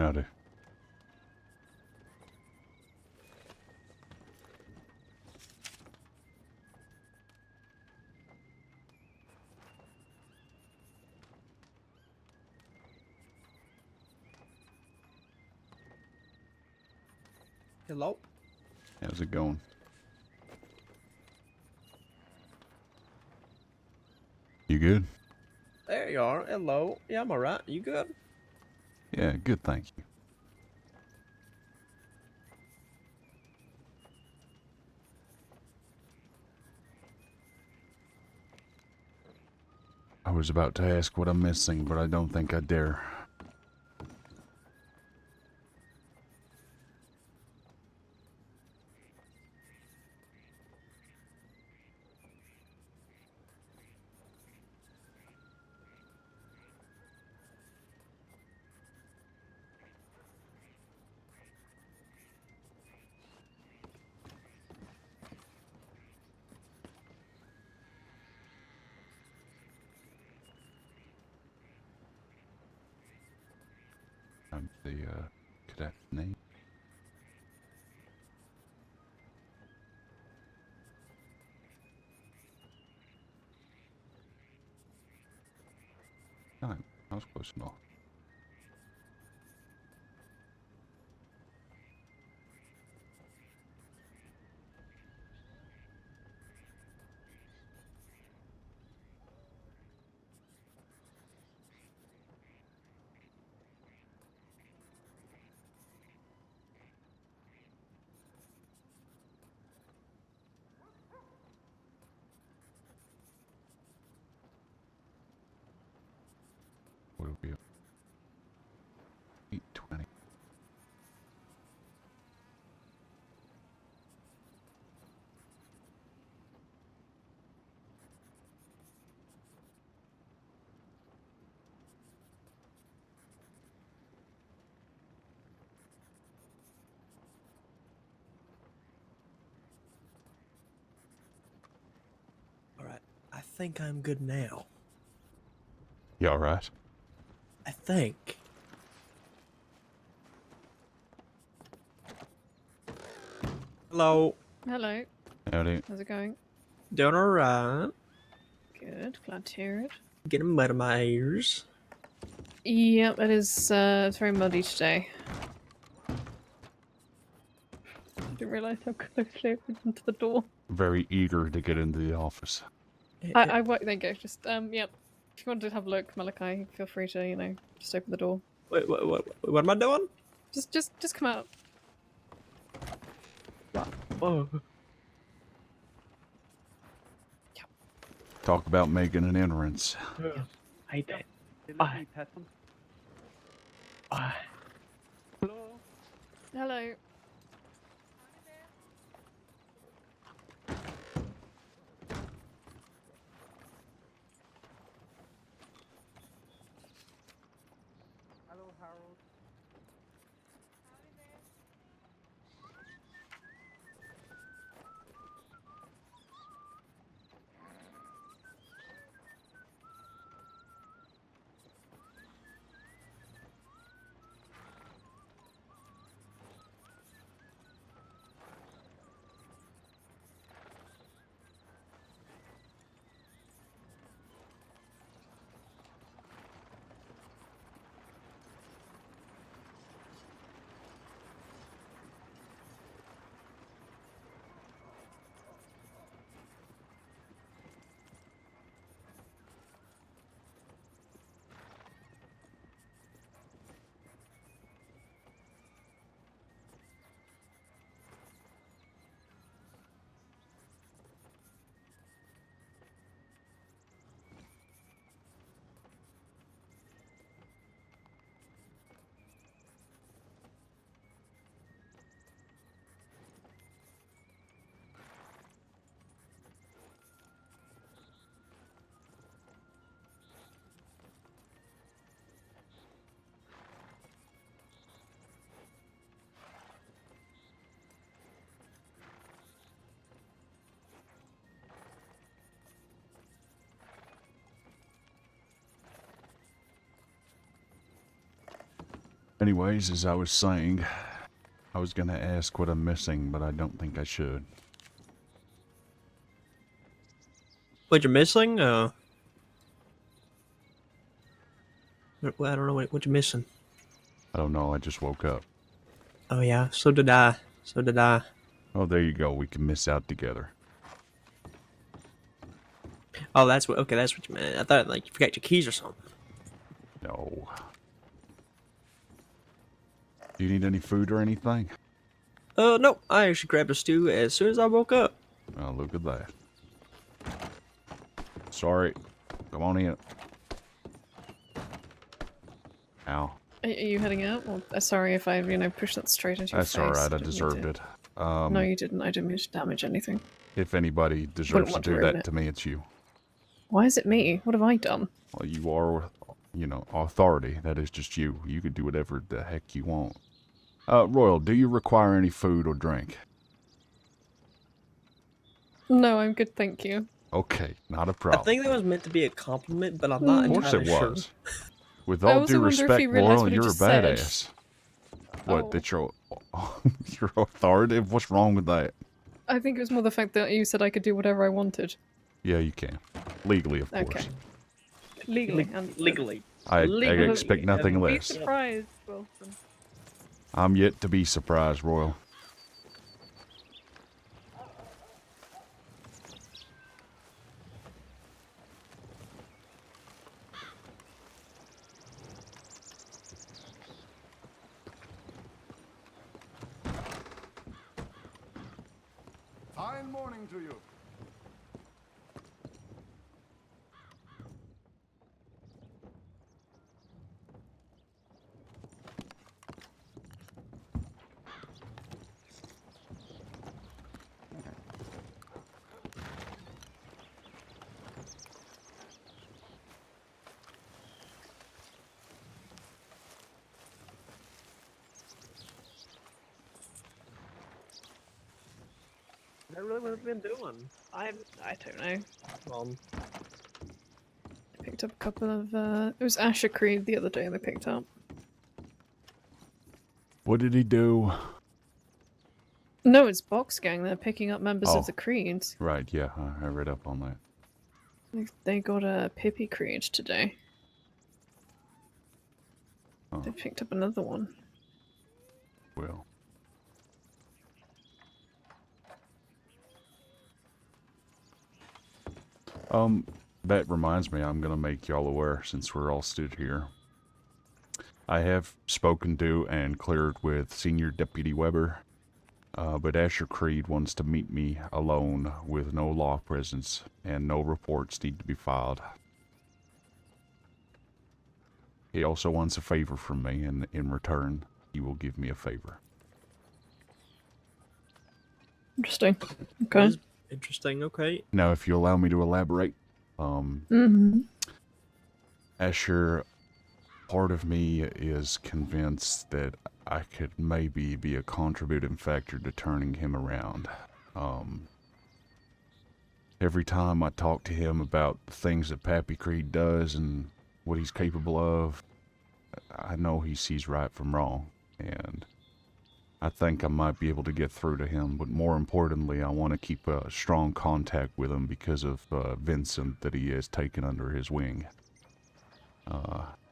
Howdy. Hello? How's it going? You good? There you are. Hello. Yeah, I'm alright. You good? Yeah, good, thank you. I was about to ask what I'm missing, but I don't think I dare. I'm the, cadet name. Time. I was close enough. What'll be 8:20. Alright. I think I'm good now. You alright? I think. Hello. Hello, Howdy. how's it going? Doing alright. Good, glad to hear it. Getting mud in my ears. Yep, it is, it's very muddy today. I didn't realise how closely I opened into the door. Very eager to get into the office. I work, there you go, just, yep. If you wanted to have a look, Malachi, feel free to, you know, just open the door. Wait, what am I doing? Just come out. Oh. Talk about making an entrance. I did. Let me pet them. Hello. Hello. Hello, Harold. Anyways, as I was saying, I was gonna ask what I'm missing, but I don't think I should. What you're missing? Well, I don't know what you're missing. I don't know, I just woke up. Oh yeah, so did I. So did I. Oh, there you go, we can miss out together. Oh, that's what. Okay, that's what you meant. I thought like you forgot your keys or something. No. Do you need any food or anything? No, I actually grabbed a stew as soon as I woke up. Oh, look at that. Sorry. Come on in. Ow. Are you heading out? Well, sorry if I, pushed that straight into your face. That's alright, I Didn't mean deserved to. it. No, you didn't. I didn't mean to damage anything. If anybody deserves to want to do ruin that it. to me, it's you. Why is it me? What have I done? Well, you are, authority. That is just you. You can do whatever the heck you want. Royal, do you require any food or drink? No, I'm good, thank you. Okay, not a I problem. think that was meant to be a compliment, but I'm not Of course entirely it sure. was. With I all also due wonder if respect, he realised Royal, what he you're a just said. badass. What, Oh. that you're authoritative? What's wrong with that? I think it was more the fact that you said I could do whatever I wanted. Yeah, you can. Legally, of course. Okay. Legally. and Legally. I Legally, expect nothing Be less. surprised, Wilson. I'm yet to be surprised, Royal. Fine morning to you. I really what have been doing. I don't know. Um, Picked up a couple of, it was Asher Creed the other day they picked up. What did he do? No, it's Box Gang. They're picking up members Oh. of the Creeds. Right, yeah, I read up on that. They got a Pippi Creed today. Oh. They picked up another one. Well. That reminds me, I'm gonna make y'all aware, since we're all stood here. I have spoken to and cleared with Senior Deputy Weber, but Asher Creed wants to meet me alone with no law presence, and no reports need to be filed. He also wants a favor from me, and in return, he will give me a favor. Interesting. that Okay. is interesting. Okay. Now, if you allow me to elaborate, Mm-hmm. Asher, part of me is convinced that I could maybe be a contributing factor to turning him around. Every time I talk to him about the things that Pappy Creed does and what he's capable of, I know he sees right from wrong, and I think I might be able to get through to him, but more importantly, I want to keep a strong contact with him because of Vincent that he has taken under his wing.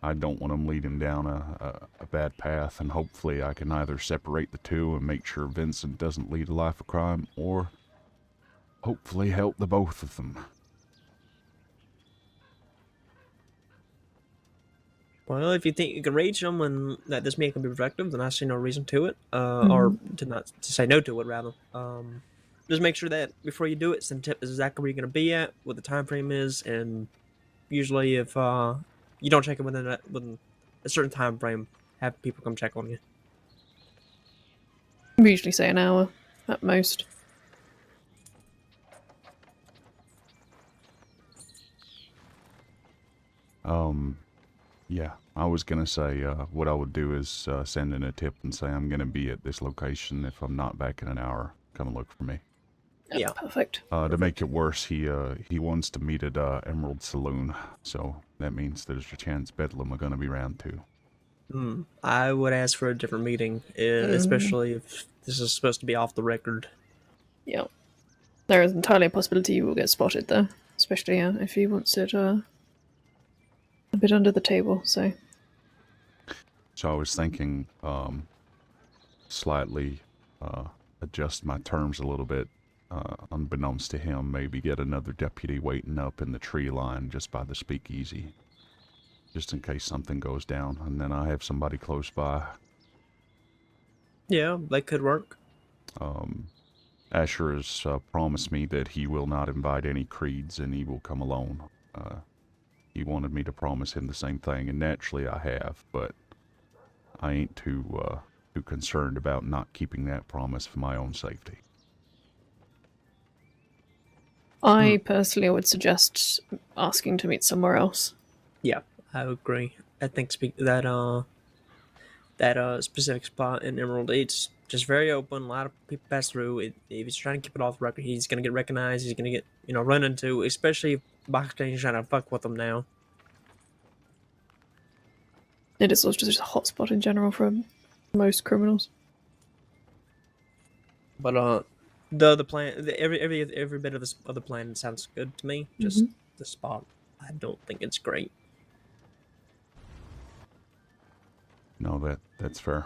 I don't want him leading down a bad path, and hopefully I can either separate the two and make sure Vincent doesn't lead a life of crime, or hopefully help the both of them. Well, if you think you can reach them and that this may can be productive, then I see no reason to it. Or to say no to it rather. Just make sure that before you do it, send tip is exactly where you're going to be at, what the time frame is, and usually if you don't check it within a certain time frame, have people come check on you. We usually say an hour at most. Yeah, I was gonna say, what I would do is send in a tip and say I'm gonna be at this location. If I'm not back in an hour, come look for me. Yeah. Perfect. To make it worse, he wants to meet at Emerald Saloon, so that means there's a chance Bedlam are gonna be around too. I would ask for a different meeting, especially if this is supposed to be off the record. Yeah. There is entirely a possibility you will get spotted, though. Especially if he wants it a bit under the table, so. So I was thinking, slightly adjust my terms a little bit, unbeknownst to him. Maybe get another deputy waiting up in the tree line just by the speakeasy, just in case something goes down, and then I have somebody close by. Yeah, that could work. Asher has promised me that he will not invite any creeds and he will come alone. He wanted me to promise him the same thing, and naturally I have, but I ain't too concerned about not keeping that promise for my own safety. I personally would suggest asking to meet somewhere else. Yeah, I agree. I think that specific spot in Emerald, it's just very open. A lot of people pass through. If he's trying to keep it off the record, he's gonna get recognized. He's gonna get run into, especially if Boxing is trying to fuck with him now. It is also just a hotspot in general for most criminals. But the other plan, every bit of this other plan sounds good to me. Just the spot, I don't think it's great. No, that's fair.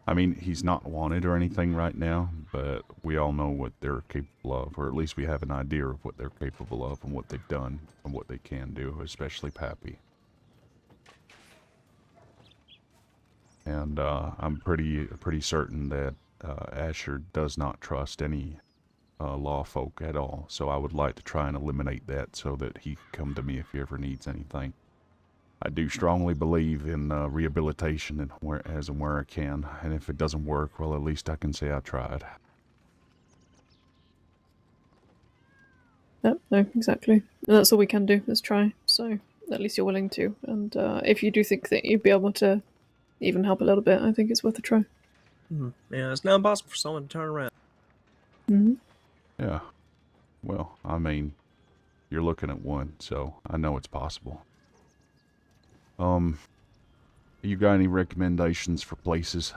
I mean, he's not wanted or anything right now, but we all know what they're capable of, or at least we have an idea of what they're capable of and what they've done and what they can do, especially Pappy. And I'm pretty certain that Asher does not trust any law folk at all, so I would like to try and eliminate that so that he can come to me if he ever needs anything. I do strongly believe in rehabilitation and where I can, and if it doesn't work, well, at least I can say I tried. Yep, no, exactly. And that's all we can do, is try. So at least you're willing to. And if you do think that you'd be able to even help a little bit, I think it's worth a try. Yeah, it's not impossible for someone to turn around. Yeah. Well, I mean, you're looking at one, so I know it's possible. You got any recommendations for places?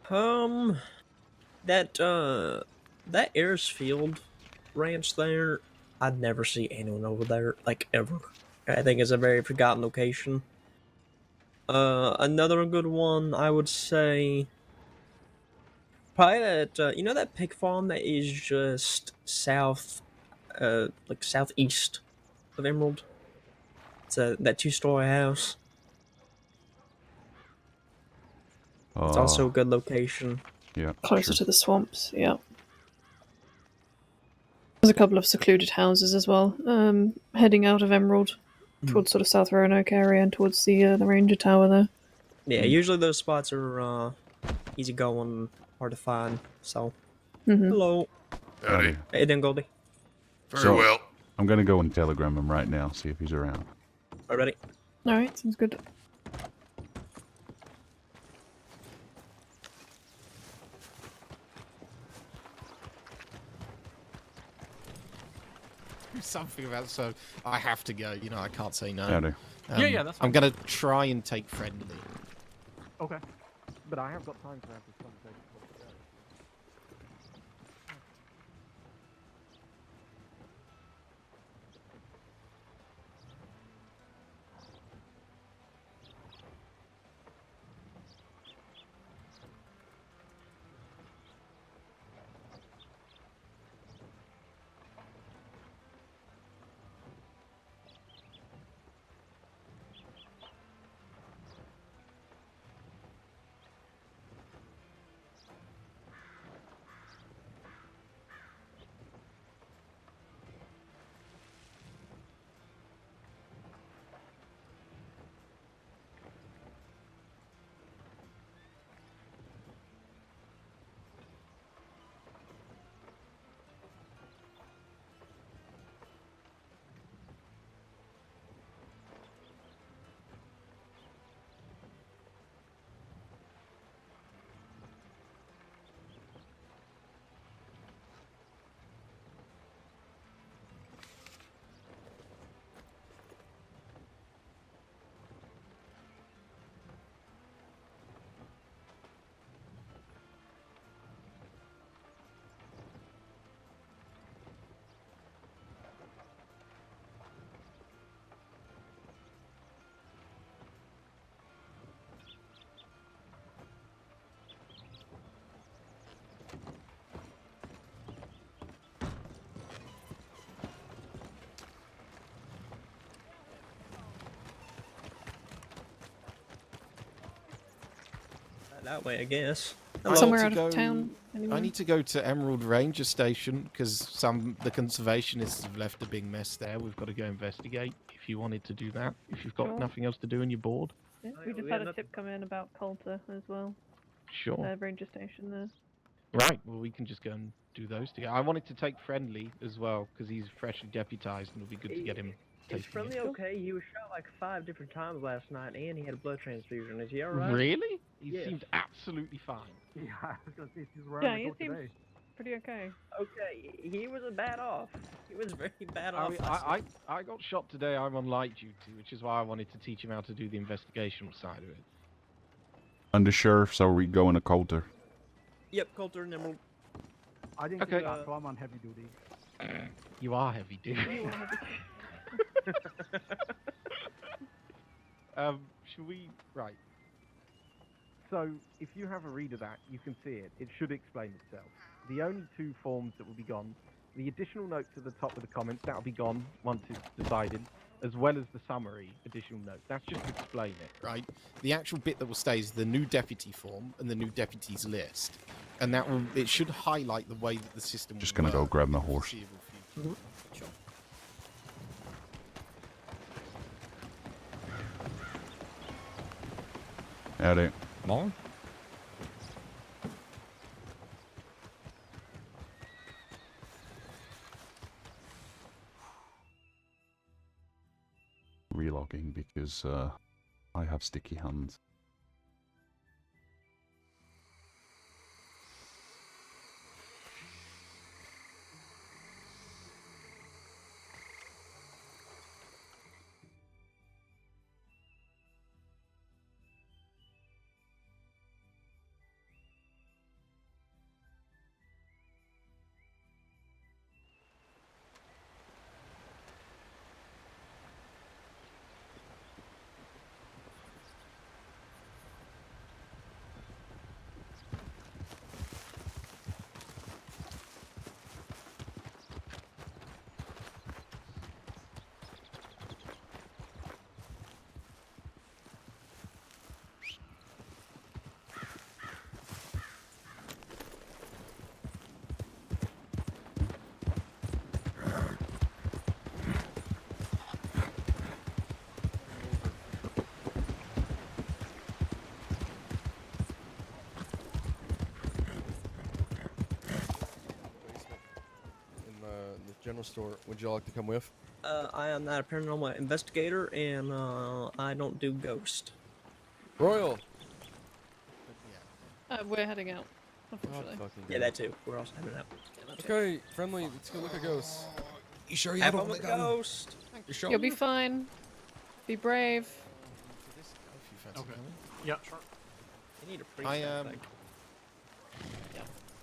That Ayersfield ranch there, I'd never see anyone over there, like, ever. I think it's a very forgotten location. Another good one, I would say, probably that, that pig farm that is just southeast of Emerald? It's that two-story house. It's also a good location. Yeah, Closer sure. to the swamps, yeah. There's a couple of secluded houses as well, heading out of Emerald towards sort of South Roanoke area and towards the Ranger Tower there. Yeah, usually those spots are easy going, hard to find. So, hello. Howdy. Hey, then Goldie. Very well. I'm gonna go and telegram him right now, see if he's around. Already. Alright, sounds good. Something about, so I have to go. I can't say no. Howdy. Yeah, that's fine. I'm gonna try and take friendly. Okay. But I have got time to have this conversation. that way, I guess. I Somewhere need out to of go- town. Anywhere? I need to go to Emerald Ranger Station because the conservationists have left a big mess there. We've got to go investigate. If you wanted to do that, if you've got Sure. nothing else to do and you're bored, Yeah, Oh, we yeah, just we had have a tip come in about Coulter as well. sure. The ranger station there. Right. Well, we can just go and do those together. I wanted to take Friendly as well because he's freshly deputized and it'll be good to get him. Is taking Friendly it. okay? He was shot like 5 different times last night, and he had a blood transfusion. Is he alright? Really? He Yes. seemed absolutely fine. Yeah, I was gonna say she's Yeah, wearing he the coat seems today. pretty okay. Okay, he was a bad off. He was very bad I, off. mean, last night. I got shot today. I'm on light duty, which is why I wanted to teach him how to do the investigational side of it. Undersheriff, so we go into Coulter. Yep, Coulter and Emerald. I didn't Okay. get that, so I'm on heavy duty. You are heavy duty. Should we? Right. So, if you have a read of that, you can see it. It should explain itself. The only 2 forms that will be gone, the additional notes at the top of the comments, that'll be gone once it's decided, as well as the summary additional notes. That's just to explain it. Right. The actual bit that will stay is the new deputy form and the new deputies list, and that will it should highlight the way that the system. Just will gonna go work grab my in the horse. foreseeable future. Sure. Howdy. Long? Relogging because I have sticky hands. In the general store. Would you like to come with? I am not a paranormal investigator, and I don't do ghost. Royal! We're heading out, Oh, unfortunately. fucking Yeah, damn. that too. We're also having that. Yeah, that too. Okay, friendly, let's go look at ghosts. You sure you Have have fun with ghost. You sure? You'll be fine. Be brave. Okay. Yeah, sure. You need a priest. I think.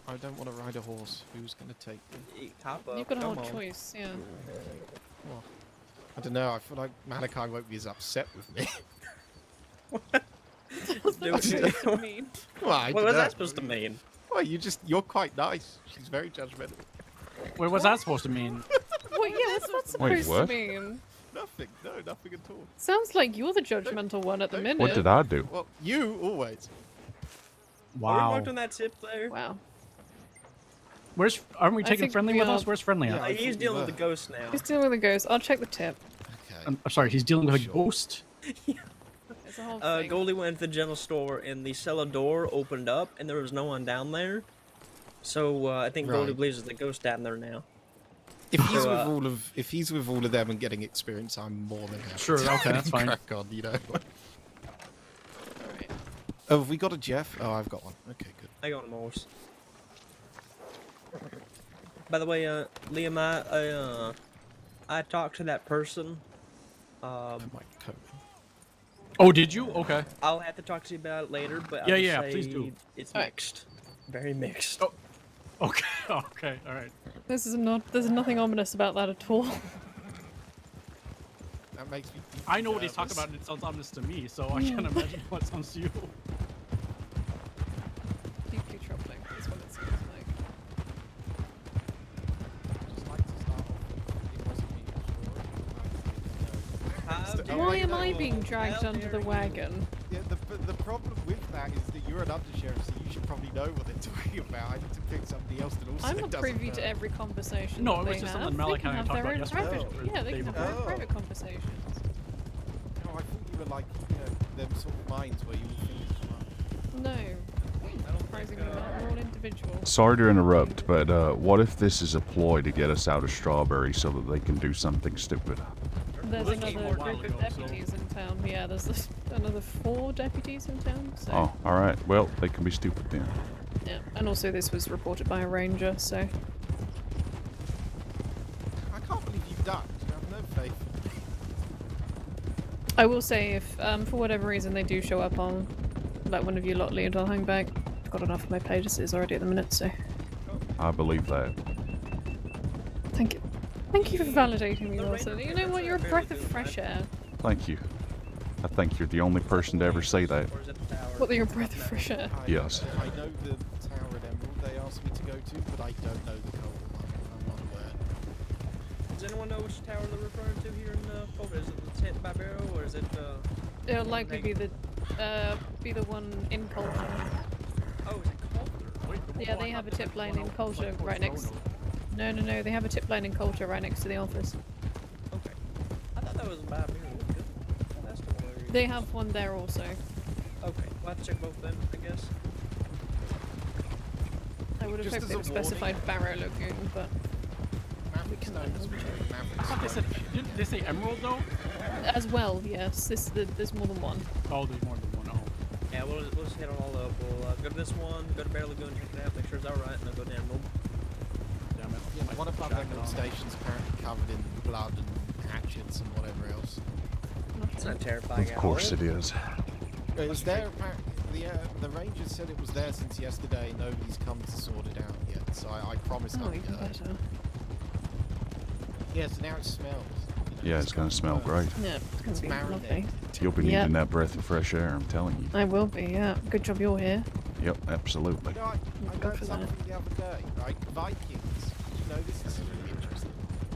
I don't want to ride a horse. Who's going to take me? Hop up. You've got a come whole on. choice, yeah. I don't know. I feel like Malachi won't be as upset with me. What's Do that it. supposed to mean? Well, I What don't was know. that supposed to mean? Well, you're quite nice. She's very judgmental. Wait, what's that supposed to mean? Well, yeah, what's that Wait, supposed what? to mean? Nothing. No, nothing at all. Sounds like you're the judgmental one at the minute. What did I do? Well, you always. Are we Wow. marked on that tip there? Wow. Aren't we I taking think friendly we with are- us? Where's friendly Yeah, at? I He's thought we dealing with were. the ghost now. Who's dealing with the ghost? I'll check the tip. Okay. I'm sorry, he's dealing with a Sure. ghost? It's a whole thing. Goldie went to the general store, and the cellar door opened up, and there was no one down there. So I think Goldie Right. believes there's a ghost down there now. If he's So, with all of them and getting experience, I'm more than happy. Sure, to okay, that's fine. Crack on, you know. Alright. Oh, have we got a Jeff? Oh, I've got one. Okay, good. I got him horse. By the way, Liam, I talked to that person. Oh my God. Oh, did you? Okay. I'll have to talk to you about it later, but Yeah, I'll just yeah, say please do. It's Alright. mixed, very mixed. Oh. Okay, okay, alright. There's nothing ominous about that at all. That makes me. I know what he's nervous. talking about, and it sounds ominous to me, so I can't imagine what it sounds to you. Deeply troubling is what it seems like. Just like to start off. It wasn't me before. How Oh, dare Why wait, am no. I being dragged How under dare the you. wagon? Yeah, the problem with that is that you're an undersheriff, so you should probably know what they're talking about. I need to pick somebody else that also I'm not doesn't privy know. to every conversation. No, that it was they just have. something They Malachi can and I have talked their about own yesterday. private. or Yeah, they day can have before. their own private conversations. No, I thought you were like, them sort of minds where you all think as one. No. Surprisingly not. We're all individuals. Sorry to interrupt, but what if this is a ploy to get us out of Strawberry so that they can do something stupid? There's Well, this came another a while group of ago, so- deputies in town. Yeah, there's another 4 deputies in town. So. Oh, all right. Well, they can be stupid then. Yeah, and also this was reported by a ranger, so I can't believe you've ducked. You have no faith. I will say if for whatever reason they do show up on like one of you lot lead, I'll hang back. I've got enough of my pages already at the minute, so I believe that. thank you. Thank you for validating me, Wilson. You know what? You're a breath of fresh air. Thank you. I think you're the only person to ever say that. Or is it the tower? What? You're a breath of fresh air. Yes. I know the Tower at Emerald they asked me to go to, but I don't know the Cold one. I'm not aware. Does anyone know which tower they're referring to here in Boulder? Is it the Tent by Barrow or is it It'll likely be the one in Coulter. oh, is it Calder? Wait, Yeah, they have a tip line in Coulter right next. No, they have a tip line in Coulter right next to the office. Okay. I thought that was by Barrow. That's the one. They have one there also. Okay, we'll have to check both of them, I guess. I would have Just hoped as they a would specified Barrow Lagoon, but Maverick can Stone's double check. Maverick I thought they said, Stone. didn't they say Emerald though? as well, yes. There's more than one. Oh, there's more than one. Oh. Yeah, we'll just hit them all up. We'll go to this one, go to Barrow Lagoon, check it out, make sure it's alright, and then go to Emerald. Damn it. Yeah, one of our Jack it Emerald on. stations apparently covered in blood and hatchets and whatever else. It's not terrifying Of course it is. It was there apparently. The Rangers said it was there since yesterday. Nobody's come to sort it out yet, so I promised Oh, I'd even go. better. Yeah, so now it smells. Yeah, it's gonna smell great. Yeah, it's gonna It's be lovely. marinated. You'll be Yep. needing that breath of fresh air, I'm telling you. I will be, yeah. Good job you're here. Yep, absolutely. You know, I Go learned for that. something the other day, right? Vikings. You know, this is really interesting.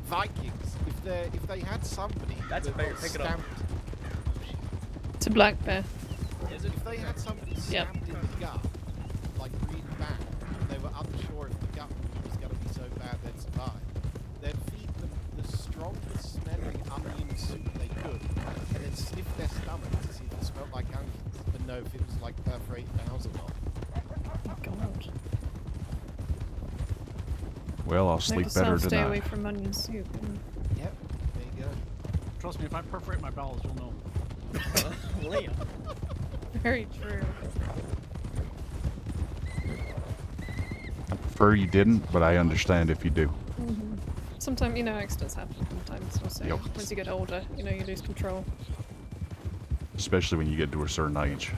Vikings, if they had somebody That's a that bear, got pick it up. stamped, It's a black bear. Is it? if they had somebody Yep. stamped in the gut, like really bad, and they were unsure if the gut was going to be so bad they'd survive, they'd feed them the strongest smelling onion soup they could, and then sniff their stomach to see if it smelled like onions, and know if it was like perforated bowels or not. Oh, God. Well, I'll Note sleep to better self, stay away tonight. from onion soup. Yep, there you go. Trust me, if I perforate my bowels, you'll know. Liam. Very true. I prefer you didn't, but I understand if you do. Sometimes, accidents happen sometimes. Also, Yep. once you get older, you lose control. Especially when you get to a certain age.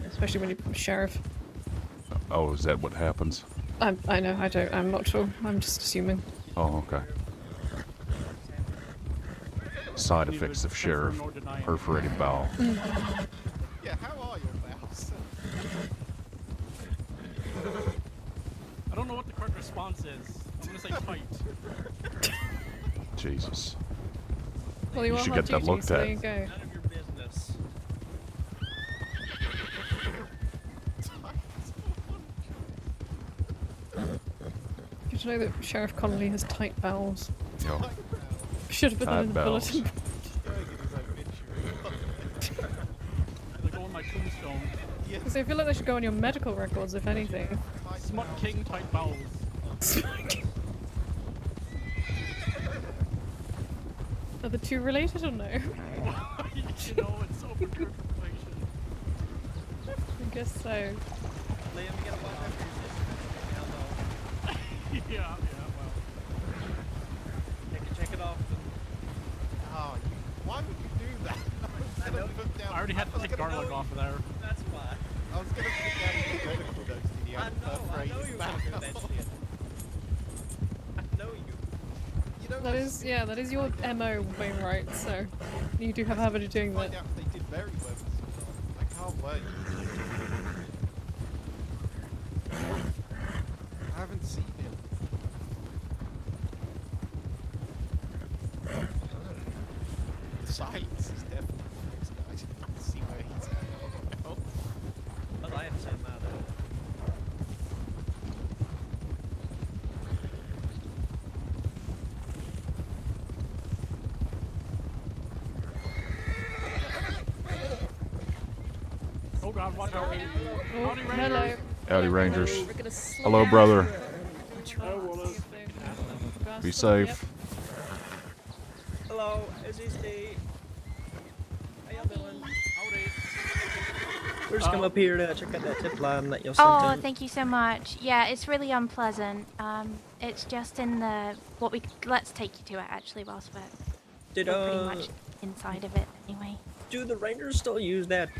Especially when you become sheriff. Oh, is that what happens? I know, I'm not sure. I'm just assuming. Oh, okay. Side Neither effects of confirm sheriff, nor deny anything. perforated bowel. Yeah, how are your bowels? I don't know what the correct response is. I'm gonna say tight. Jesus. Well, you, You are should on get that duty, looked so at. there you go. None of your business. Did you know that Sheriff Connolly has tight bowels? Yo, Should have put that in the tight bowels. bulletin. They go on my tombstone. Because I feel like they should go on your medical records, if anything. Smut King tight bowels. Are the two related or no? You know, it's open for information. I guess so. Liam, you gotta watch after your system. Yeah, well. Check it off. Oh, why would you do that? I know. I already had to take garlic off of there. That's why. I was gonna put down the medical notes that he I had know you were gonna do that shit. I know you. You know, That is your MO, Wainwright, so you do have a habit of doing that. find out if they did very well. I can't wait. I haven't seen him. The silence is definitely next, guys. I can see where he's at. Oh, Well, I haven't seen around. Watch out. Oh, Howdy, Rangers. hello. Howdy, Rangers. We're gonna slow Hello, down. brother. Try and see if they pass Be them. safe. Hello, is this the? How y'all doing? Howdy. We're just come up here to check out that tip line that you'll send Oh, in. thank you so much. Yeah, it's really unpleasant. It's just in the let's take you to it actually whilst we're Did pretty much inside of it anyway. do the Rangers still use that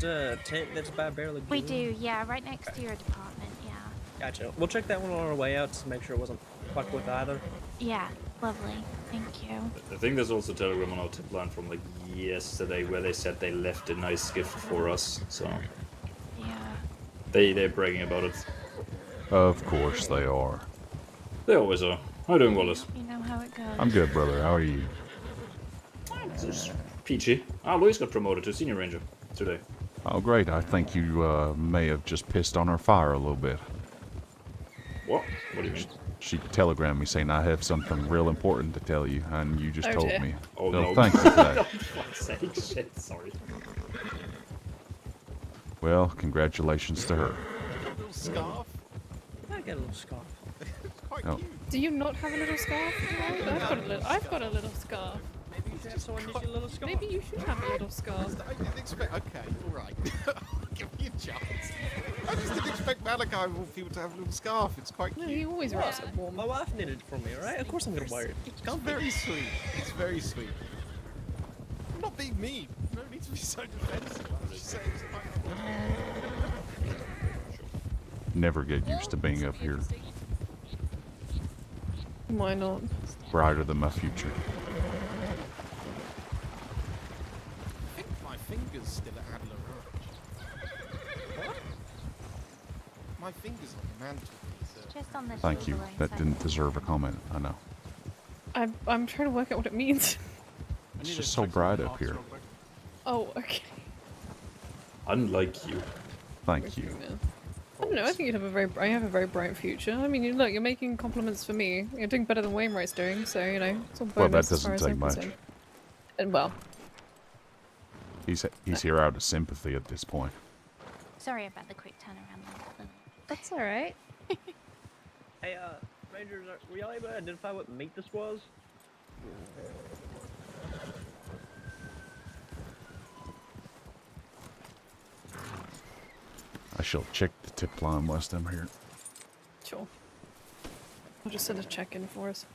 tent that's by Bear Lagoon? We do, yeah, right next to your department. Yeah. Gotcha. We'll check that one on our way out to make sure it wasn't fucked with either. Yeah, lovely. Thank you. I think there's also a telegram on our tip line from like yesterday where they said they left a nice gift for us. So Yeah. they're bragging about it. Of course they are. They always are. How you doing, Wallace? You know how it goes. I'm good, brother. How are you? It's peachy. Ah, Louis got promoted to senior ranger today. Oh, great. I think you may have just pissed on her fire a little bit. What? What do you mean? She telegrammed me saying I have something real important to tell you, and you just Oh, told dear. me. Oh, So no. thank you for Oh, that. for fuck's sake. Shit, sorry. Well, congratulations to her. Little scarf. I got a little scarf. It's quite Oh. cute. Do you not have a little scarf? I've got a little scarf. Maybe you should have someone use your little scarf. Maybe you should have a little scarf. I didn't expect. Okay, all right. Give me a chance. I just didn't expect Malachi of people to have a little scarf. It's quite No, cute. you always wear it so warm. My wife knitted it for me, alright? Of course I'm gonna wear it. It's very sweet. It's very sweet. I'm not being mean. No need to be so defensive. I'm just saying it's quite Never get used to being up here. Why not? Brighter than my future. I think my finger's still at Adler Ridge. What? My finger's on the mantelpiece. Just on the Thank you. shoulder That side. didn't deserve a comment. I know. I'm trying to work out what it means. I It's need to just so check bright something up box here. real quick. Oh, okay. Unlike you. Thank you. I don't know. I think I have a very bright future. I mean, look, you're making compliments for me. You're doing better than Wainwright's doing, so you know it's all bonus Well, that as far doesn't as take I'm much. concerned. And well, He's here out of sympathy at this point. Sorry about the quick turnaround there. that's all right. Hey, Rangers, were y'all able to identify what meat this was? I shall check the tip line whilst I'm here. Sure. I'll just send a check in for us.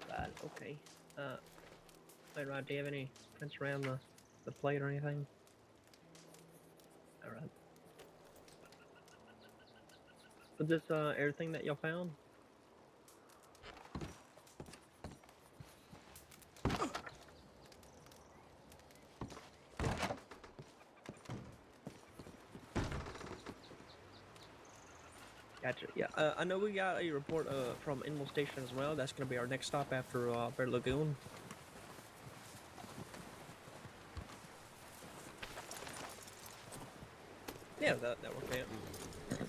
Right, okay. Wait, Rod, do you have any prints around the plate or anything? Alright. Was this, everything that y'all found? Gotcha. Yeah, I know we got a report from Inwell Station as well. That's gonna be our next stop after Bear Lagoon. Yeah, that worked out.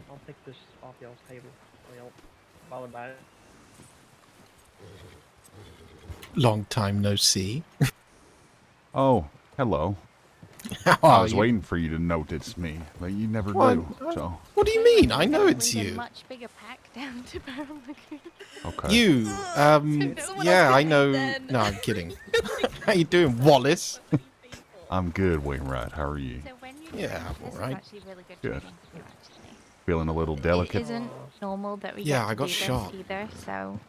I'll take this off y'all's table so y'all bothered by it. Long time no see. Oh, hello. How I are was you? waiting for you to note it's me, but you never Well, do. So, What do you mean? I know it's Bring a you. much bigger pack down to Barrel Lagoon. okay. You. Someone Yeah, else I can know. eat then. No, I'm kidding. How you doing, Wallace? I'm good, Wainwright. How are you? So when you Yeah, do I'm this alright. is actually really good, Good. training for you, actually. Feeling a little It delicate? isn't normal that we Yeah, get to I got do shot. this either, so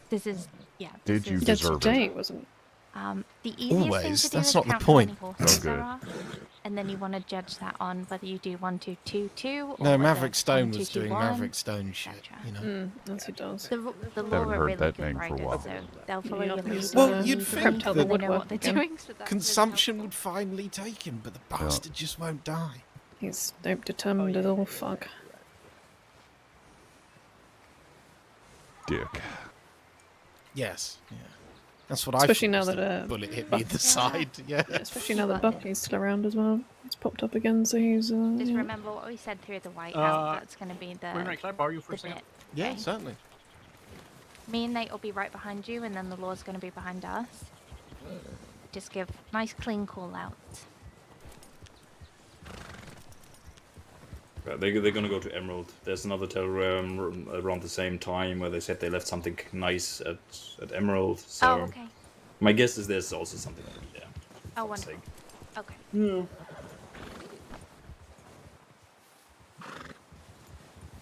this is Did this you is, Yeah, deserve it? today wasn't. the easiest thing Always, to do that's is not the count point. how many horses Oh, there good. are, and then you want to judge that on whether you do 1, 2, 2, 2, or No, whether Maverick Stone 1, 2, was 2, doing 1, Maverick Stone shit. etc. You know. Yes, he does. The Haven't law are heard really that good name for a riders, while. so they'll follow Yeah, your lead. he's, Well, uh, you'd prepped think how that the they know woodwork what they're again. doing, so that's really Consumption helpful. would finally take him, but the bastard just won't die. He's dope determined as all fuck. Dick. Yes. Yeah. That's what Especially I now thought. that The bullet hit me in the side. Yeah. yeah, especially now that Buckley's still around as well. He's popped up again, so he's Just yeah. remember what we said through the whiteout. That's going to be the. Wainwright, can I borrow you for a the second? bit. Yeah, Okay. certainly. Me and Nate will be right behind you, and then the law's going to be behind us. Just give nice clean call out. Right, they're gonna go to Emerald. There's another telegram around the same time where they said they left something nice at Emerald. So Oh, okay. my guess is there's also something over there. Oh, for God's wonderful. sake. Okay. Yeah.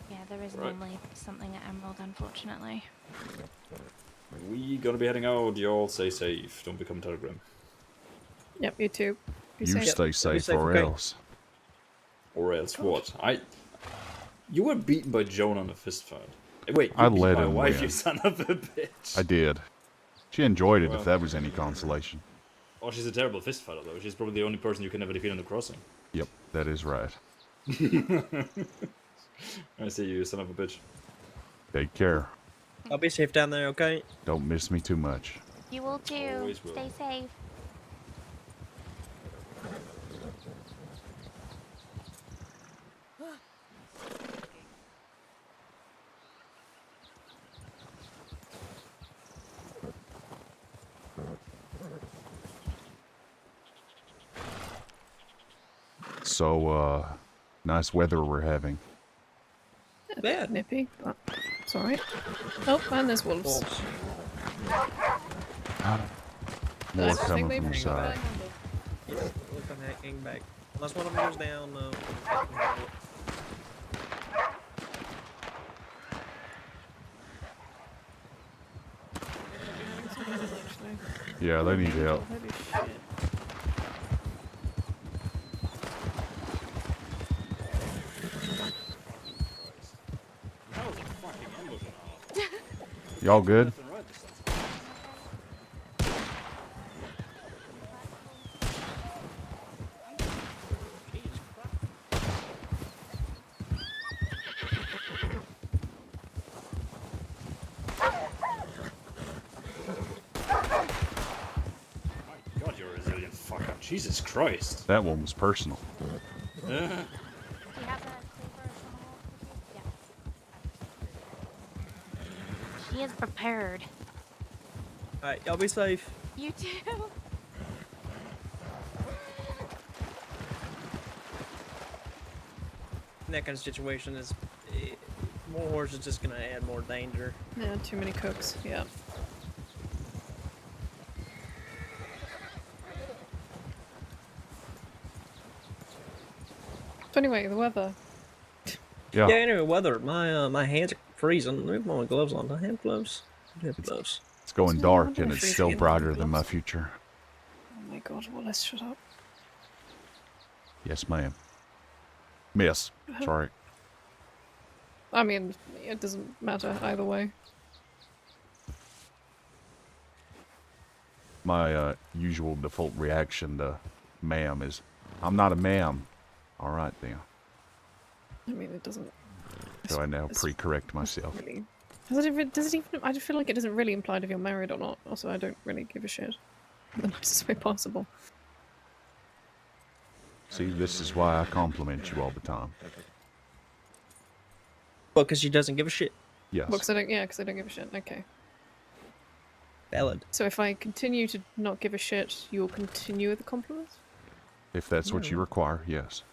Yeah, there is Right. normally something at Emerald, unfortunately. We gonna be heading out. Y'all stay safe. Don't become Telegram. Yep, you too. Be You safe. stay safe or okay? else. Or else what? You were beaten by Joan on a fist fight. Wait, you I beat let my him wife, win. you son of a bitch. I did. She enjoyed it, Well. if that was any consolation. Oh, she's a terrible fist fighter though. She's probably the only person you can ever defeat on the crossing. Yep, that is right. I see you, son of a bitch. Take care. I'll be safe down there, okay? Don't miss me too much. You will too. Always will. Stay safe. So, nice weather we're having. Bad. Nippy, but it's alright. Oh, and there's wolves. Wolves. More I think coming they've from the got side. that handle. Yeah, look on that gang back. Unless one of them goes down, Actually. Yeah, they need help. Holy shit. That was a fucking ambush and a half. Y'all good? Left and right this time. My God, you're a resilient fucker. Jesus Christ. That one was personal. Do you have a cleaver or tomahawk? Yes. He is prepared. Alright, y'all be safe. You too. In that kind of situation is more horse is just gonna add more danger. Yeah, too many cooks. Yeah. So anyway, the weather. Yeah, Yeah, anyway, weather. My hands are freezing. I have my gloves on. Do I have gloves? I do have gloves. it's going Yeah, dark I'm and it's freezing still in brighter the than my gloves. future. Oh my god, Wallace, shut up. Yes, ma'am. Miss. Sorry. I mean, it doesn't matter either way. My usual default reaction to ma'am is, I'm not a ma'am. All right, then. I mean, it doesn't. So I now it's- pre-correct myself. Really. Does it even? I just feel like it doesn't really imply if you're married or not. Also, I don't really give a shit. In the nicest way possible. See, this is why I compliment you all the time. Well, because she doesn't give a shit. Yes. Well, because I don't give a shit. Okay. Valid. So if I continue to not give a shit, you'll continue with the compliments? If that's what you require, yes.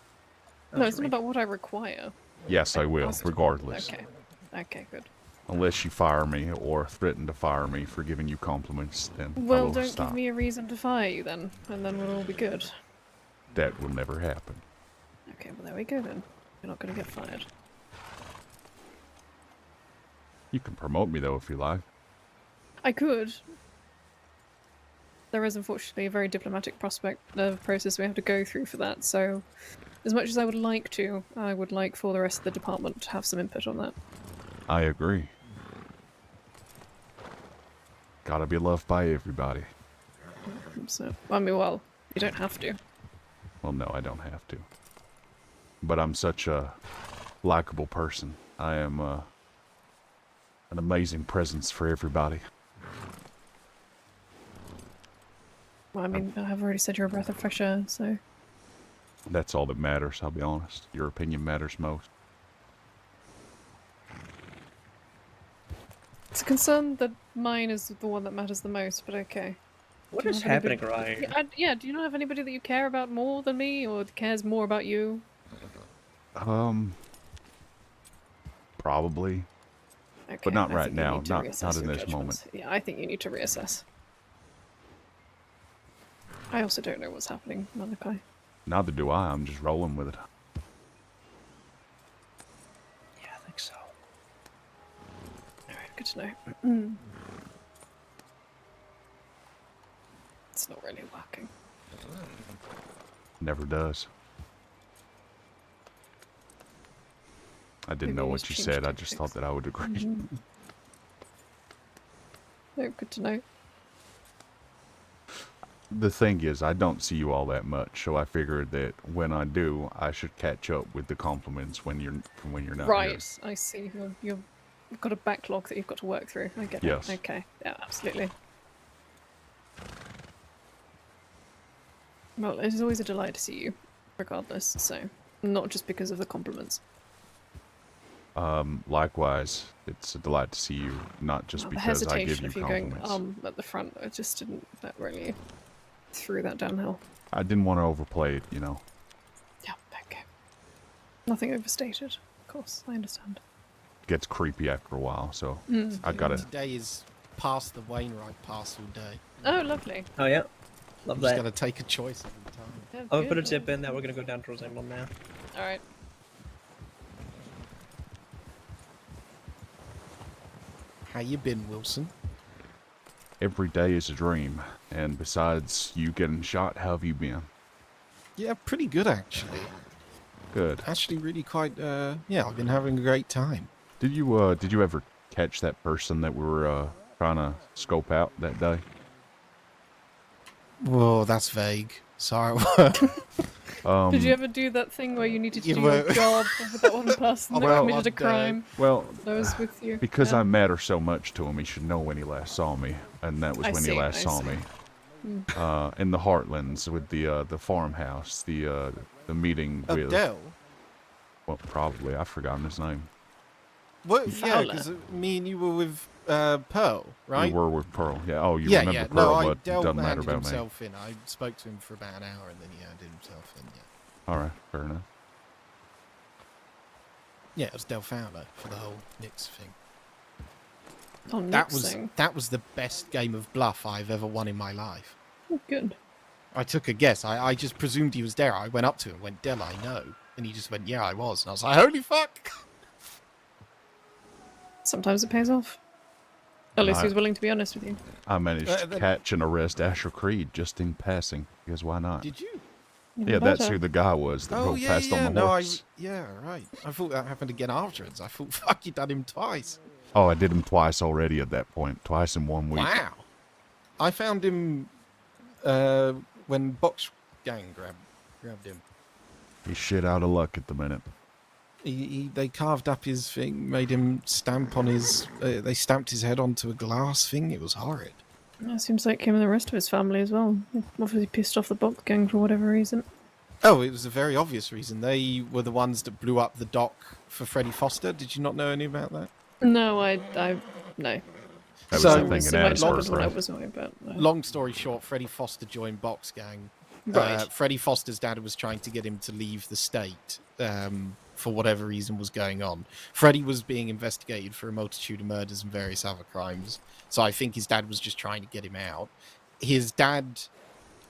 No, it's not about what I require. Yes, I will, Positive. regardless. Okay. Okay, good. Unless you fire me or threaten to fire me for giving you compliments, then I Well, will don't stop. give me a reason to fire you then, and then we'll all be good. That will never happen. Okay, well there we go then. You're not going to get fired. You can promote me, though, if you like. I could. There is unfortunately a very diplomatic process we have to go through for that, so as much as I would like to, I would like for the rest of the department to have some input on that. I agree. Gotta be loved by everybody. So, I mean, well, you don't have to. Well, no, I don't have to. But I'm such a likable person. I am an amazing presence for everybody. Well, I mean, I've already said you're a breath of fresh air, so... That's all that matters, I'll be honest. Your opinion matters most. It's a concern that mine is the one that matters the most, but okay. What Do you is have anybody- happening right here? Yeah, do you not have anybody that you care about more than me, or cares more about you? Probably. Okay, But not I right think you now, need to not reassess in your this judgments. moment. Yeah, I think you need to reassess. I also don't know what's happening, Malachi. Neither do I, I'm just rolling with it. Yeah, I think so. Alright, good to know. It's not really working. Never does. I didn't Maybe know we what should you change said, I just thought tactics. that I would agree. Mhm. No, good to know. The thing is, I don't see you all that much, so I figured that when I do, I should catch up with the compliments when you're not Right, here. I see. You've got a backlog that you've got to work through. I get Yes. it. Okay, yeah, absolutely. Well, it is always a delight to see you, regardless, so... Not just because of the compliments. Likewise, it's a delight to see you, not just Well, the because I give hesitation you of you going compliments. at the front, I just didn't... That really threw that downhill. I didn't want to overplay it, you know. Yeah, okay. Nothing overstated, of course, I understand. It gets creepy after a while, so Mm. I gotta... Today is past the Wainwright parcel day. Oh, lovely. Oh yeah, love Just that. gotta take a choice every time. Yeah, I'm gonna put a good. tip in that we're gonna go down towards Emerald now. Alright. How you been, Wilson? Every day is a dream, and besides you getting shot, how have you been? Yeah, pretty good actually. Good. Actually, really quite. Yeah, I've been having a great time. Did you ever catch that person that we were trying to scope out that day? Whoa, that's vague. Sorry. Did you ever do that thing where you needed to You do your were- job with that one person that Well, committed a one day. crime Well, that was with you? because Yeah. I matter so much to him, he should know when he last saw me, and that was I when see, he last I saw see. me. Mm. In the Heartlands with the farmhouse, the meeting with. Adele? Well, probably I've forgotten his name. What? Yeah, Fowler. because me and you were with Pearl, right? We were with Pearl. Yeah. Oh, you yeah, remember yeah. Pearl, No, but Del doesn't matter handed about me. himself in. I spoke to him for about an hour, and then he handed himself in. Yeah. All right, fair enough. Yeah, it was Del Fowler for the whole Knicks thing. Oh, That was the best game of bluff I've ever won in my life. Oh, good. I took a guess. I just presumed he was there. I went up to him and went, Del, I know. And he just went, yeah, I was. And I was like, holy fuck! Sometimes it pays off. At least he was willing to be honest with you. I managed to then- catch and arrest Asher Creed just in passing, because why not? Did you? Yeah, that's who the guy was that Oh, rode yeah, past yeah. on the No, horse. yeah, right. I thought that happened again afterwards. I thought, fuck, you done him twice. Oh, I did him twice already at that point. Twice in 1 week. Wow. I found him when Box Gang grabbed him. He's shit out of luck at the minute. They carved up his thing, made him stamp on his... they stamped his head onto a glass thing. It was horrid. Yeah, seems like him and the rest of his family as well. Obviously pissed off the Box Gang for whatever reason. Oh, it was a very obvious reason. They were the ones that blew up the dock for Freddie Foster. Did you not know any about that? No, no. That was So- the thing So in much Adamsburg, happened when I right? was away, but no. Long story short, Freddie Foster joined Box Gang. Right. Freddie Foster's dad was trying to get him to leave the state for whatever reason was going on. Freddie was being investigated for a multitude of murders and various other crimes. So I think his dad was just trying to get him out. His dad,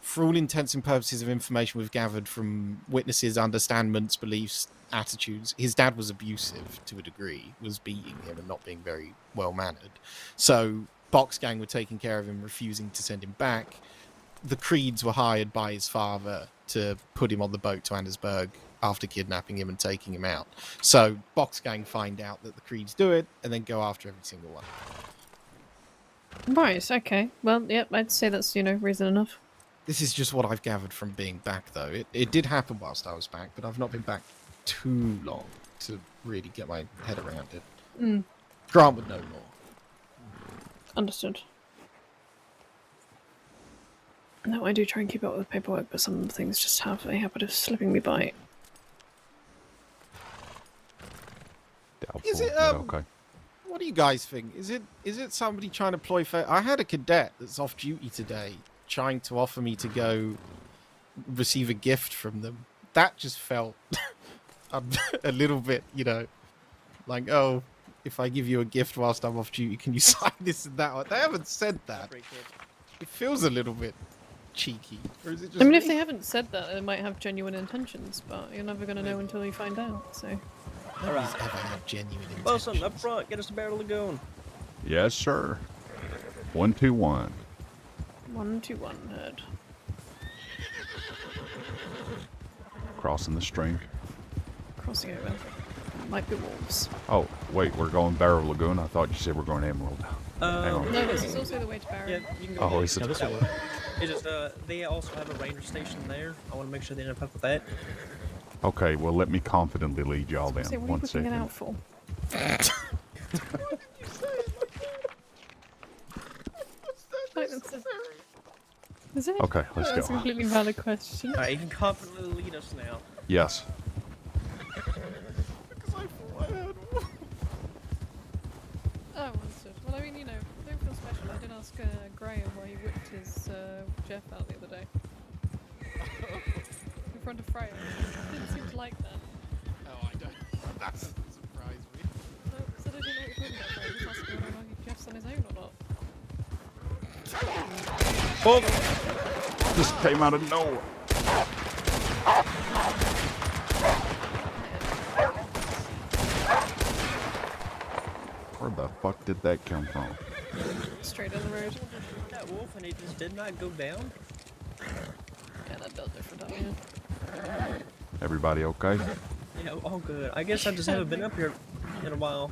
for all intents and purposes of information we've gathered from witnesses, understandments, beliefs, attitudes, his dad was abusive to a degree, was beating him and not being very well-mannered. So Box Gang were taking care of him, refusing to send him back. The Creeds were hired by his father to put him on the boat to Andersburg after kidnapping him and taking him out. So Box Gang find out that the Creeds do it and then go after every single one. Right, okay. Well, yep, I'd say that's, reason enough. This is just what I've gathered from being back, though. It did happen whilst I was back, but I've not been back too long to really get my head around it. Mm. Grant would know more. Understood. No, I do try and keep up with paperwork, but some things just have a habit of slipping me by. Doubtful, Is it, but okay. What do you guys think? Is it somebody trying to ploy for? I had a cadet that's off duty today, trying to offer me to go receive a gift from them. That just felt a little bit, you know, like, oh, if I give you a gift whilst I'm off duty, can you sign this and that? They haven't said that. It feels a little bit cheeky, or is it just? I mean, me? if they haven't said that, they might have genuine intentions, but you're never going to know until you find out. So. Nobody's ever had genuine intentions. Wilson, up front, get us a Barrel Lagoon. Yes, sir. 121. 121 heard. Crossing the stream. Crossing over. Might be wolves. Oh, wait, we're going Barrow Lagoon? I thought you said we're going Emerald. Hang on. No, this is also the way to Barrow. Yeah, you can go. Oh, is it? It's just, they also have a ranger station there. I want to make sure they don't fuck with that. Okay, well, let me confidently lead y'all in. So what are you One looking it second. out for? Is it? Okay, let's That's a go. completely valid question. Alright, you can confidently lead us now. Yes. Because I thought I heard. Oh, understood. Well, I mean, you know, don't feel special. I did ask Graham why he whipped his Jeff out the other day. In front of Freya. Didn't seem to like that. Oh, I don't. That doesn't surprise me. No, so I didn't know what you're talking about, Freya. Just asking whether Jeff's on his own or not. Oh! Just came out of nowhere. Where the fuck did that come from? Straight down the road. That wolf and it just did not go down. Yeah, that felt different, yeah. Everybody okay? Yeah, all good. I guess I just haven't been up here in a while.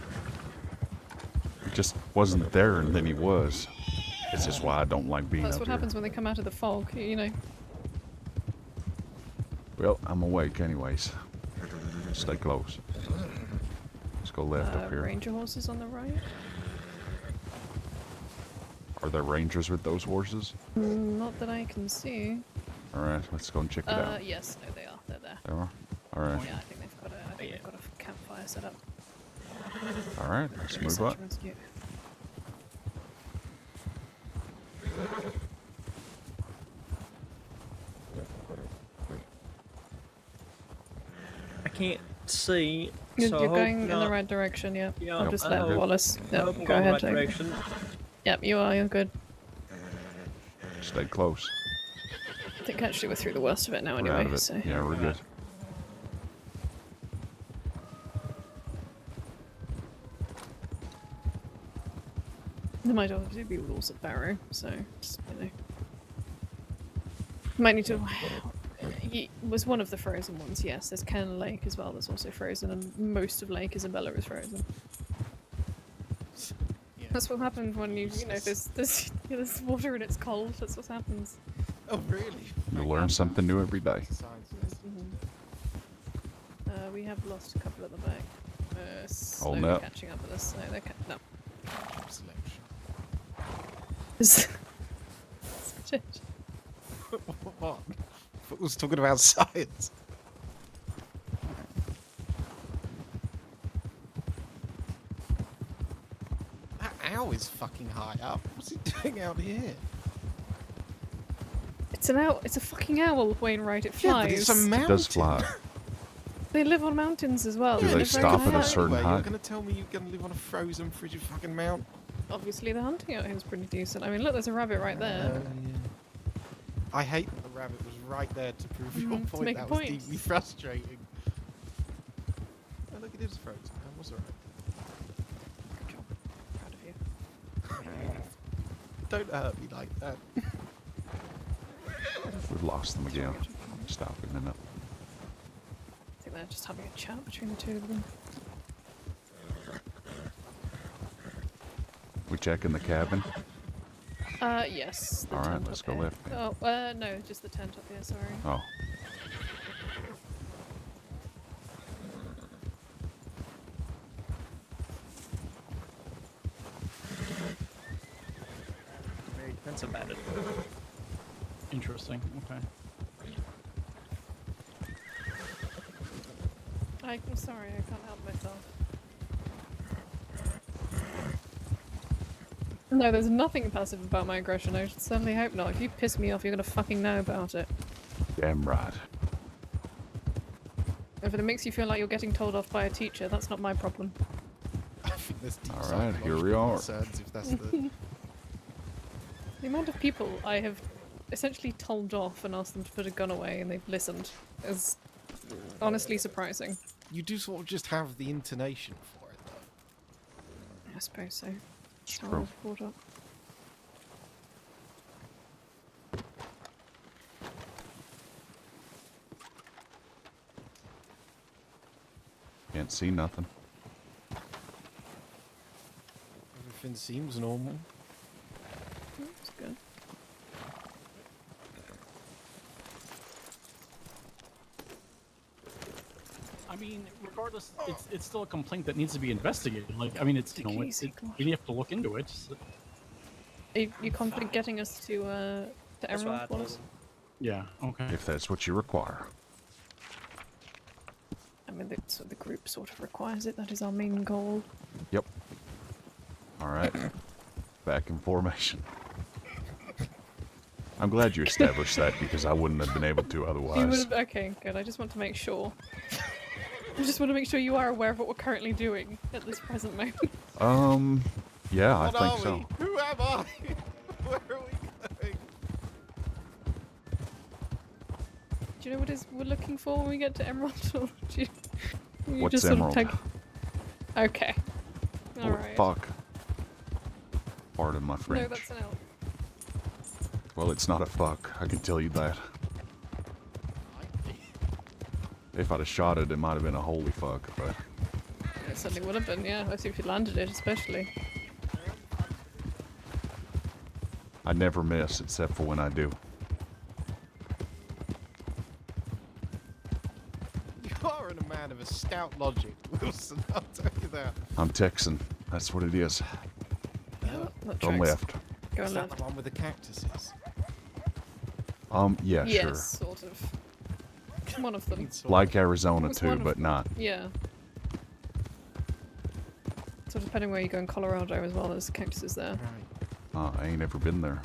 He just wasn't there and then he was. It's just why I don't like being That's up what here. happens when they come out of the fog, you know. Well, I'm awake anyways. Stay close. Let's go left up here. Ranger horses on the right. Are there rangers with those horses? Not that I can see. Alright, let's go and check it out. Yes, no, they are. They're there. There are? Alright. Yeah, I think they've got a, they've got a campfire set up. Alright, let's move Search up. and rescue. I can't see. You're, so I you're hope going in not. the right direction, yeah. Yeah, I'll just I let hope- Wallace. I Yep, hope I'm go going ahead. the right Take. direction. Yep, you are. You're good. Stay close. I think actually we're through the worst of it now, We're anyway. out of it. So. Yeah, we're good. There might obviously be rules at Barrow, so just, you know. Might need to. He was one of the frozen ones, yes. There's Ken Lake as well, that's also frozen, and most of Lake Isabella is frozen. Yeah. That's what happens when you know, there's water and it's cold, that's what happens. Oh, really? You learn something new every day. Science. We have lost a couple at the back. Holding Slowly up. catching up with us. No, they're no. Selection. What? I was talking about science. That owl is fucking high up. What's it doing out here? It's an owl. It's a fucking owl, Wainwright. It Yeah, flies. but it's a mountain. It does fly. They live on mountains as well. Do They they live very stop at a high. certain Anyway, height? You're gonna tell me you're gonna live on a frozen, frigid fucking mountain? Obviously, the hunting out here is pretty decent. I mean, look, there's a rabbit right there. I hate that the rabbit was right there to prove your To point. make a That was point. deeply frustrating. Oh, look, it is frozen. That was alright. Good job. Proud of you. Don't hurt me like that. We've lost them again. Stop it up. I think they're just having a chat between the two of them. We checking the cabin? Yes. the Alright, tent let's up go here. left then. Oh, no, just the tent up here, sorry. Oh. Very defensive about it. Interesting. Okay. I'm sorry, I can't help myself. No, there's nothing passive about my aggression. I certainly hope not. If you piss me off, you're gonna fucking know about it. Damn right. If it makes you feel like you're getting told off by a teacher, that's not my problem. I think there's deep All right, here we psychological are. concerns if that's the... The amount of people I have essentially told off and asked them to put a gun away and they've listened is honestly surprising. You do sort of just have the intonation for it, though. I suppose so. It's That's how I true. was brought up. Can't see nothing. Everything seems normal. That's good. I mean, regardless, it's still a complaint that needs to be investigated. Like, I mean, it's, you know, Easy, gosh. we have to look into it. So, Are you confident getting us to That's what I Emerald, told Wallace? him. yeah. Okay. If that's what you require. I mean, the group sort of requires it. That is our main goal. Yep. All right. Back in formation. I'm glad you established that because I wouldn't have been able to You otherwise. would have, okay, good. I just want to make sure. I just want to make sure you are aware of what we're currently doing at this present moment. Yeah, I What think are so. we? Who am I? Where are we going? Do you know what it is we're looking for when we get to Emerald? Or do you What's just Emerald? Sort of okay. Oh, Alright. fuck. Pardon my No, French. that's an L. Well, it's not a fuck. I can tell you that. If I'd have shot it, it might have been a holy fuck, but It certainly would have been, yeah. I see if you landed it, especially. I never miss except for when I do. You are a man of a stout logic, Wilson, I'll tell you that. I'm Texan. That's what it is. Yeah, that From tracks. left. Go Is that left. the one with the cactuses? Yeah, Yes, sure. sort of. One of them. Like Arizona was too, one of but them. not. Yeah. So depending where you go in Colorado as well, there's cactuses there. Right. I ain't ever been there.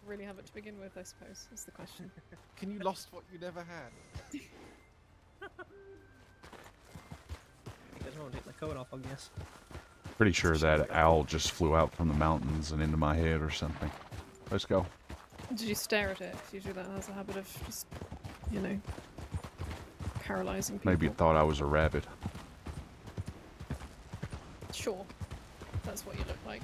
Really have it to begin with, I suppose, is the question. Can you lost what you never had? You guys want to take my coat off, I guess. Pretty sure that owl just flew out from the mountains and into my head or something. Let's go. Did you stare at it? 'Cause usually that has a habit of just, you know, paralyzing people. Maybe it thought I was a rabbit. Sure. That's what you look like.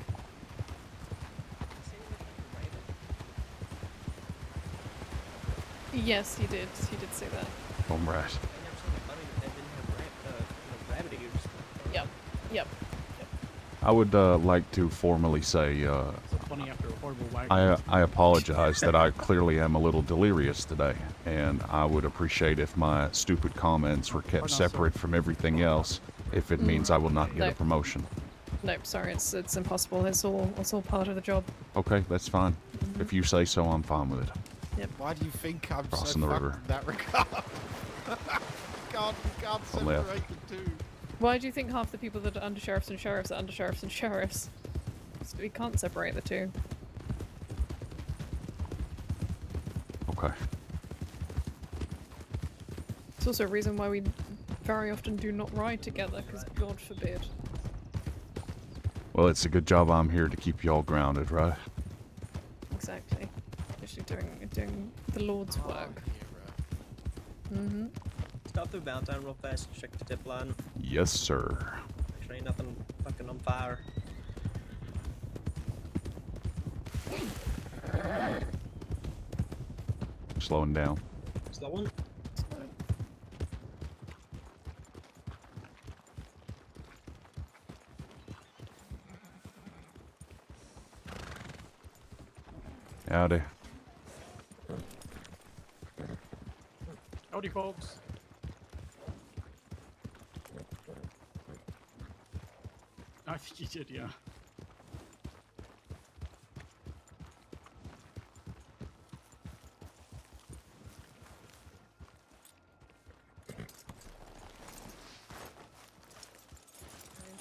Yes, he did. He did say that. All right. I never saw the bunny that didn't have rabbit ears. Yep. Yep. I would like to formally say So funny after a horrible wagon. I apologize that I clearly am a little delirious today, and I would appreciate if my stupid comments were kept no, sir. separate from everything else, if it means I will not get No. a promotion. Nope, sorry, it's impossible. It's all part of the job. Okay, that's fine. If you say so, I'm fine with it. Why do you think I'm Crossing so the fucked river. in that regard? you can't On left. separate the two. Why do you think half the people that are undersheriffs and sheriffs are undersheriffs and sheriffs? We can't separate the two. Okay. It's also a reason why we very often do not ride together, because God forbid. Well, it's a good job I'm here to keep y'all grounded, right? Exactly. actually doing the Lord's work. Mm-hmm. Stop through Valentine real fast and check the tip line. Yes, sir. Make sure ain't nothing fucking on fire. Slowing down. Slow one. Howdy. Howdy, folks. I think you did, yeah.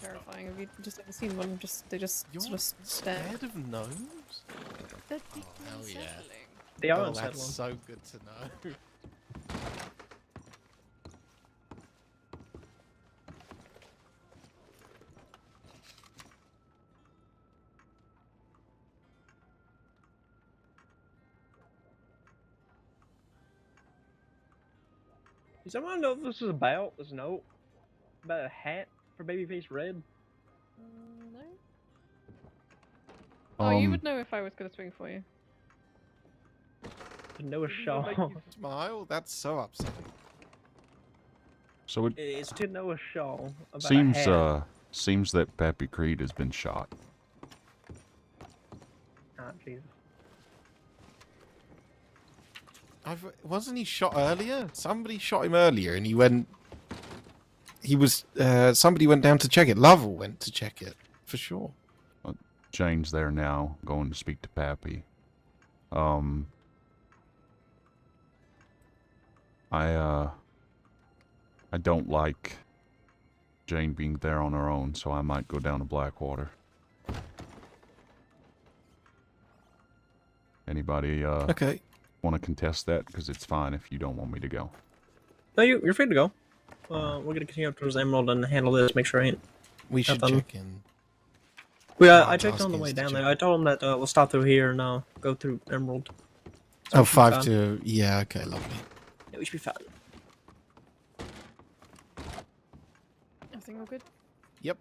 Terrifying. Have you just ever seen one? They just You're sort of stare. scared of gnomes? They're Oh, hell yeah. They are Oh, unsettling. that's so good to know. Does someone know what this is about? This note? About a hat for Babyface Red? No. Oh, you Um, would know if I was gonna swing for you. To Noah Doesn't even Shaw. make you smile? That's so upsetting. So it It's to Noah Shaw. About seems a hat. seems that Pappy Creed has been shot. Oh, Jesus. Wasn't he shot earlier? Somebody shot him earlier, and he went. He was. Somebody went down to check it. Lovell went to check it for sure. Jane's there now, going to speak to Pappy. I don't like Jane being there on her own, so I might go down to Blackwater. Anybody Okay. want to contest that? Because it's fine if you don't want me to go. No, you're free to go. We're gonna continue up towards Emerald and handle this. Make sure I ain't. We should Nothing. check in. Well, I'll I checked ask on the Ian way to down check. there. I told him that we'll stop through here and go through Emerald. Oh, we should be 5 fine. to. Yeah. Okay. Lovely. Yeah, we should be fine. Everything all good? Yep.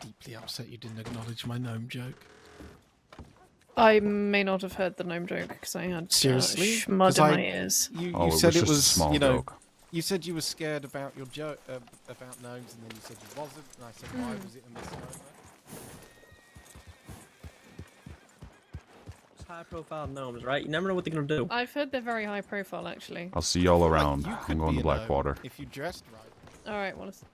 Deeply upset you didn't acknowledge my gnome joke. I may not have heard the gnome joke because I had Seriously? mud 'Cause in I- my ears. You Oh, it said was it just a was, small you know, joke. you said you were scared about your joke about gnomes, and then you said you wasn't, and I said why was it a misnomer? It's high profile gnomes, right? You never know what they're gonna do. I've heard they're very high profile, actually. I'll see y'all Like, around. you I'm could going be to a gnome Blackwater. if you dressed right. All right, Wallace.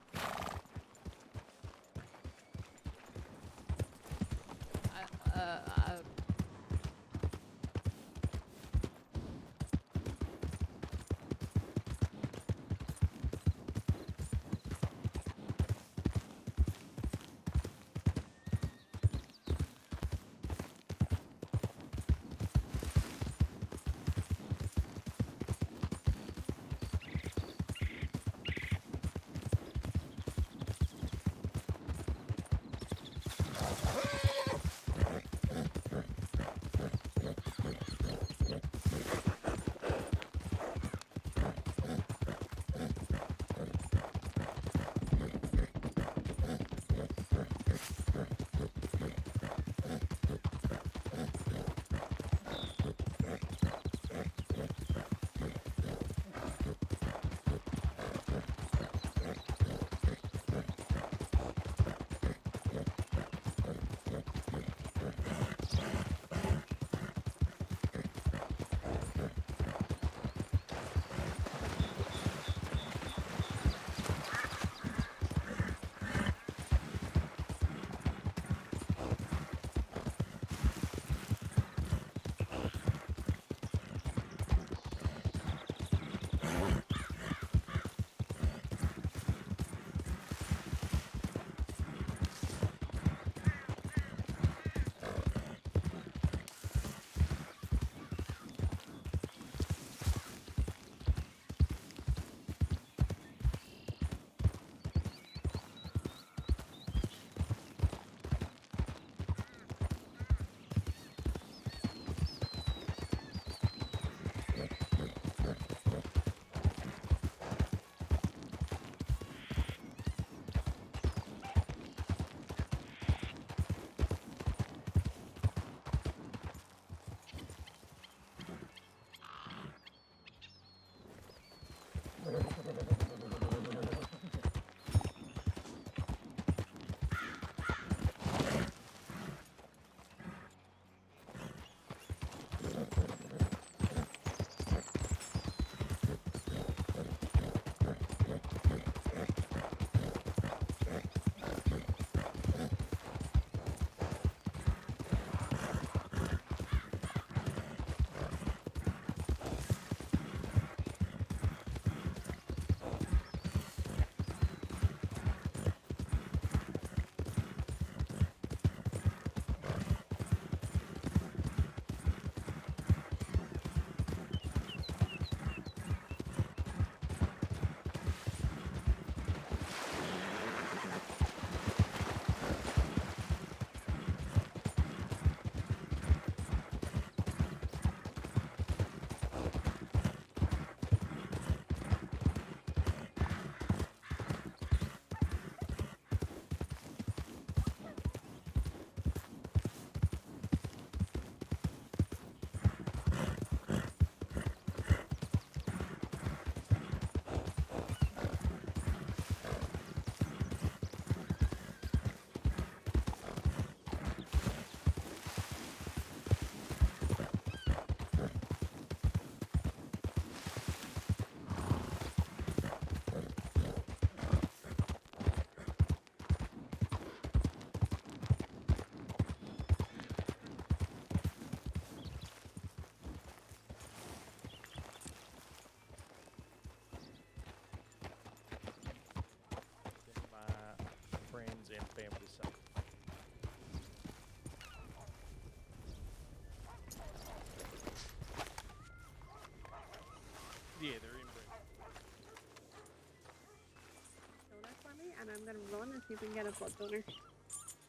I'm gonna run and see if we can get a blood donor.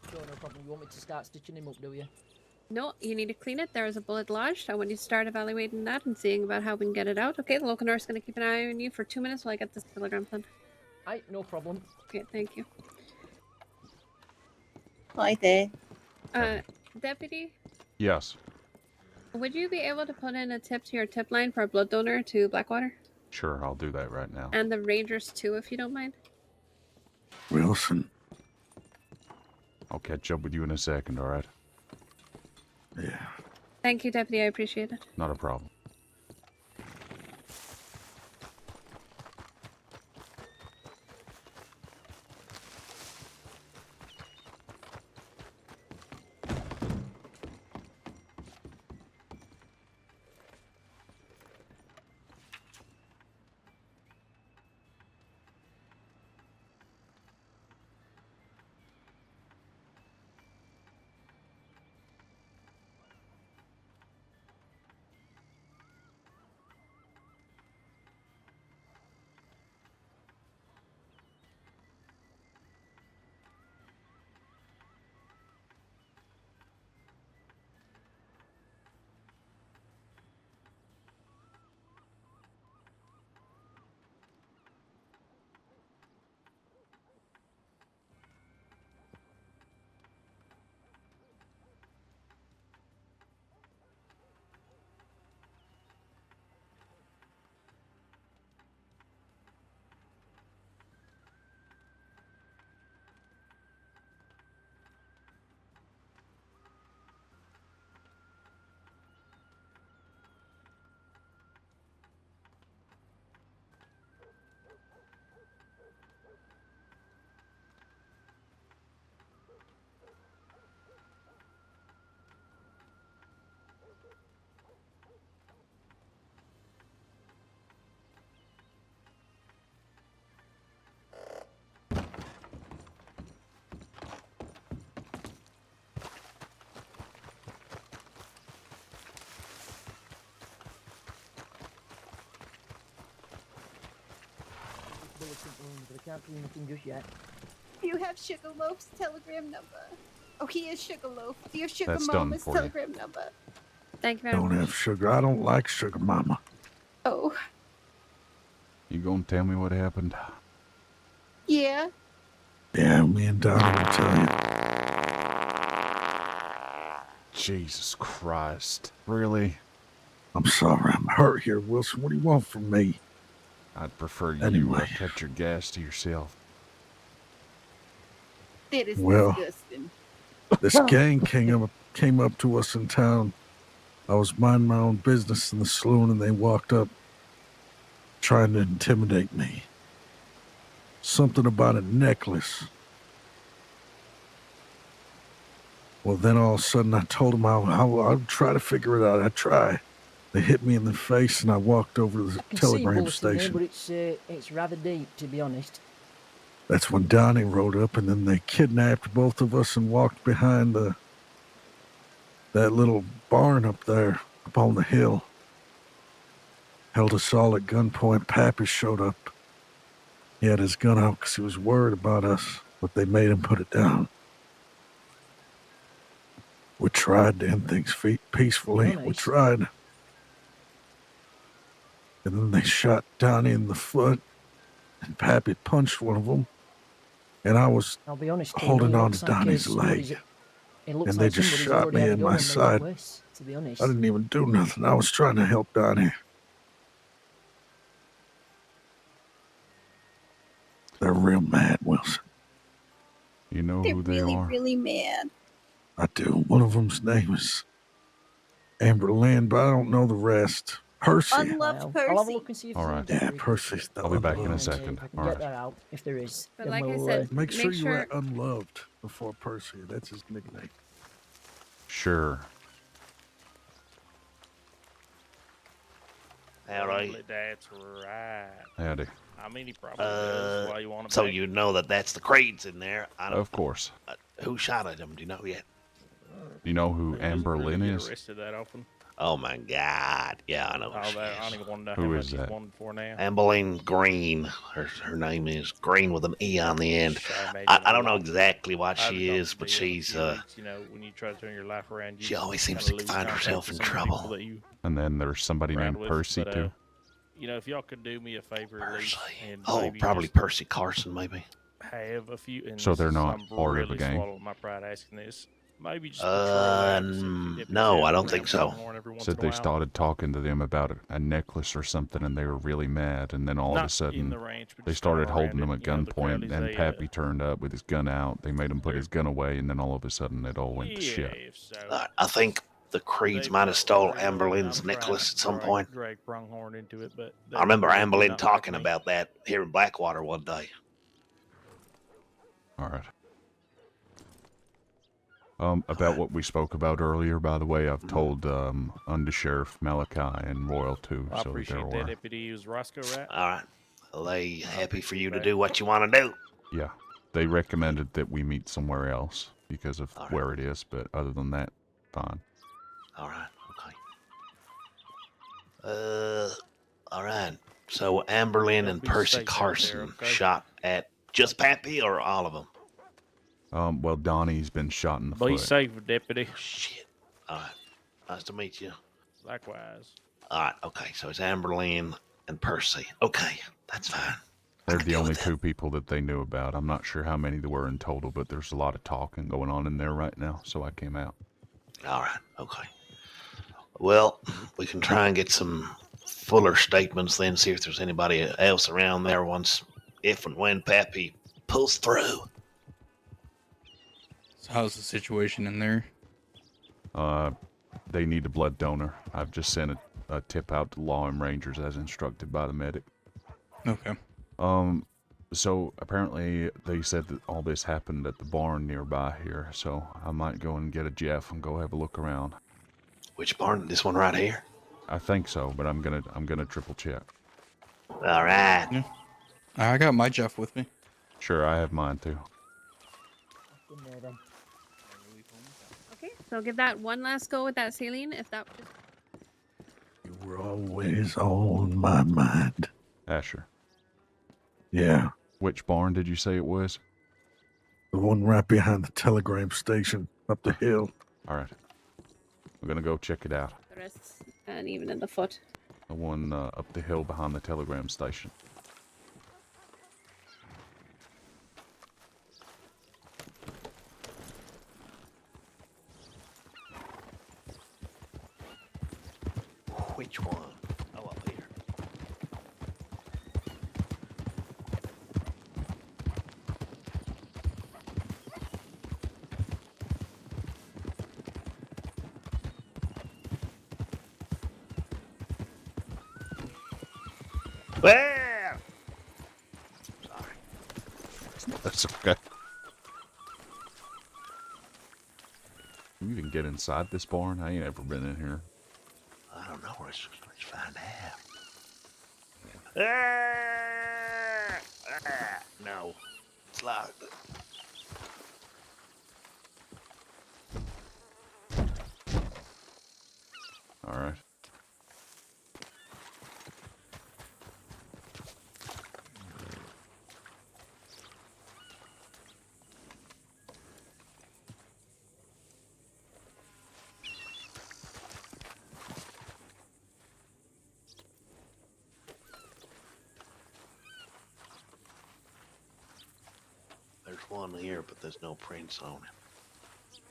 Sure, no problem. You want me to start stitching him up, do you? No, you need to clean it. There is a bullet lodged. I want you to start evaluating that and seeing about how we can get it out. Okay, the local nurse is going to keep an eye on you for 2 minutes while I get this telegram plan. Aye, no problem. Okay, thank you. Hi there. Deputy, Yes. would you be able to put in a tip to your tip line for a blood donor to Blackwater? Sure, I'll do that right now. And the Rangers too, if you don't mind. Wilson. I'll catch up with you in a second, alright? Yeah. Thank you, Deputy. I appreciate it. Not a problem. But I can't do anything just yet. Do you have Sugarloaf's telegram number? Oh, he is Sugarloaf. Do you have Sugar That's done Mama's for you. telegram number? Thank you very Don't much. have sugar. I don't like sugar, Mama. Oh, You gonna tell me what happened? yeah. Yeah, me and Donnie will tell you. Jesus Christ. Really? I'm sorry. I'm hurt here, Wilson. What do you want from me? I'd prefer you Anyway. kept your gas to yourself. That is Well. disgusting. This gang came up to us in town. I was minding my own business in the saloon, and they walked up trying to intimidate me. Something about a necklace. Well, then all of a sudden I told them I'll try to figure it out. I try. They hit me in the face, and I walked over to the I can see telegram bullets in there, station. but it's rather deep, to be honest. That's when Donnie rode up, and then they kidnapped both of us and walked behind that little barn up there, up on the hill. Held us all at gunpoint. Pappy showed up. He had his gun out because he was worried about us, but they made him put it down. We tried to end things peacefully. Oh, We nice. tried. And then they shot Donnie in the foot, and Pappy punched one of them. And I was I'll be honest, Tim, holding he on looks to like Donnie's somebody's- leg. It looks And they like just somebody's shot already me had a in gun my on the side. necklace, to be honest. I didn't even do nothing. I was trying to help Donnie. They're real mad, Wilson. You know They're who they really, are? really mad. I do. One of them's name is Amber Lynn, but I don't know the rest. Percy. Unloved I'll have Percy. a look and see if All there's right. any Yeah, diary. Percy's the I'll be back in a unloved. second. If I can All get right. that out, if there is. But then like I we'll, said, Make sure Make you sure- write unloved before Percy. That's his nickname. Sure. Howdy. That's right. Howdy. I mean, he probably does. Why you want to So you know that's the crates in there. I don't, Of course. who shot at him? Do you know yet? You know who He doesn't Amber really Lynn get is? arrested that often. Oh my God! Yeah, I know. Oh, Who she that, I is. don't even want to know Who how is much he's that? wanted for now. Amberlynn Green. Her name is Green with an E on the end. I imagine I a don't know lot. exactly what I haven't she talked is, to but Dee in a she's few weeks, you know, when you try to turn your life around, you she always kinda seems to lose find contact herself with in some of the people trouble. that you And then there's somebody ride named with, Percy but, too. you know, if y'all could do me a favor at least, and Oh, maybe probably just Percy Carson, maybe. have a few. And So this they're is, not I'm part of a really gang? swallowing my pride asking this. Maybe just patrol that. Send a few deputies No, out I don't around think so. Pronghorn every once Said in a they while. started talking to them about a necklace or something, and they were really mad. And then all of a Not in sudden, the ranch, but they just kinda started holding around him it. at You know, the crowd gunpoint. is And a, Pappy turned up with his gun out. They made him put his gun away, and then all of a sudden, it all went to yeah, shit. if so. I think the Creeds They've might have got stole pretty well, and Amberlynn's I'm trying necklace not at some to point. drag Pronghorn into it, but I remember they do Amberlynn not talking like me. about that here in Blackwater one day. All right. About what we spoke about earlier, by the way, I've told Undersheriff Malachi and Royal too, I so they're appreciate that, aware. Deputy. It was Roscoe, right? All right. Are they happy for you to back. do what you want to do? Yeah, they recommended that we meet somewhere else because of where it is, but other than that, fine. All right. Okay. All right. So Amberlynn and be Percy safe out there, Carson okay? shot at just Pappy or all of them? Well, Donnie's been shot in the Be foot. safe, Deputy. Shit. All right. Nice to meet you. Likewise. All right. Okay. So it's Amberlynn and Percy. Okay. That's fine. They're the only two people that they knew about. I'm not sure how many there were in total, but there's a lot of talking going on in there right now, so I came out. All right. Okay. Well, we can try and get some fuller statements then, see if there's anybody else around there once, if and when Pappy pulls through. So how's the situation in there? They need a blood donor. I've just sent a tip out to law and rangers as instructed by the medic. Okay. So apparently they said that all this happened at the barn nearby here, so I might go and get a Jeff and go have a look around. Which barn? This one right here? I think so, but I'm gonna triple check. All right. Yeah. I got my Jeff with me. Sure, I have mine too. Okay, so give that one last go with that saline. If that just You were always on my mind. Asher. Yeah. Which barn did you say it was? The one right behind the telegram station up the hill. All right. I'm gonna go check it out. the wrists and even in the foot. The one up the hill behind the telegram station. Which one? Oh, up here. Well, That's okay. Can you even get inside this barn? I ain't ever been in here. I don't know. Let's find out. No, it's locked. All right. There's one here, but there's no prints on it.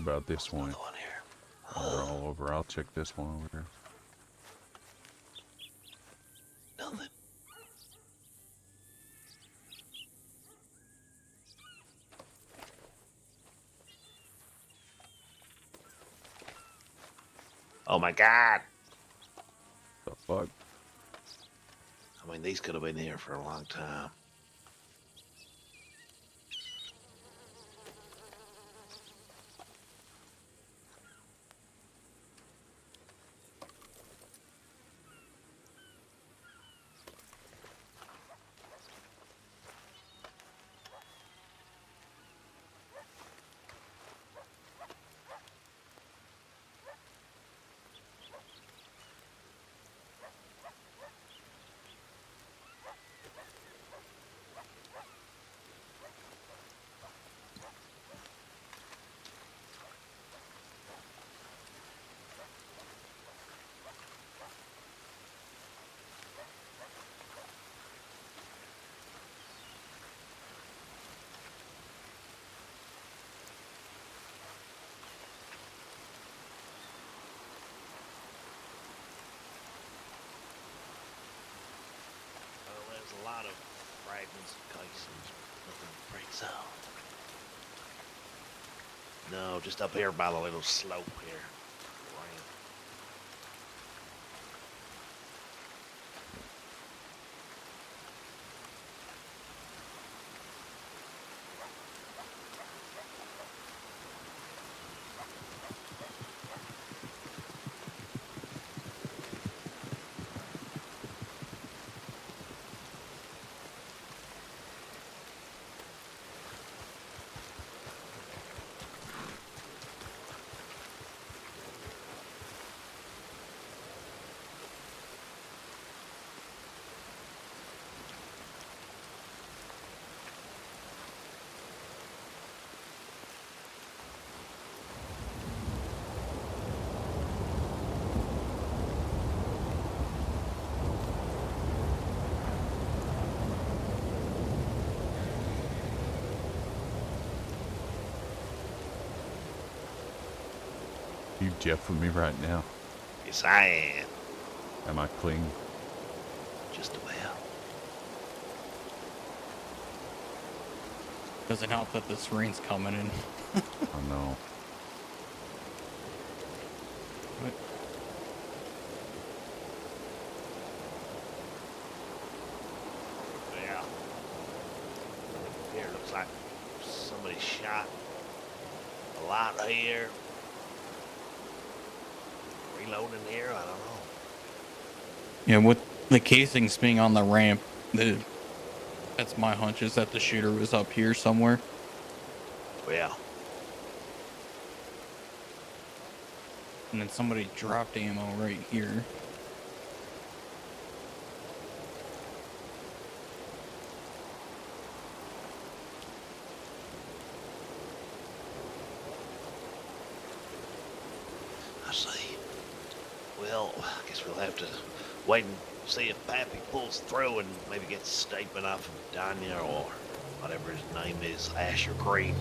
About this one. One here. They're all over. I'll check this one over here. Nothing. Oh my God. The fuck? I mean, these could have been here for a long time. fragments of casings. Nothing breaks off. No, just up here by the little slope here. Ramp. You Jeff with me right now? Yes, I am. Am I clean? Just about. Doesn't help that this rain's coming in. I know. What? Yeah. Here looks like somebody shot a light here. Reloading here, I don't know. Yeah, with the casings being on the ramp, that's my hunch, is that the shooter was up here somewhere. Yeah. And then somebody dropped ammo right here. I see. Well, I guess we'll have to wait and see if Pappy pulls through and maybe gets a statement off of Danya or whatever his name is, Asher Creed.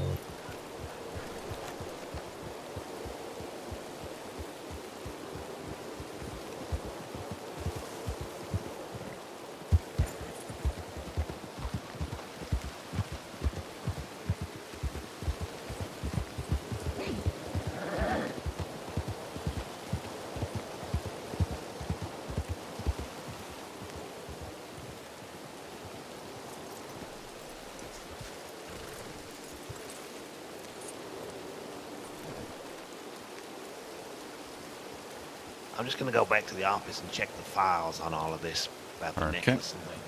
I'm just going to go back to the office and check the files on all of this about the Okay. necklace and things.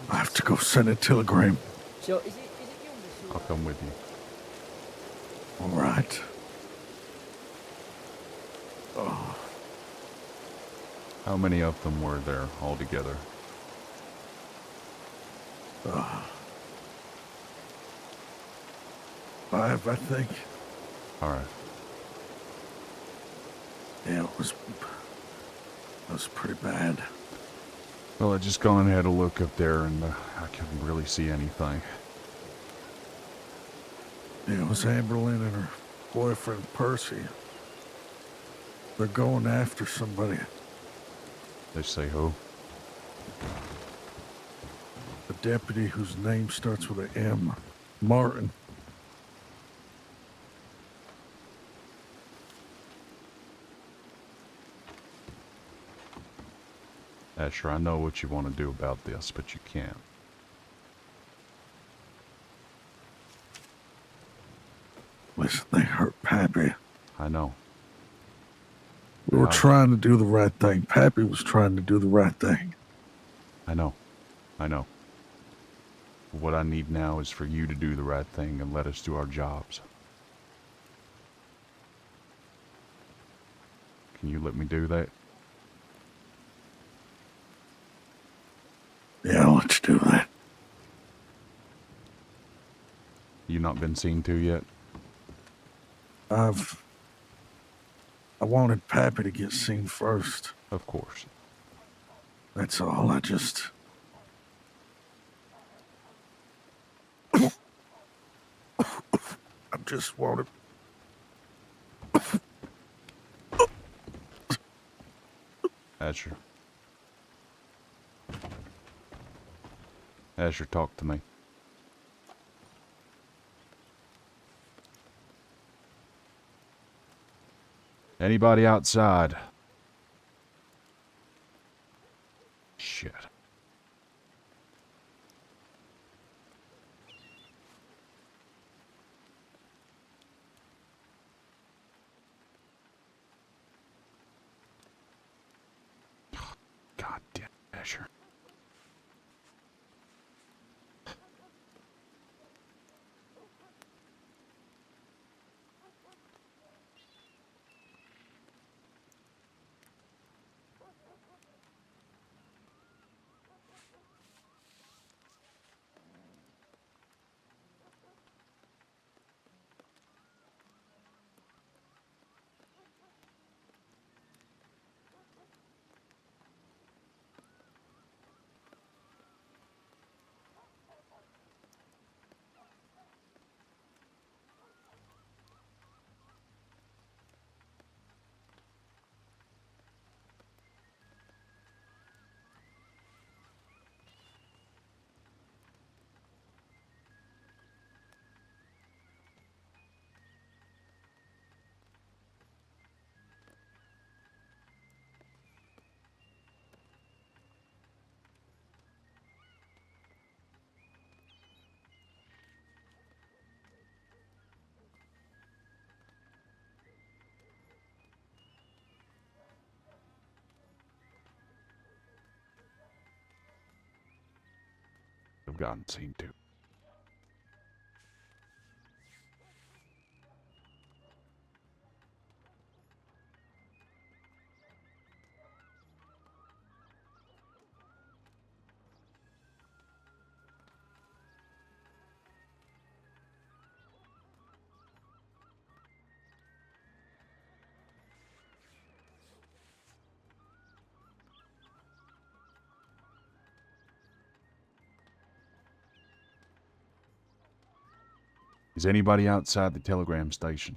I have to go send a telegram. So, is it you, I'll come with you. All right. Oh, How many of them were there altogether? 5, I think. All right. Yeah, it was pretty bad. Well, I just gone and had a look up there, and I couldn't really see anything. Yeah, it was Amberlynn and her boyfriend Percy. They're going after somebody. They say who? A deputy whose name starts with an M. Martin. Asher, I know what you want to do about this, but you can't. Listen, they hurt Pappy. I know. We were Wow. trying to do the right thing. Pappy was trying to do the right thing. I know. I know. What I need now is for you to do the right thing and let us do our jobs. Can you let me do that? Yeah, I'll let you do that. You not been seen to yet? I wanted Pappy to get seen first. Of course. That's all. I just... I just wanted... Asher. Asher, talk to me. Anybody outside? Shit. God damn, Asher. I've gotten seen to. Is anybody outside the telegram station?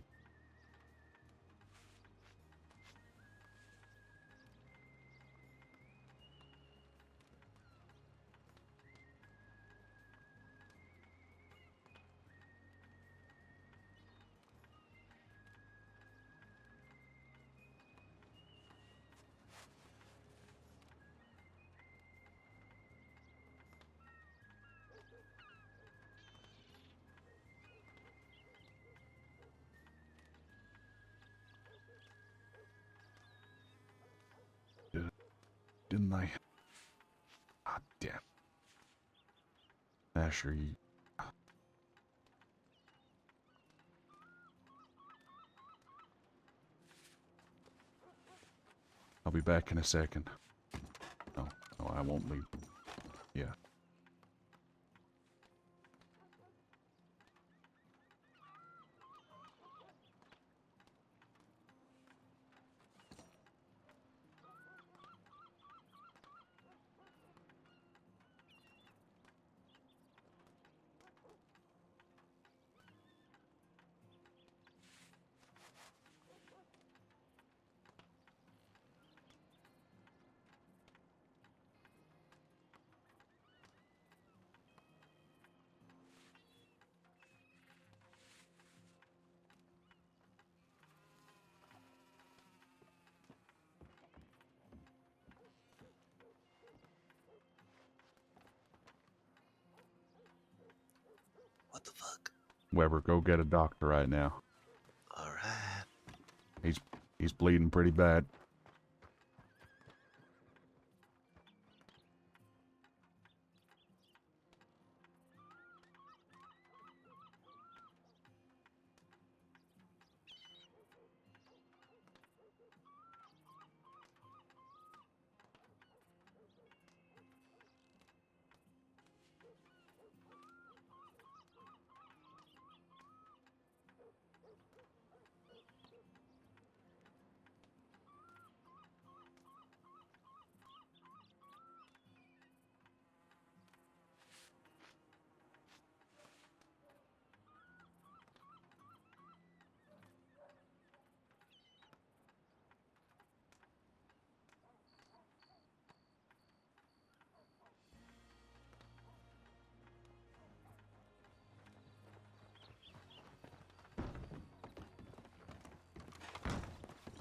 Didn't they? God damn. Asher, you... I'll be back in a second. No, I won't leave. Yeah. What the fuck? Weber, go get a doctor right now. All right. He's bleeding pretty bad.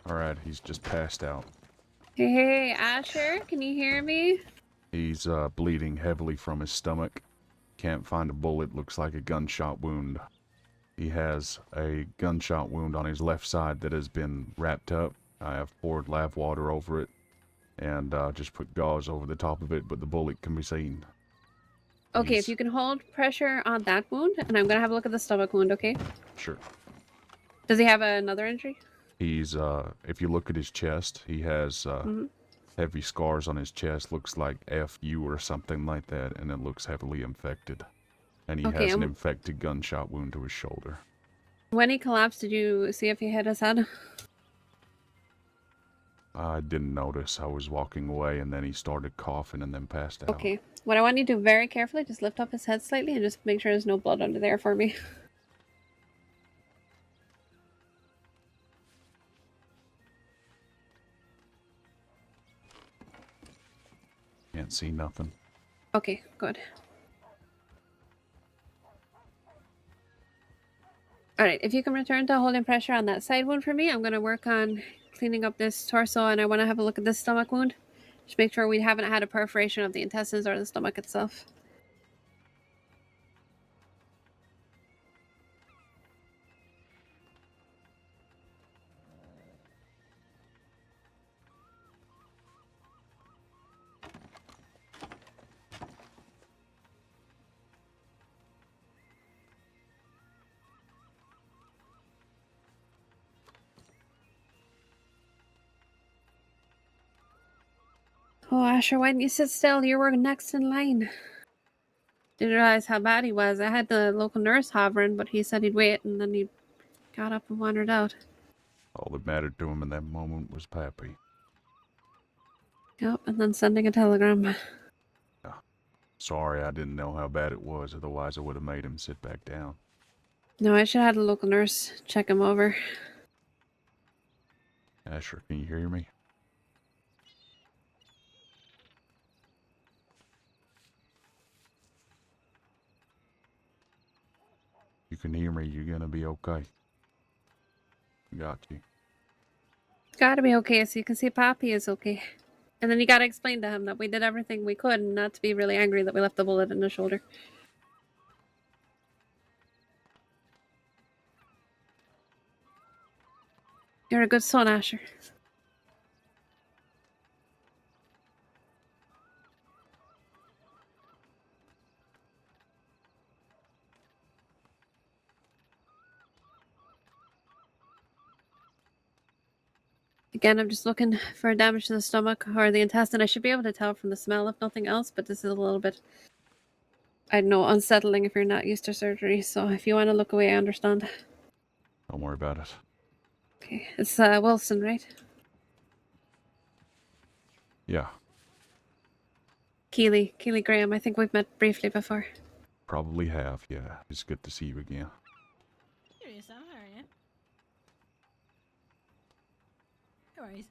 Alright, he's just passed out. Hey, Asher, can you hear me? He's bleeding heavily from his stomach. Can't find a bullet, looks like a gunshot wound. He has a gunshot wound on his left side that has been wrapped up. I have poured lav water over it and just put gauze over the top of it, but the bullet can be seen. Okay, if you can hold pressure on that wound, and I'm going to have a look at the stomach wound, okay? Sure. Does he have another injury? He's, if you look at his chest, he has heavy scars on his chest. Looks like FU or something like that, and it looks heavily infected. And he has an infected gunshot wound to his shoulder. When he collapsed, did you see if he hit his head? I didn't notice. I was walking away, and then he started coughing and then passed out. Okay. What I want you to do very carefully, just lift up his head slightly and just make sure there's no blood under there for me. Can't see nothing. Okay, good. Alright, if you can return to holding pressure on that side wound for me, I'm going to work on cleaning up this torso, and I want to have a look at this stomach wound. Just make sure we haven't had a perforation of the intestines or the stomach itself. Oh, Asher, why didn't you sit still? You were next in line. Didn't realize how bad he was. I had the local nurse hovering, but he said he'd wait, and then he got up and wandered out. All that mattered to him in that moment was Pappy. Yep, and then sending a telegram. Sorry, I didn't know how bad it was. Otherwise, I would have made him sit back down. No, I should have had a local nurse check him over. Asher, can you hear me? You can hear me, you're gonna be okay. Got you. Gotta be okay, so you can see Pappy is okay. And then you gotta explain to him that we did everything we could and not to be really angry that we left the bullet in his shoulder. You're a good son, Asher. Again, I'm just looking for damage to the stomach or the intestine. I should be able to tell from the smell if nothing else, but this is a little bit, I don't know, unsettling if you're not used to surgery. So if you want to look away, I understand. Don't worry about it. Okay, it's Wilson, right? Yeah, Keely Graham. I think we've met briefly before. probably have, yeah. It's good to see you again.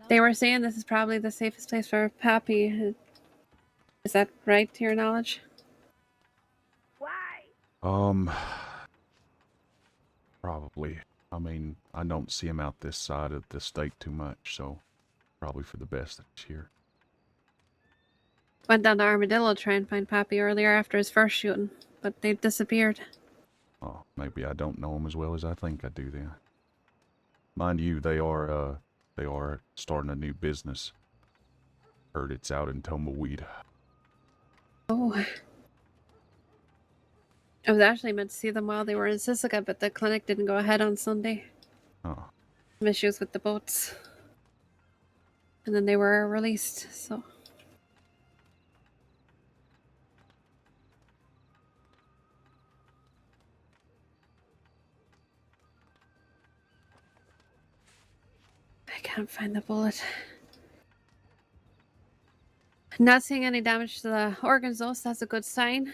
They were saying this is probably the safest place for Pappy. Is that right, to your knowledge? Probably. I mean, I don't see him out this side of the state too much, so probably for the best that he's here. Went down to Armadillo to try and find Pappy earlier after his first shooting, but they disappeared. Oh, maybe I don't know him as well as I think I do then. Mind you, they are starting a new business. Heard it's out in Tumbleweed. Oh. I was actually meant to see them while they were in Sisika, but the clinic didn't go ahead on Sunday. Oh. Some issues with the boats. And then they were released, so. I can't find the bullet. Not seeing any damage to the organs though, so that's a good sign.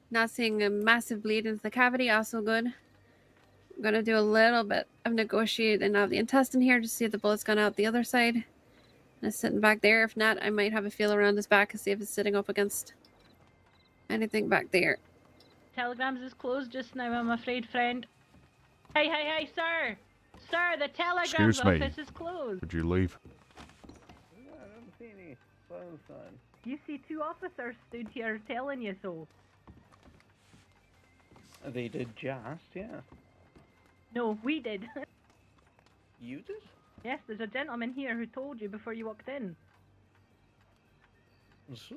Not seeing a massive bleed into the cavity, also good. I'm gonna do a little bit of negotiating of the intestine here to see if the bullet's gone out the other side. And it's sitting back there. If not, I might have a feel around his back to see if it's sitting up against anything back there. Telegrams is closed just now, I'm afraid, friend. Hey, sir! Sir, the telegrams Excuse me. office is closed. Would you leave? I don't see any phone sign. You see, 2 officers stood here telling you so. They did just, yeah. No, we did. You did? Yes, there's a gentleman here who told you before you walked in. So?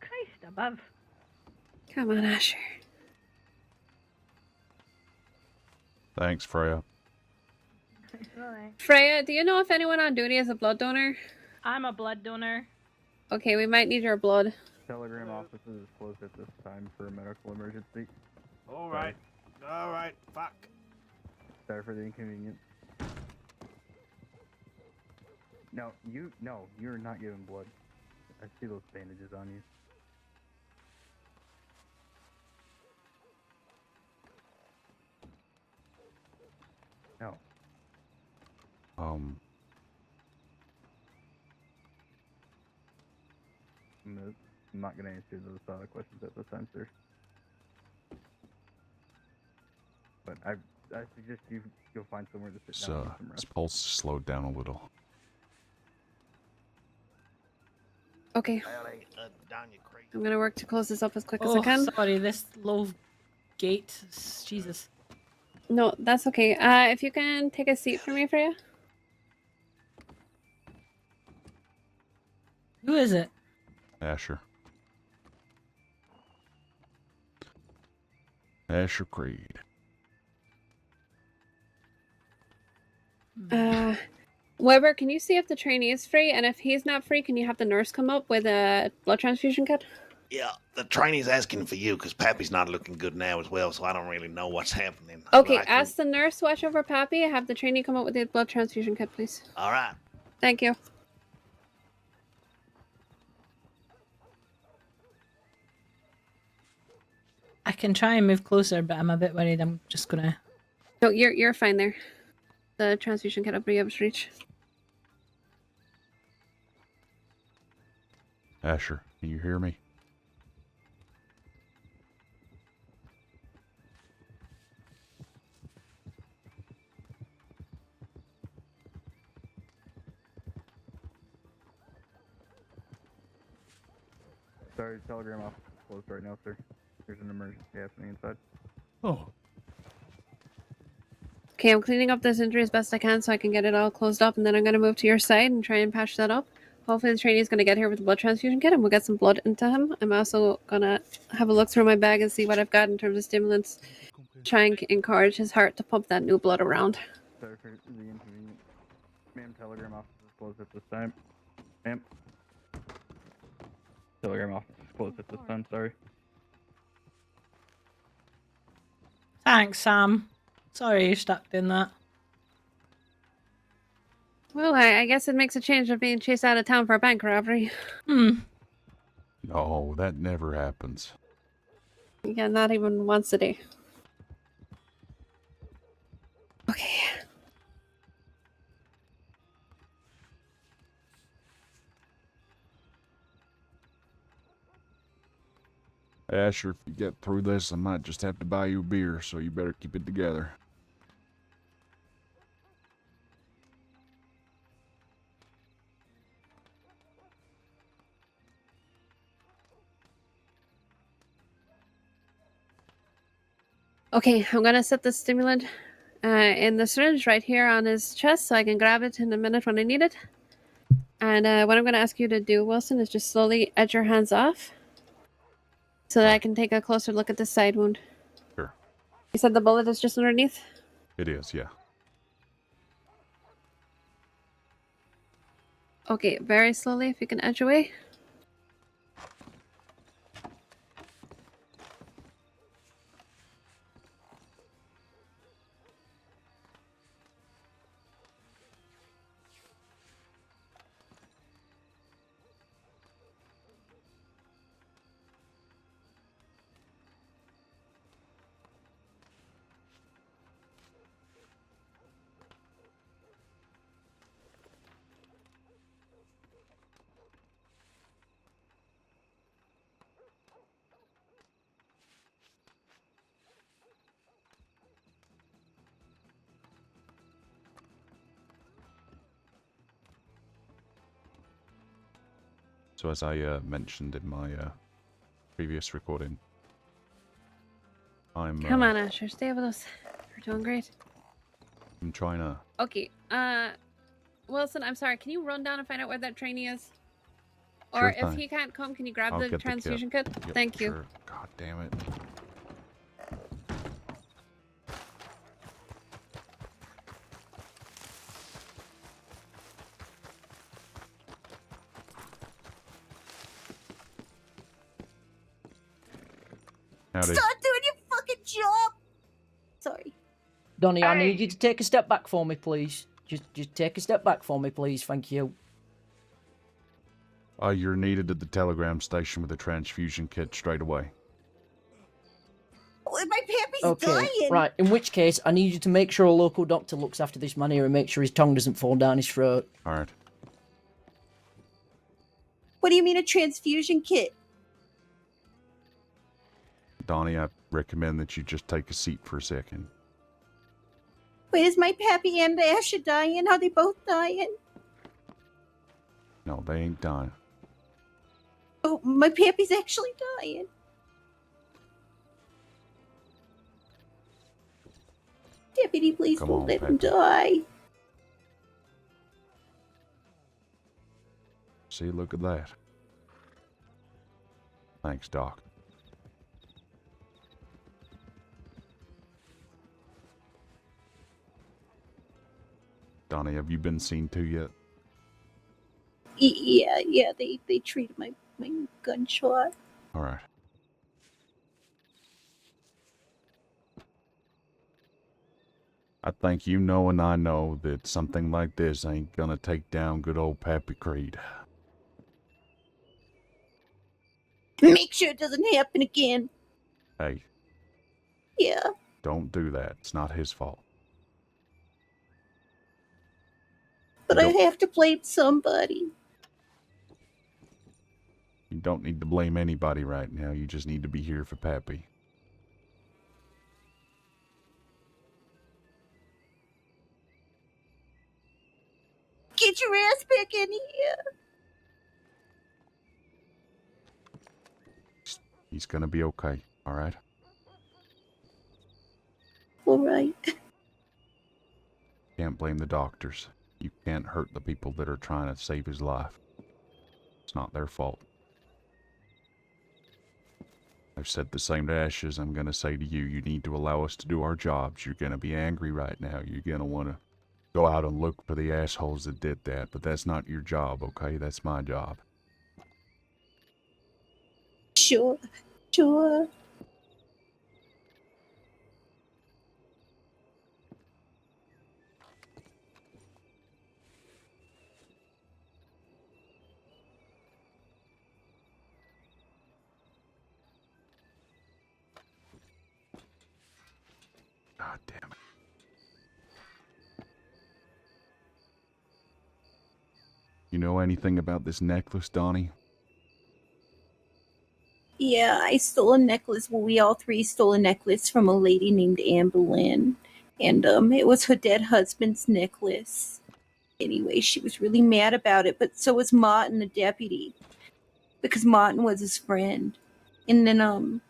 Christ above. Come on, Asher. Thanks, Freya. Alright. Freya, do you know if anyone on duty is a blood donor? I'm a blood donor. Okay, we might need your blood. Telegram office is closed at this time for a medical emergency. Alright. Alright, fuck. Sorry for the inconvenience. No, you're not giving blood. I see those bandages on you. No. I'm not gonna answer those questions at this time, sir. But I suggest you go find somewhere to sit down and get some His rest. pulse slowed down a little. Okay. I'm gonna work to close this up as quick as I Oh, can. sorry, this low gate. Jesus. No, that's okay. If you can take a seat for me, Freya. Who is it? Asher. Asher Creed. Weber, can you see if the trainee is free? And if he's not free, can you have the nurse come up with a blood transfusion kit? Yeah, the trainee's asking for you because Pappy's not looking good now as well, so I don't really know what's happening. Okay, But I can- ask the nurse to watch over Pappy. Have the trainee come up with the blood transfusion kit, please. All right. Thank you. I can try and move closer, but I'm a bit worried. I'm just gonna. No, you're fine there. The transfusion kit will be able to reach. Asher, can you hear me? Sorry, telegram office is closed right now, sir. There's an emergency happening inside. Oh. Okay, I'm cleaning up this injury as best I can so I can get it all closed up, and then I'm going to move to your side and try and patch that up. Hopefully the trainee is going to get here with the blood transfusion kit and we'll get some blood into him. I'm also going to have a look through my bag and see what I've got in terms of stimulants. Try and encourage his heart to pump that new blood around. Sorry for the inconvenience. Ma'am, telegram office is closed at this time. Ma'am. Telegram office is closed at this time, sorry. Thanks, Sam. Sorry you stuck in that. Well, I guess it makes a change of being chased out of town for a bank robbery. No, that never happens. Yeah, not even once a day. Okay. Asher, if you get through this, I might just have to buy you a beer, so you better keep it together. Okay, I'm gonna set the stimulant in the syringe right here on his chest so I can grab it in a minute when I need it. And what I'm gonna ask you to do, Wilson, is just slowly edge your hands off so that I can take a closer look at this side wound. Sure. You said the bullet is just underneath? It is, yeah. Okay, very slowly if you can edge away. So as I mentioned in my previous recording, I'm Come on, Asher, stay with us. We're doing great. I'm trying to. Okay, Wilson, I'm sorry. Can you run down and find out where that trainee is? Sure Or if thing. he can't come, can you grab I'll the get transfusion kit. kit? Yep, Thank you. sure. God damn it. Howdy. Start doing your fucking job. Sorry. Donnie, I need you to take a step back for me, please. Just take a step back for me, please. Thank you. You're needed at the telegram station with a transfusion kit straight away. Oh, my pappy's Okay, dying. right. In which case, I need you to make sure a local doctor looks after this man here and make sure his tongue doesn't fall down his throat. All right. What do you mean a transfusion kit? Donnie, I recommend that you just take a seat for a second. Wait, is my pappy and Asher dying? Are they both dying? No, they ain't dying. Oh, my pappy's actually dying. Deputy, please Come don't on, let him Pappy. die. See, look at that. Thanks, Doc. Donnie, have you been seen to yet? Yeah, they treated my gunshot. All right. I think you know and I know that something like this ain't gonna take down good old Pappy Creed. Make sure it doesn't happen again. Hey, Yeah. don't do that. It's not his fault. But I have to blame somebody. You don't need to blame anybody right now. You just need to be here for Pappy. Get your ass back in here. He's gonna be okay, all right? All right. Can't blame the doctors. You can't hurt the people that are trying to save his life. It's not their fault. I've said the same to Ashes. I'm gonna say to you, you need to allow us to do our jobs. You're gonna be angry right now. You're gonna wanna go out and look for the assholes that did that, but that's not your job, okay? That's my job. Sure. God damn it. You know anything about this necklace, Donnie? Yeah, I stole a necklace. Well, we all three stole a necklace from a lady named Anne Boleyn. And it was her dead husband's necklace. Anyway, she was really mad about it, but so was Martin, the deputy. Because Martin was his friend. And then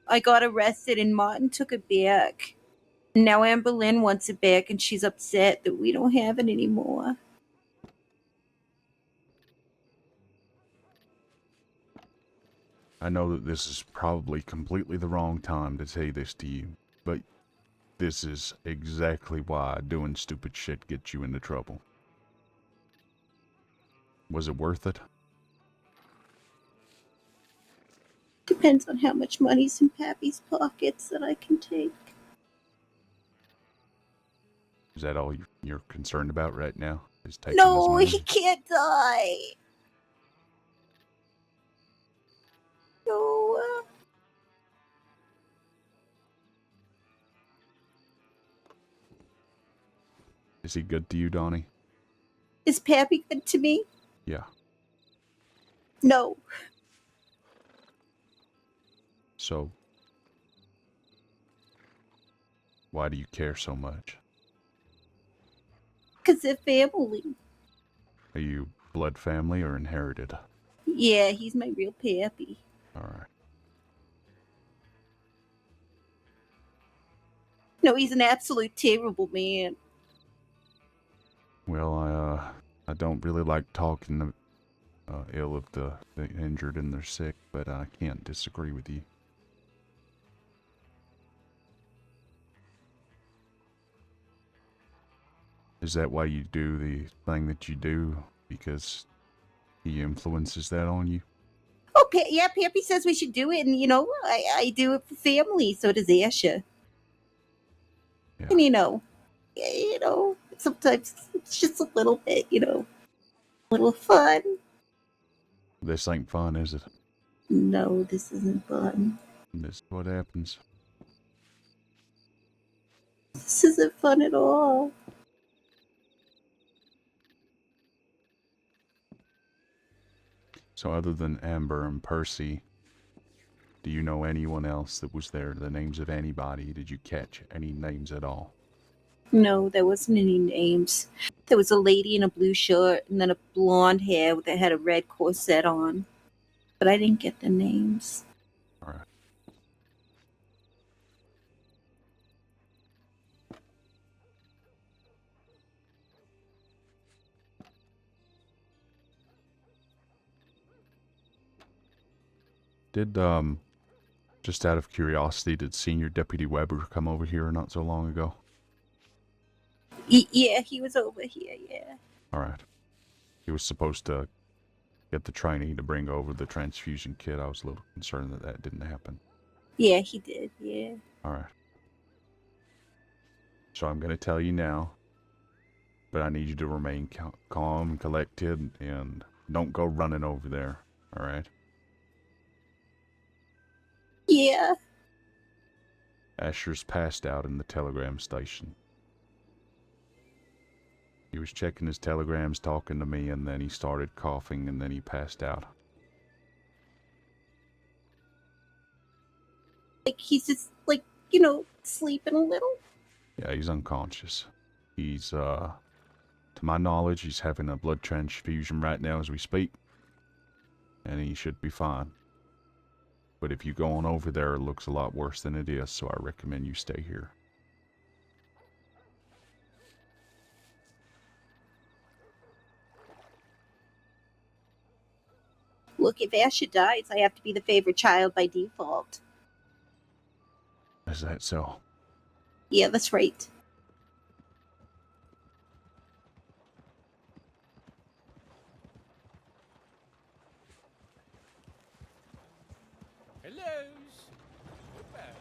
I got arrested and Martin took it back. And now Anne Boleyn wants it back and she's upset that we don't have it anymore. I know that this is probably completely the wrong time to say this to you, but this is exactly why doing stupid shit gets you into trouble. Was it worth it? Depends on how much money's in Pappy's pockets that I can take. Is that all you're concerned about right now? Is taking his No, money? he can't die. No. Is he good to you, Donnie? Is Pappy good to me? Yeah. No. So, why do you care so much? Because they're family. Are you blood family or inherited? Yeah, he's my real pappy. All right. No, he's an absolute terrible man. Well, I don't really like talking ill of the injured and the sick, but I can't disagree with you. Is that why you do the thing that you do? Because he influences that on you? Oh, yeah, Pappy says we should do it, and I do it for family. So does Asha. Yeah. And sometimes it's just a little bit, a little fun. This ain't fun, is it? No, this isn't fun. This is what happens. This isn't fun at all. So other than Amber and Percy, do you know anyone else that was there? The names of anybody? Did you catch any names at all? No, there wasn't any names. There was a lady in a blue shirt and then a blonde hair that had a red corset on. But I didn't get the names. All right. Did, just out of curiosity, did Senior Deputy Weber come over here not so long ago? Yeah, he was over here, yeah. All right. He was supposed to get the trainee to bring over the transfusion kit. I was a little concerned that that didn't happen. Yeah, he did, yeah. All right. So I'm going to tell you now, but I need you to remain calm and collected, and don't go running over there, all right? Yeah. Asher's passed out in the telegram station. He was checking his telegrams, talking to me, and then he started coughing, and then he passed out. Like, he's just, sleeping a little? Yeah, he's unconscious. He's, to my knowledge, he's having a blood transfusion right now as we speak. And he should be fine. But if you go on over there, it looks a lot worse than it is, so I recommend you stay here. Look, if Asha dies, I have to be the favorite child by default. Is that so? Yeah, that's right. Hellos. Whoopers.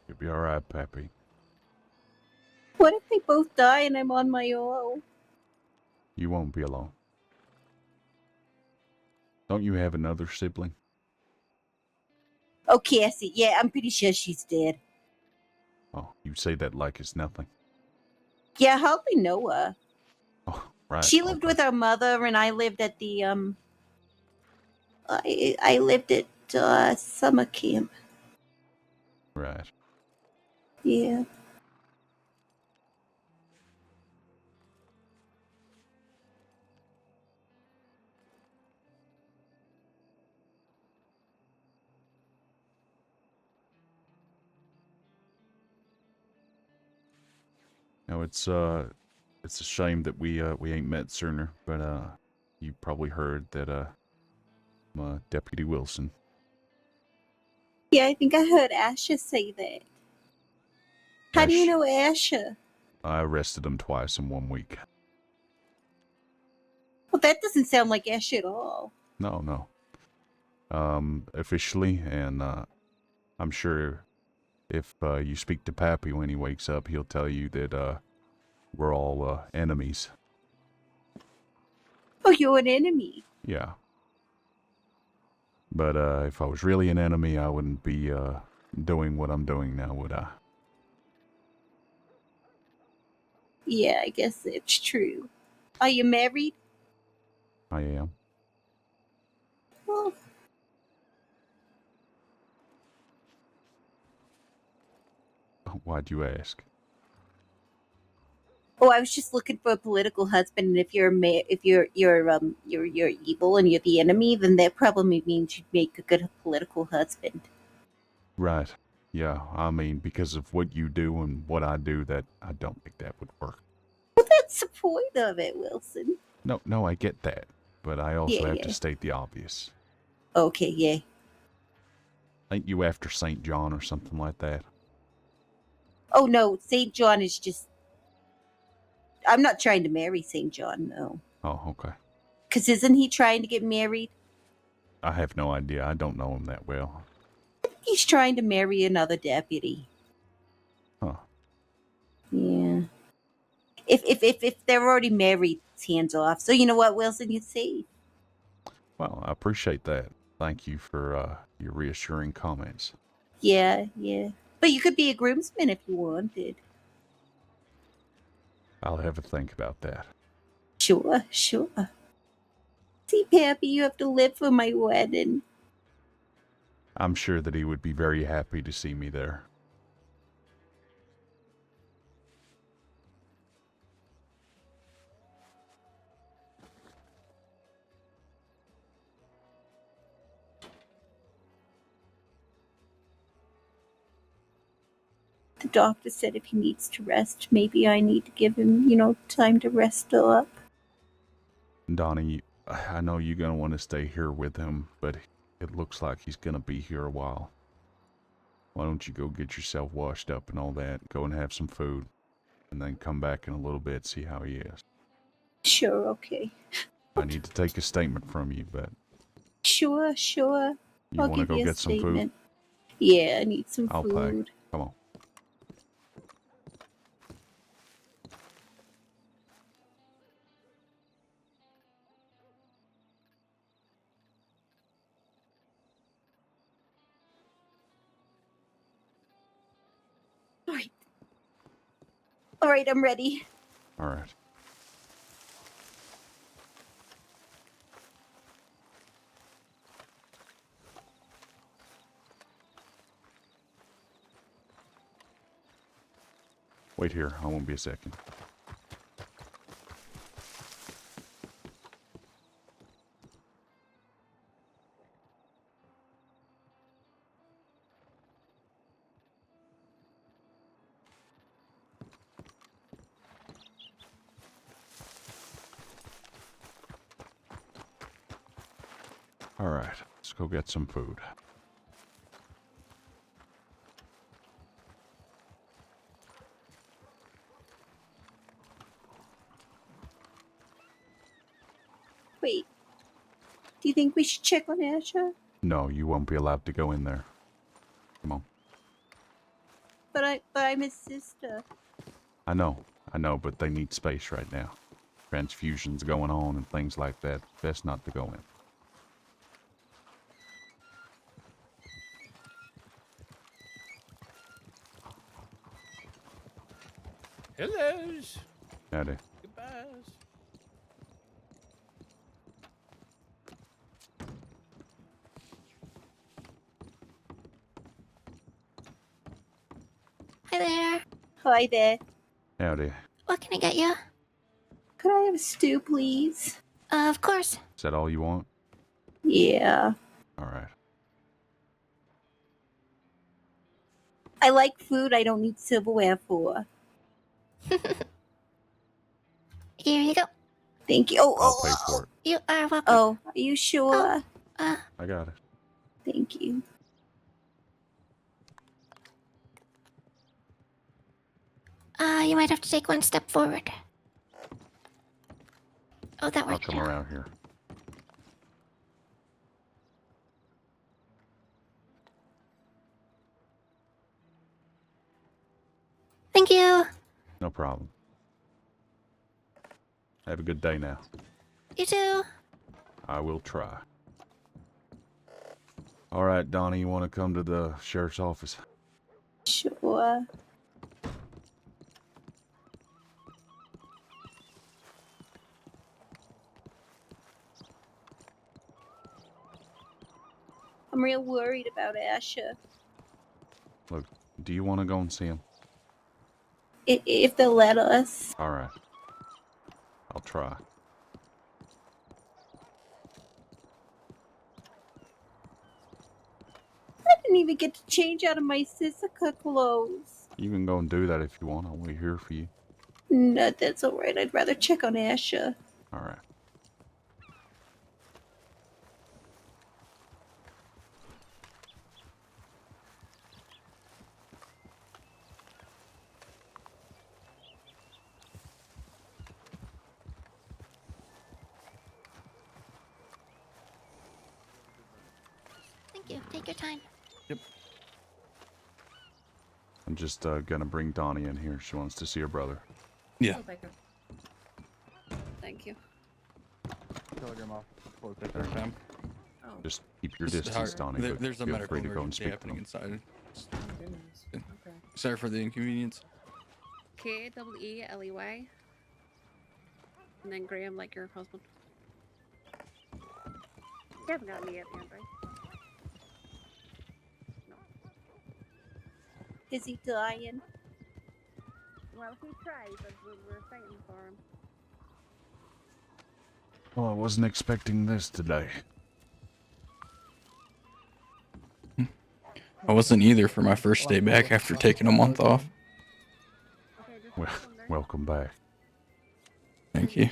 You'll be alright, Pappy. What if they both die and I'm on my own? You won't be alone. Don't you have another sibling? Oh, Cassie. Yeah, I'm pretty sure she's dead. Oh, you say that like it's nothing. Yeah, I hardly know her. Oh, right. She lived with her mother, and I lived at the, I lived at, summer camp. Right. Yeah. Now it's a shame that we ain't met sooner, but you probably heard that I'm Deputy Wilson. Yeah, I think I heard Asha say that. How do you know Asha? I arrested him twice in 1 week. Well, that doesn't sound like Asha at all. No. Officially, and I'm sure if you speak to Pappy when he wakes up, he'll tell you that we're all enemies. Oh, you're an enemy. Yeah. But if I was really an enemy, I wouldn't be doing what I'm doing now, would I? Yeah, I guess it's true. Are you married? I am. Why'd you ask? Oh, I was just looking for a political husband, and if you're evil and you're the enemy, then that probably means you'd make a good political husband. Right. Yeah, I mean, because of what you do and what I do, that I don't think that would work. Well, that's the point of it, Wilson. No, I get that. But I also have Yeah. to state the obvious. Okay, yeah. Ain't you after St. John or something like that? Oh no, St. John is just. I'm not trying to marry St. John, no. Oh, okay. Because isn't he trying to get married? I have no idea. I don't know him that well. He's trying to marry another deputy. Huh. Yeah. If they're already married, it's hands off. So you know what, Wilson, you see. Well, I appreciate that. Thank you for your reassuring comments. Yeah, yeah. But you could be a groomsman if you wanted. I'll have a think about that. Sure. See, Pappy, you have to live for my wedding. I'm sure that he would be very happy to see me there. The doctor said if he needs to rest, maybe I need to give him, time to rest up. Donnie, I know you're going to want to stay here with him, but it looks like he's going to be here a while. Why don't you go get yourself washed up and all that, go and have some food, and then come back in a little bit, see how he is. Sure, okay. I need to take a statement from you, but Sure. you I'll want to give go you a get some food? statement. Yeah, I need some I'll food. pay. Come on. All right, I'm ready. All right. Wait here. I won't be a second. All right. Let's go get some food. Wait. Do you think we should check on Asha? No, you won't be allowed to go in there. Come on. But I'm his sister. I know, but they need space right now. Transfusions going on and things like that. Best not to go in. Hellos. Howdy. Goodbyes. Hi there. Hi there. Howdy. What can I get you? Could I have a stew, please? Of course. Is that all you want? Yeah. All right. I like food I don't need silverware for. Here you go. Thank you. Oh, I'll pay for it. You are welcome. Oh, are you sure? I got it. Thank you. You might have to take one step forward. Oh, that I'll worked. come around here. Thank you. No problem. Have a good day now. You too. I will try. All right, Donnie, you want to come to the sheriff's office? Sure. I'm real worried about Asha. Look, do you want to go and see him? If they'll let us. All right. I'll try. I didn't even get to change out of my Sisika clothes. You can go and do that if you want. I'll wait here for you. No, that's alright. I'd rather check on Asha. All right. Thank you. Take your time. I'm just gonna bring Donnie in here. She wants to see her brother. Yeah. Thank you. Telegram off. Close it. There. Sam. Just keep your This is distance, hard. Donnie. but There's a feel medical free to go and emergency speak to happening them. inside. Sorry for the inconvenience. K-E-E-L-E-Y. And then Graham, like your husband. You haven't got me yet, man, right? Is he dying? Well, he tried, but we're fighting for him. Well, I wasn't expecting this today. I wasn't either for my first day back after taking a month off. Well, welcome back. Thank you.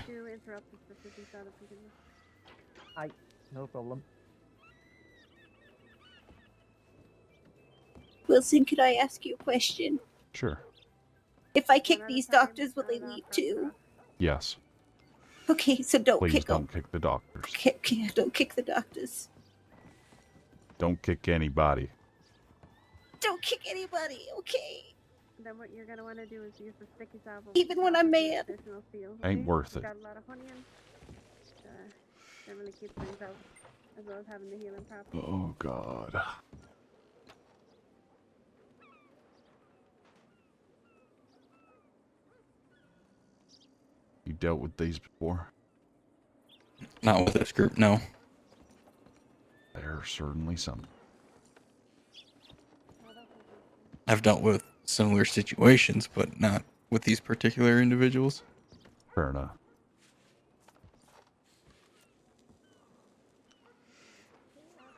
Aye, no problem. Wilson, could I ask you a question? Sure. If I kick these doctors, will they leave too? Yes. Okay, so don't Please kick them. don't kick the doctors. Don't kick the doctors. Don't kick anybody. Don't kick anybody, okay? Then what you're gonna want to do is use the sticky salve. Even when I'm mad. Additional seal, Ain't worth it. Got a lot of honey in. Generally keeps things out, as well as having the healing properties. Oh, God. You dealt with these before? Not with this group, no. There's certainly some. I've dealt with similar situations, but not with these particular individuals. Fair enough.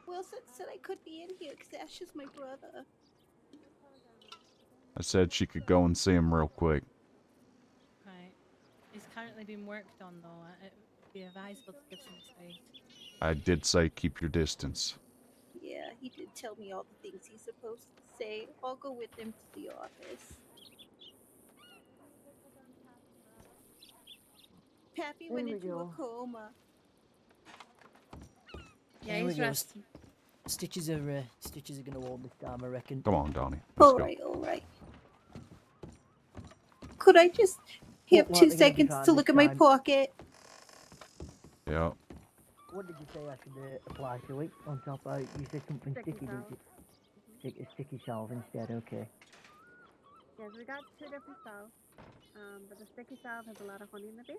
Wilson said I could be in here because Ash is my brother. I said she could go and see him real quick. Right. It's currently being worked on, though. It would be advisable to give some space. I did say keep your distance. Yeah, he did tell me all the things he's supposed to say. I'll go with him to the office. Pappy went There we into a go. coma. Yeah, There we he's go. resting. Stitches are gonna hold this time, I reckon. Come on, Donnie. Let's go. Alright. Could I just have What 2 are they gonna be seconds trying to this look at my time? pocket? Yeah. What did you say I could apply to it on top of? You said something Sticky sticky, didn't salve. you? Sticky salve instead. Okay. Yes, we got 2 different salves. But the sticky salve has a lot of honey in the base.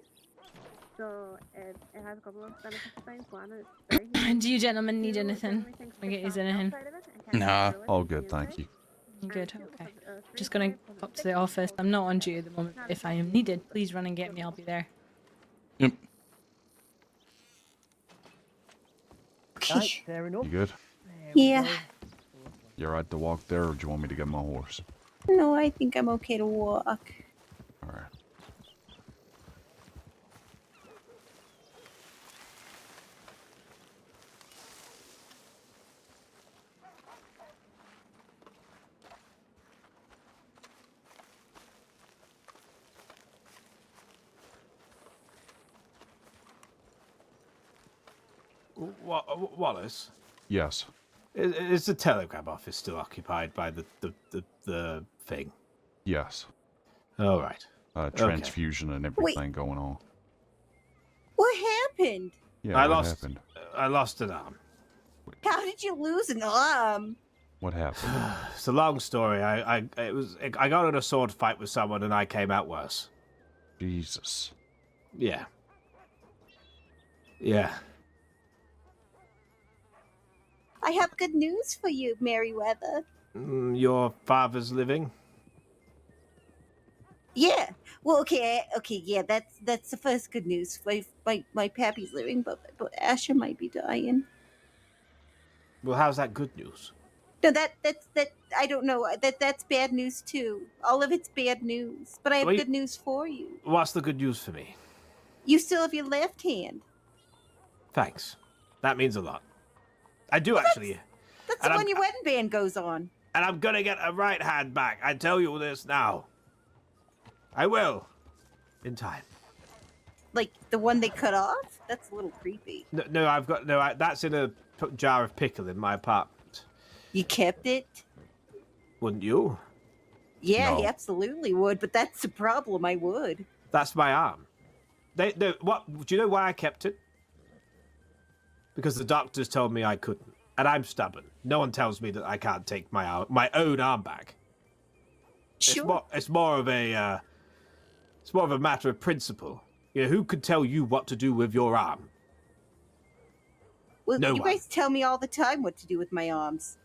So it has a couple of benefits to things. One, it's very healing. Do you gentlemen need Two, it anything? generally thinks Can I get the you sauce anything? outside of it and kind of Nah. throw it All into good, the thank inside. you. Good, Two, okay. it has, Just gonna pop to the office. I'm not on duty at the moment, but if I am needed, please run and get me. I'll be there. Yep. Right, fair enough. You good? There we Yeah. go. You alright to walk there, or do you want me to get my horse? No, I think I'm okay to walk. Alright. Wallace, Yes. is the telegraph office still occupied by the thing? Yes. All right. Transfusion and everything going on. What happened? Yeah, I what lost. happened? I lost an arm. How did you lose an arm? What happened? It's a long story. I got in a sword fight with someone and I came out worse. Jesus. Yeah. Yeah. I have good news for you, Merryweather. Your father's living? Yeah. Well, okay, yeah. That's the first good news. My pappy's living, but Asher might be dying. Well, how's that good news? No, that I don't know. That's bad news too. All of it's bad news. But I have Wait. good news for you. What's the good news for me? You still have your left hand. Thanks. That means a lot. I do actually. That's the one your wedding band goes on. And I'm gonna get a right hand back. I tell you this now. I will. In time. Like the one they cut off? That's a little creepy. No, I've got that's in a jar of pickle in my apartment. You kept it? Wouldn't you? Yeah, No. he absolutely would, but that's the problem. I would. That's my arm. What? Do you know why I kept it? Because the doctors told me I couldn't, and I'm stubborn. No one tells me that I can't take my own arm back. Sure. It's more of a matter of principle. You know, who could tell you what to do with your arm? Well, No you one. guys tell me all the time what to do with my arms.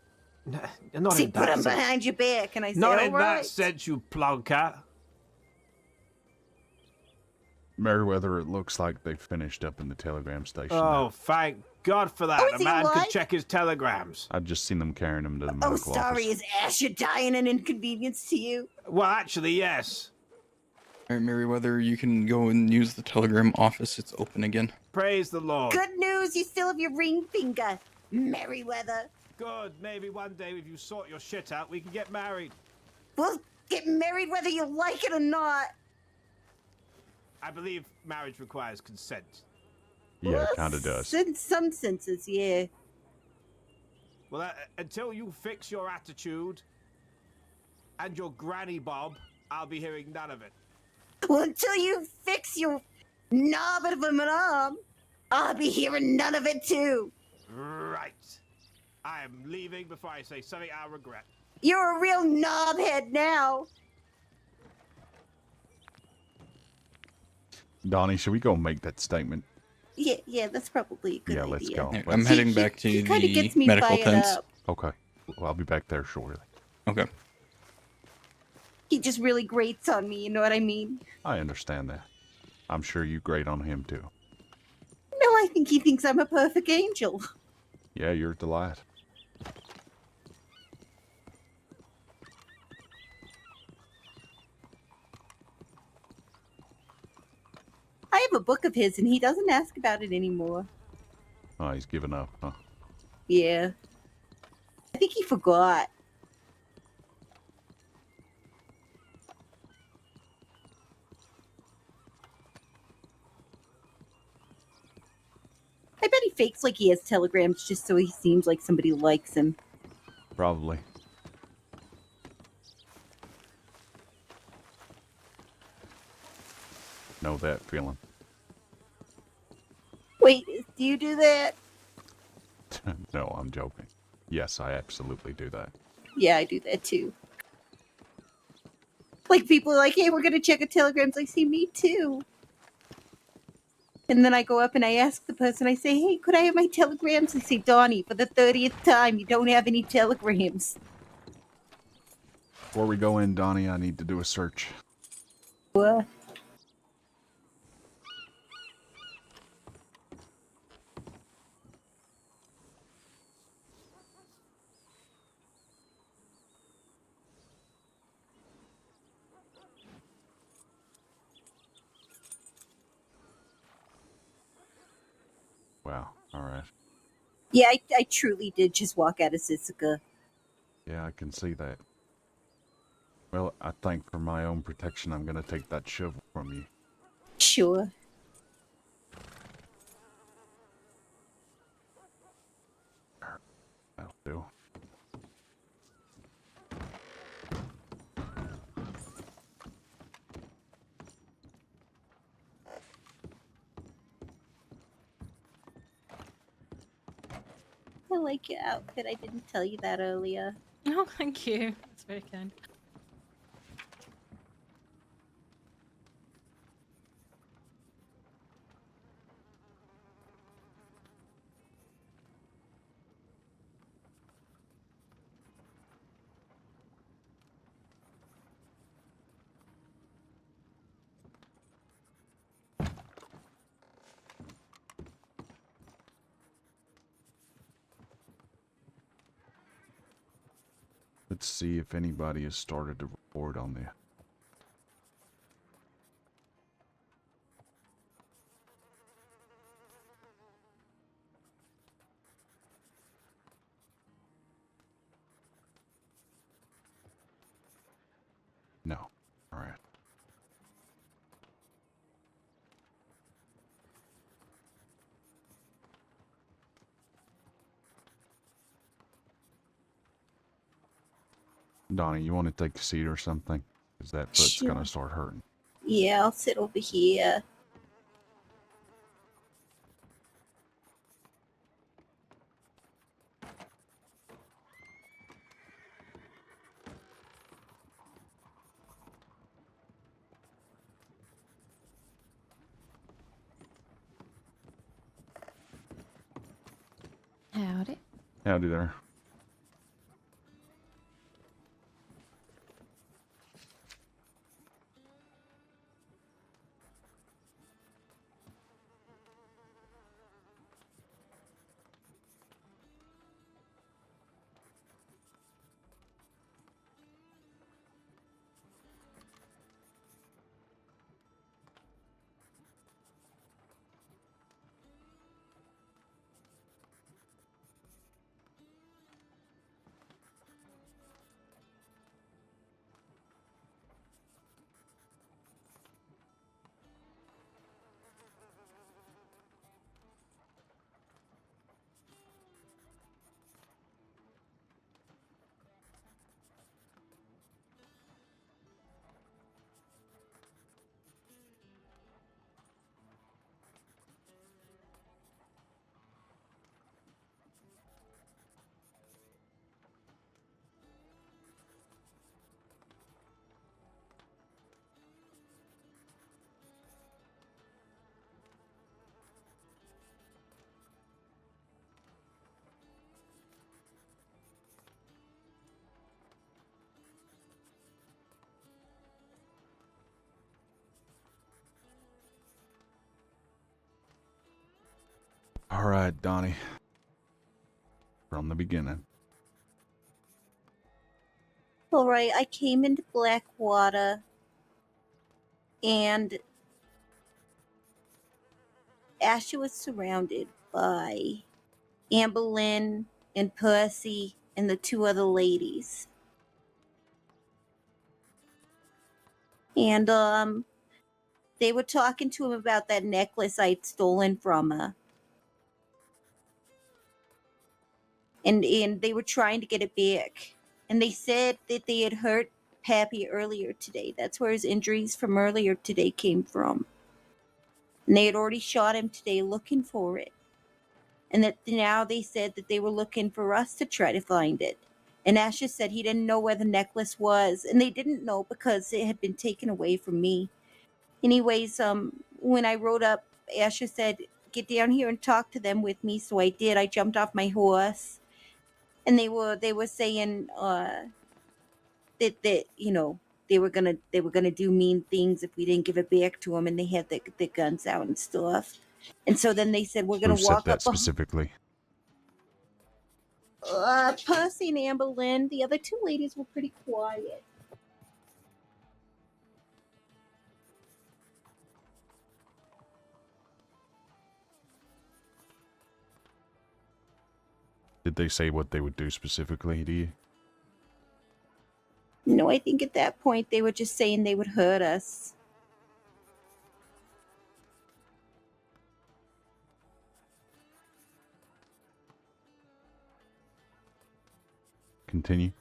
Not See, in put that them sense. behind your back, and I say, Not all in right. that sense, you plonker. Meriwether, it looks like they finished up in the telegram station. Oh, thank God for that. Oh, is A he man alive? could check his telegrams. I've just seen them carrying him to the Oh, medical sorry, office. is Asher dying an inconvenience to you? Well, actually, yes. All right, Meriwether, you can go and use the telegram office. It's open again. Praise the Lord. Good news, you still have your ring finger, Merryweather. Good. Maybe one day, if you sort your shit out, we can get married. We'll get married whether you like it or not. I believe marriage requires consent. Yeah, Well, it kind of does. In some senses, yeah. Well, until you fix your attitude and your granny bob, I'll be hearing none of it. Well, until you fix your knob of an arm, I'll be hearing none of it too. Right. I am leaving before I say something I'll regret. You're a real knobhead now. Donnie, should we go make that statement? Yeah, that's probably a good Yeah, idea. let's go. Yeah, I'm heading back to he kinda the gets me medical fired tents. up. Okay. Well, I'll be back there shortly. Okay. He just really grates on me, you know what I mean? I understand that. I'm sure you grate on him too. No, I think he thinks I'm a perfect angel. Yeah, you're a delight. I have a book of his, and he doesn't ask about it anymore. Oh, he's given up, huh? Yeah. I think he forgot. I bet he fakes like he has telegrams just so he seems like somebody likes him. Probably. Know that feeling. Wait, do you do that? No, I'm joking. Yes, I absolutely do that. Yeah, I do that too. Like people are like, hey, we're gonna check a telegrams. I say, me too. And then I go up and I ask the person, I say, hey, could I have my telegrams? They say, Donnie, for the 30th time, you don't have any telegrams. Before we go in, Donnie, I need to do a search. What? Wow. All right. Yeah, I truly did just walk out of Sisika. Yeah, I can see that. Well, I think for my own protection, I'm going to take that shovel from you. Sure. That'll do. I like your outfit. I didn't tell you that earlier. Oh, thank you. That's very kind. Let's see if anybody has started to report on the... No. All right. Donnie, you want to take a seat or something? Because that foot's Sure. going to start hurting. Yeah, I'll sit over here. Howdy. Howdy there. All right, Donnie. From the beginning. All right, I came into Blackwater, and Asher was surrounded by Amber Lynn and Percy and the two other ladies. And they were talking to him about that necklace I'd stolen from her. And they were trying to get it back. And they said that they had hurt Pappy earlier today. That's where his injuries from earlier today came from. And they had already shot him today looking for it. And that now they said that they were looking for us to try to find it. And Asher said he didn't know where the necklace was. And they didn't know because it had been taken away from me. Anyways, when I rode up, Asher said, get down here and talk to them with me. So I did. I jumped off my horse. And they were saying that you know they were gonna do mean things if we didn't give it back to them, and they had the guns out and stuff. And so then they said we're gonna Who said walk that up. specifically? Percy and Amber Lynn. The other two ladies were pretty quiet. Did they say what they would do specifically to you? No, I think at that point they were just saying they would hurt us. Continue.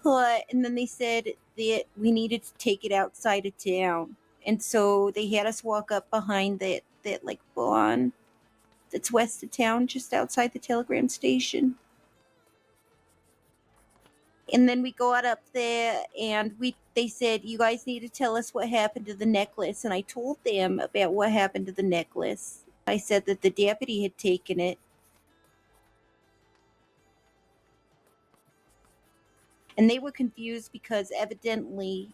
And then they said that we needed to take it outside of town. And so they had us walk up behind that like barn that's west of town, just outside the telegram station. And then we got up there and they said, you guys need to tell us what happened to the necklace. And I told them about what happened to the necklace. I said that the deputy had taken it. And they were confused because evidently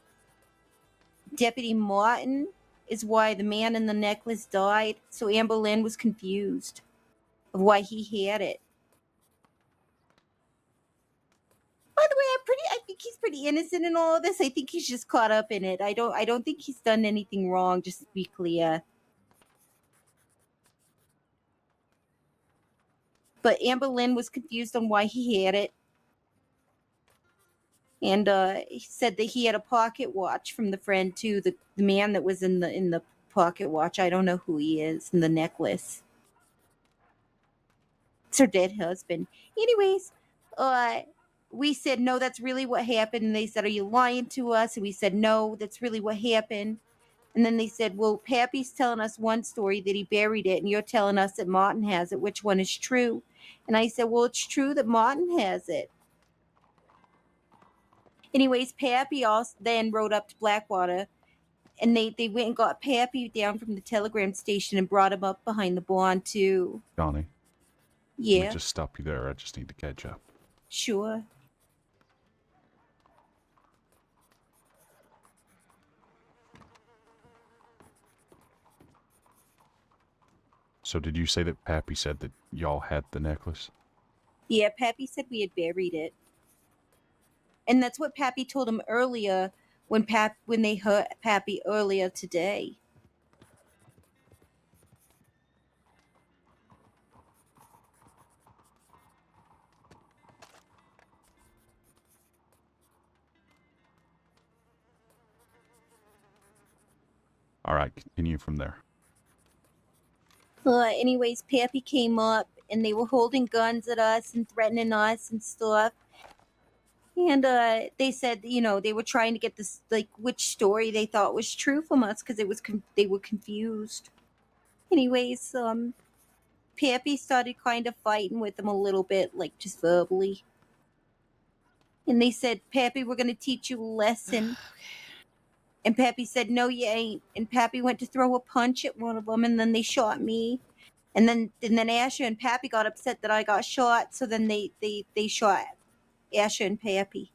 Deputy Martin is why the man in the necklace died. So Amber Lynn was confused of why he had it. think he's pretty innocent in all of this. I think he's just caught up in it. I don't think he's done anything wrong, just to be clear. But Amber Lynn was confused on why he had it. And he said that he had a pocket watch from the friend too, the man that was in the pocket watch. I don't know who he is, and the necklace. It's her dead husband. Anyways, we said, no, that's really what happened. And they said, are you lying to us? And we said, no, that's really what happened. And then they said, well, Pappy's telling us one story that he buried it, and you're telling us that Martin has it. Which one is true? And I said, well, it's true that Martin has it. Anyways, Pappy also then rode up to Blackwater, and they went and got Pappy down from the telegram station and brought him up behind the barn too. Johnny. Let Yeah, me just stop you there. I just need to catch up. sure. So did you say that Pappy said that y'all had the necklace? Yeah, Pappy said we had buried it. And that's what Pappy told him earlier when they hurt Pappy earlier today. All right, continue from there. Anyways, Pappy came up and they were holding guns at us and threatening us and stuff. And they said, you know, they were trying to get this, like, which story they thought was true from us because it was they were confused. Anyways, Pappy started kind of fighting with them a little bit, like just verbally. And they said, Pappy, we're gonna teach you a lesson. And Pappy said, no, you ain't. And Pappy went to throw a punch at one of them, and then they shot me. And then Asher and Pappy got upset that I got shot, so then they shot Asher and Pappy.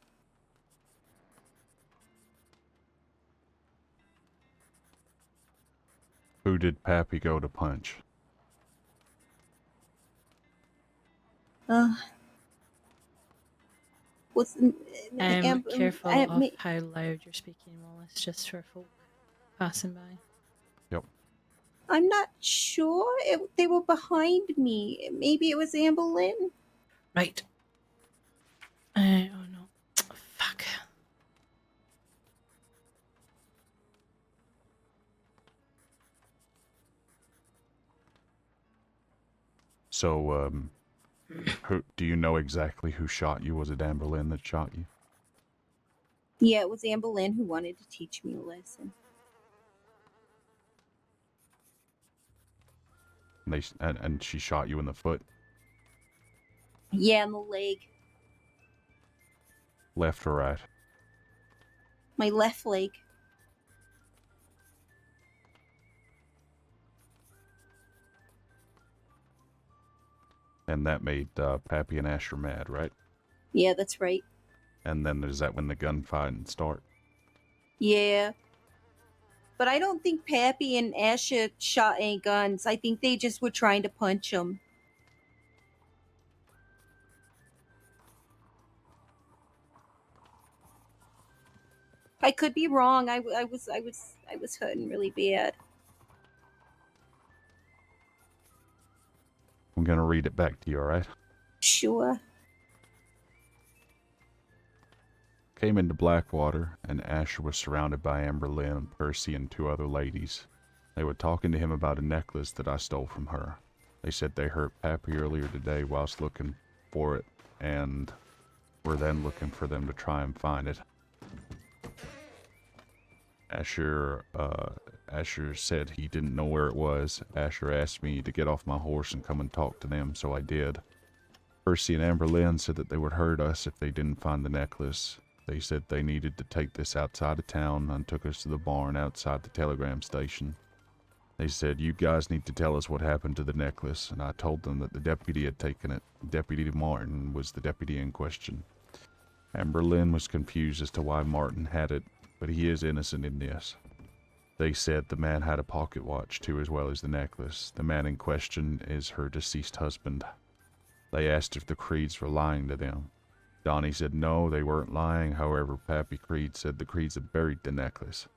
Who did Pappy go to punch? Careful of how loud you're speaking, Wallace, just for folk passing by. Yep. I'm not sure. They were behind me. Maybe it was Amber Lynn. Right. Oh no. Fuck. So, who do you know exactly who shot you? Was it Amber Lynn that shot you? Yeah, it was Amber Lynn who wanted to teach me a lesson. And she shot you in the foot, Yeah, in the leg. left or right? My left leg. And that made Pappy and Asher mad, right? Yeah, that's right. And then is that when the gunfight start? Yeah. But I don't think Pappy and Asher shot any guns. I think they just were trying to punch him. I could be wrong. I was hurting really bad. I'm gonna read it back to you, alright? Sure. Came into Blackwater, and Asher was surrounded by Amber Lynn, Percy, and 2 other ladies. They were talking to him about a necklace that I stole from her. They said they hurt Pappy earlier today whilst looking for it, and were then looking for them to try and find it. Asher said he didn't know where it was. Asher asked me to get off my horse and come and talk to them, so I did. Percy and Amber Lynn said that they would hurt us if they didn't find the necklace. They said they needed to take this outside of town and took us to the barn outside the telegram station. They said, you guys need to tell us what happened to the necklace, and I told them that the deputy had taken it. Deputy Martin was the deputy in question. Amber Lynn was confused as to why Martin had it, but he is innocent in this. They said the man had a pocket watch too, as well as the necklace. The man in question is her deceased husband. They asked if the Creeds were lying to them. Donnie said no, they weren't lying. However, Pappy Creed said the Creeds had buried the necklace.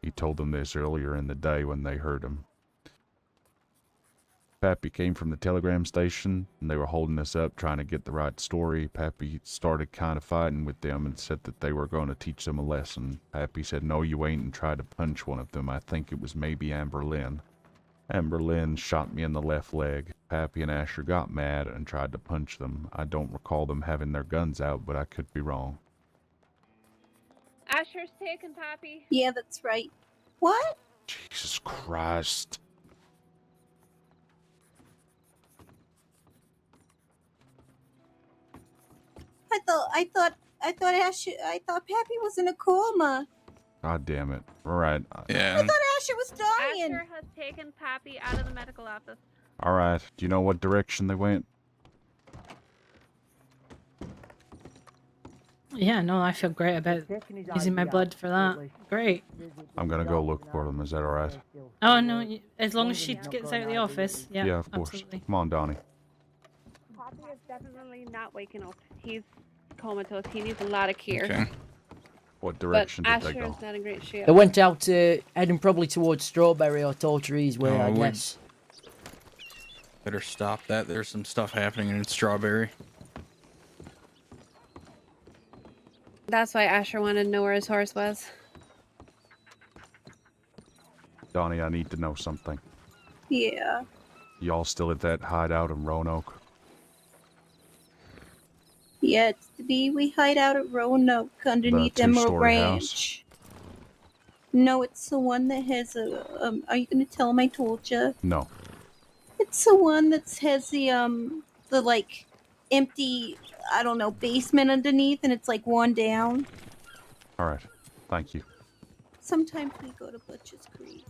He told them this earlier in the day when they heard him. Pappy came from the telegram station, and they were holding us up, trying to get the right story. Pappy started kind of fighting with them and said that they were going to teach them a lesson. Pappy said, no, you ain't, and tried to punch one of them. I think it was maybe Amber Lynn. Amber Lynn shot me in the left leg. Pappy and Asher got mad and tried to punch them. I don't recall them having their guns out, but I could be wrong. Asher's taken, Pappy. Yeah, that's right. What? Jesus Christ. I thought Pappy was in a coma. God damn it. Alright. I thought Asher was dying. Asher has taken Pappy out of the medical office. Alright. Do you know what direction they went? Yeah, no, I feel great about using my blood for that. Great. I'm gonna go look for them. Is that alright? Oh, no, as long as she gets out of the office. Yeah, Yeah, of course. absolutely. Come on, Donnie. Pappy is definitely not waking up. He's comatose. He needs a lot of care. Okay. What direction but did they go? Asher's not in great shape. They went out, heading probably towards Strawberry or Tall Trees way, Oh, I we- guess. Better stop that. There's some stuff happening in Strawberry. That's why Asher wanted to know where his horse was. Donnie, I need to know something. Yeah. Y'all still at that hideout in Roanoke? Yeah, we hide out at Roanoke underneath The Emerald two-story Ranch. No, it's the one that has a. Are you gonna tell him I told you? No. It's the one that has the like empty, I don't know, basement underneath, and it's like one down. Alright. Thank you. Sometimes we go to Butcher's Creek.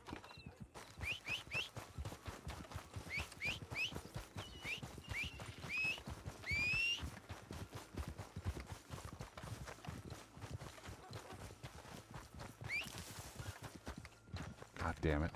God damn it.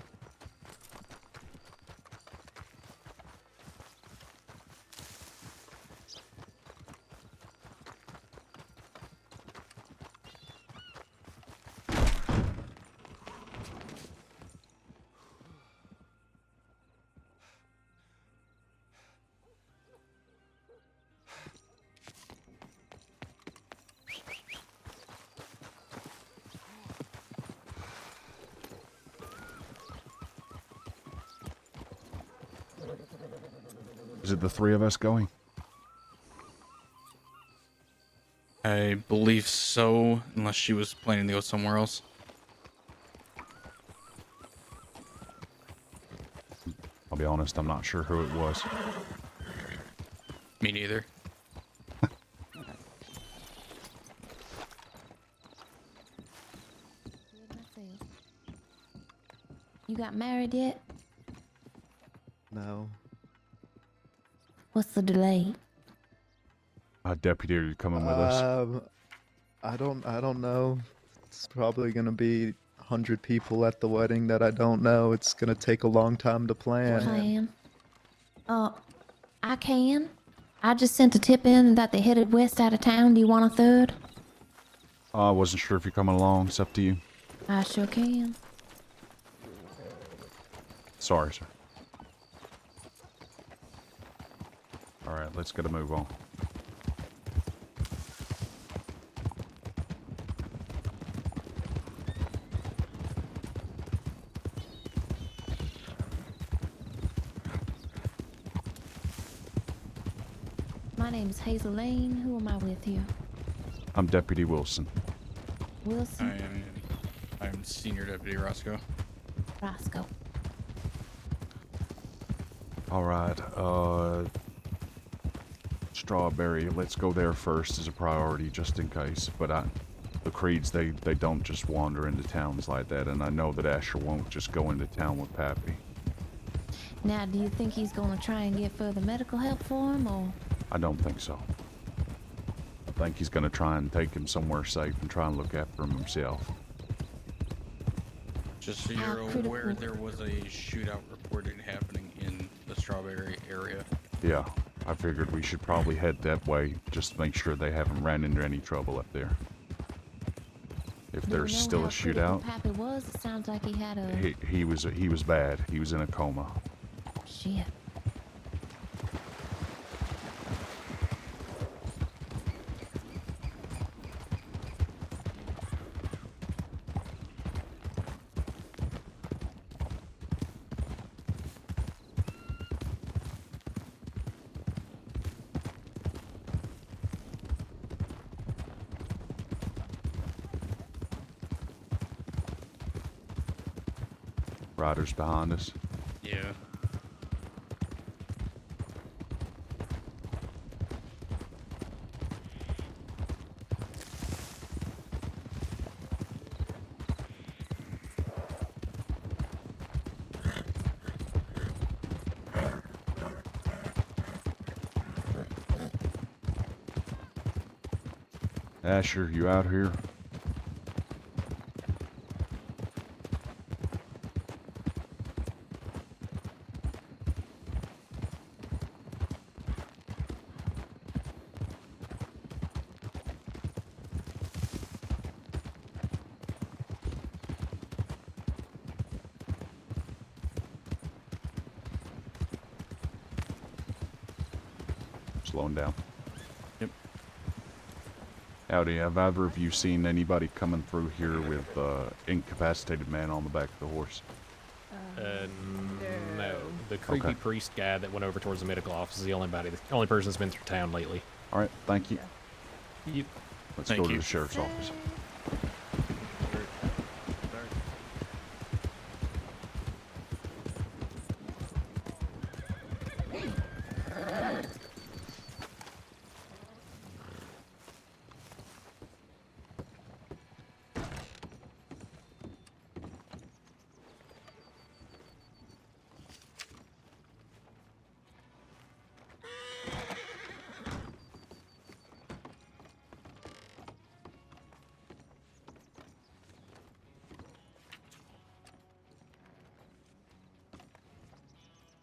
Is it the three of us going? I believe so, unless she was planning to go somewhere else. I'll be honest, I'm not sure who it was. Me neither. You got married yet? No. What's the delay? Deputy, are you coming with us? I don't know. It's probably gonna be 100 people at the wedding that I don't know. It's gonna take a long time to plan. I can. I just sent a tip in that they headed west out of town. Do you want a third? I wasn't sure if you're coming along. It's up to you. I sure can. Sorry, sir. Alright, let's get a move on. My name's Hazel Lane. Who am I with here? I'm Deputy Wilson. Wilson? I'm Senior Deputy Roscoe. Roscoe. Alright, Strawberry, let's go there first as a priority, just in case. But the Creeds, they don't just wander into towns like that, and I know that Asher won't just go into town with Pappy. Now, do you think he's gonna try and get further medical help for him, or? I don't think so. I think he's gonna try and take him somewhere safe and try and look after him himself. Just so you're aware, there was a shootout reported happening in the Strawberry area. Yeah, I figured we should probably head that way, just to make sure they haven't ran into any trouble up there. If Do you there's know still how a critical shootout, Pappy was? It sounds like he had a he was bad. He was in a coma. shit. Riders behind us. Yeah. Asher, you out here? Slowing down. Yep. Howdy, have either of you seen anybody coming through here with incapacitated man on the back of the horse? No. The creepy Okay. priest guy that went over towards the medical office is the only person that's been through town lately. All right, thank you. You. Let's Thank go to you. the sheriff's office.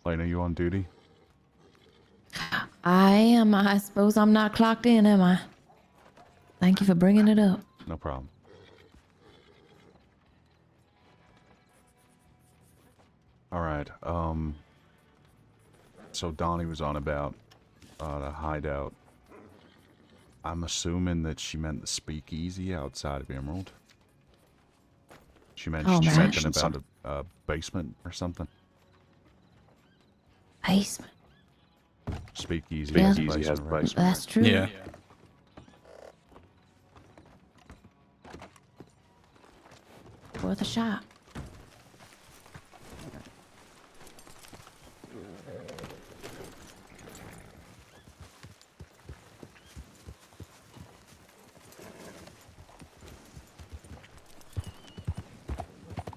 Lane, are you on duty? I am. I suppose I'm not clocked in, am I? Thank you for bringing it up. No problem. All right. So Donnie was on about the hideout. I'm assuming that she meant the speakeasy outside of Emerald. She mentioned man. something about a basement or something. Basement. Speakeasy Yeah. has a basement, right? That's true. Yeah. Worth a shot.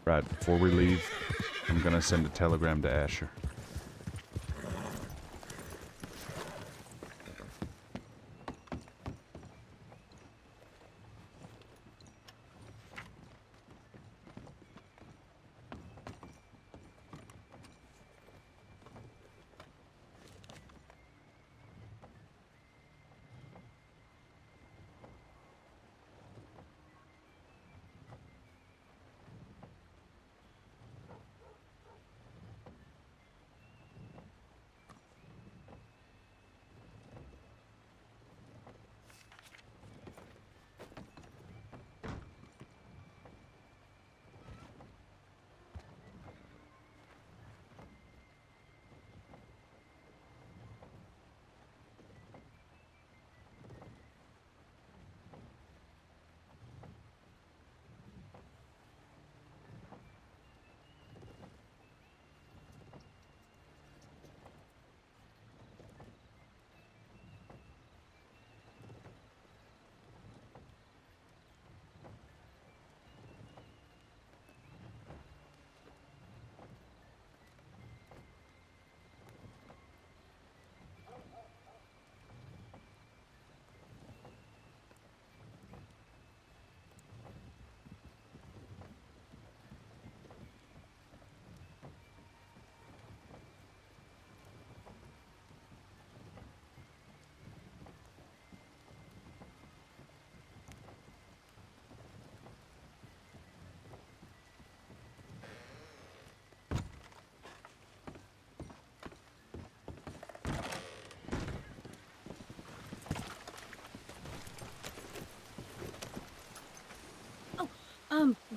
Right, before we leave, I'm gonna send a telegram to Asher.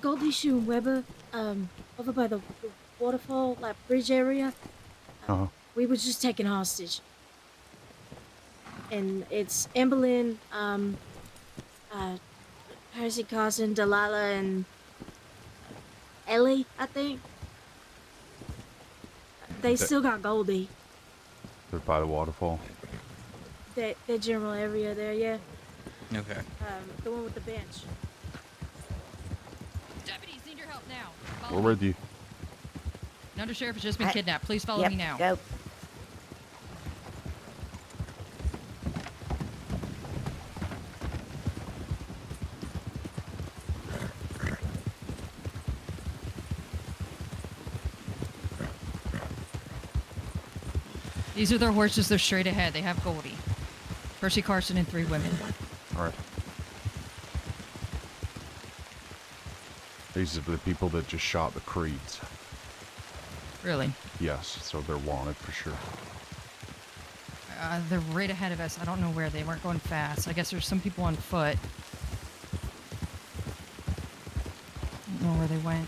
Goldie Shoe and Weber, over by the waterfall, like bridge area. Uh-huh. We were just taken hostage. And it's Amberlynn, Percy Carson, Delilah, and Ellie, I think. They still got Goldie. They're by the waterfall. That general area there, yeah. Okay. The one with the bench. Deputies need your help now. We're with you. An undersheriff has just been kidnapped. Please follow Yep, me now. Go. These are their horses. They're straight ahead. They have Goldie, Percy Carson, and 3 women. All right. These are the people that just shot the Creeds. Really? Yes, so they're wanted for sure. They're right ahead of us. I don't know where. They weren't going fast. I guess there's some people on foot. I don't know where they went.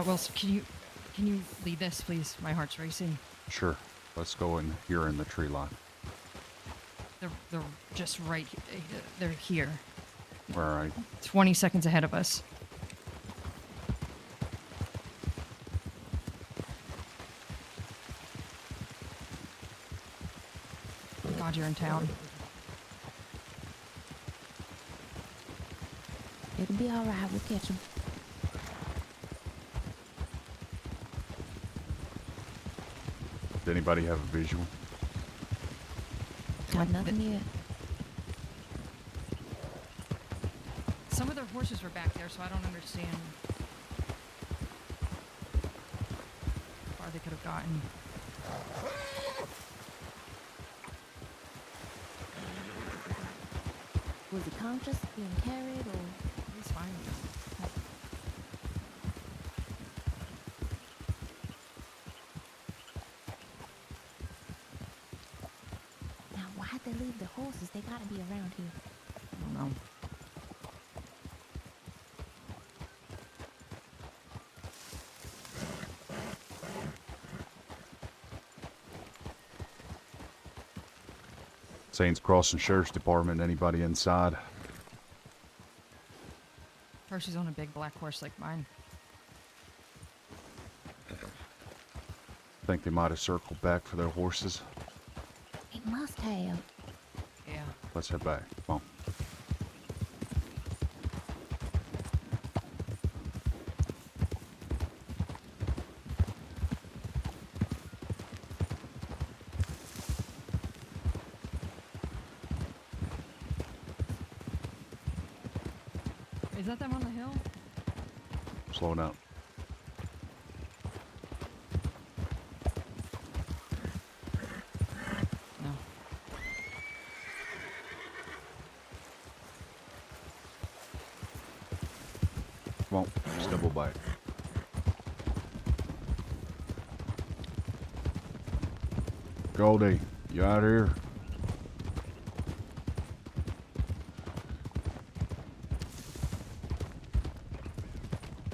Well, can you lead this, please? My heart's racing. Sure. Let's go in here in the tree line. They're just right. They're here. All right. 20 seconds ahead of us. God, you're in town. It'll be all right. We'll catch him. Does anybody have a visual? Got nothing yet. Some of their horses were back there, so I don't understand how far they could have gotten. Was he conscious, being carried, or? He's fine. Now, why'd they leave the horses? They gotta be around here. I don't know. Saints Crossing Sheriff's Department. Anybody inside? Percy's on a big black horse like mine. Think they might have circled back for their horses. It must have. Yeah. Let's head back. Come on. Is that them on the hill? Slow down. No. Come on. Just double back. Goldie, you out here?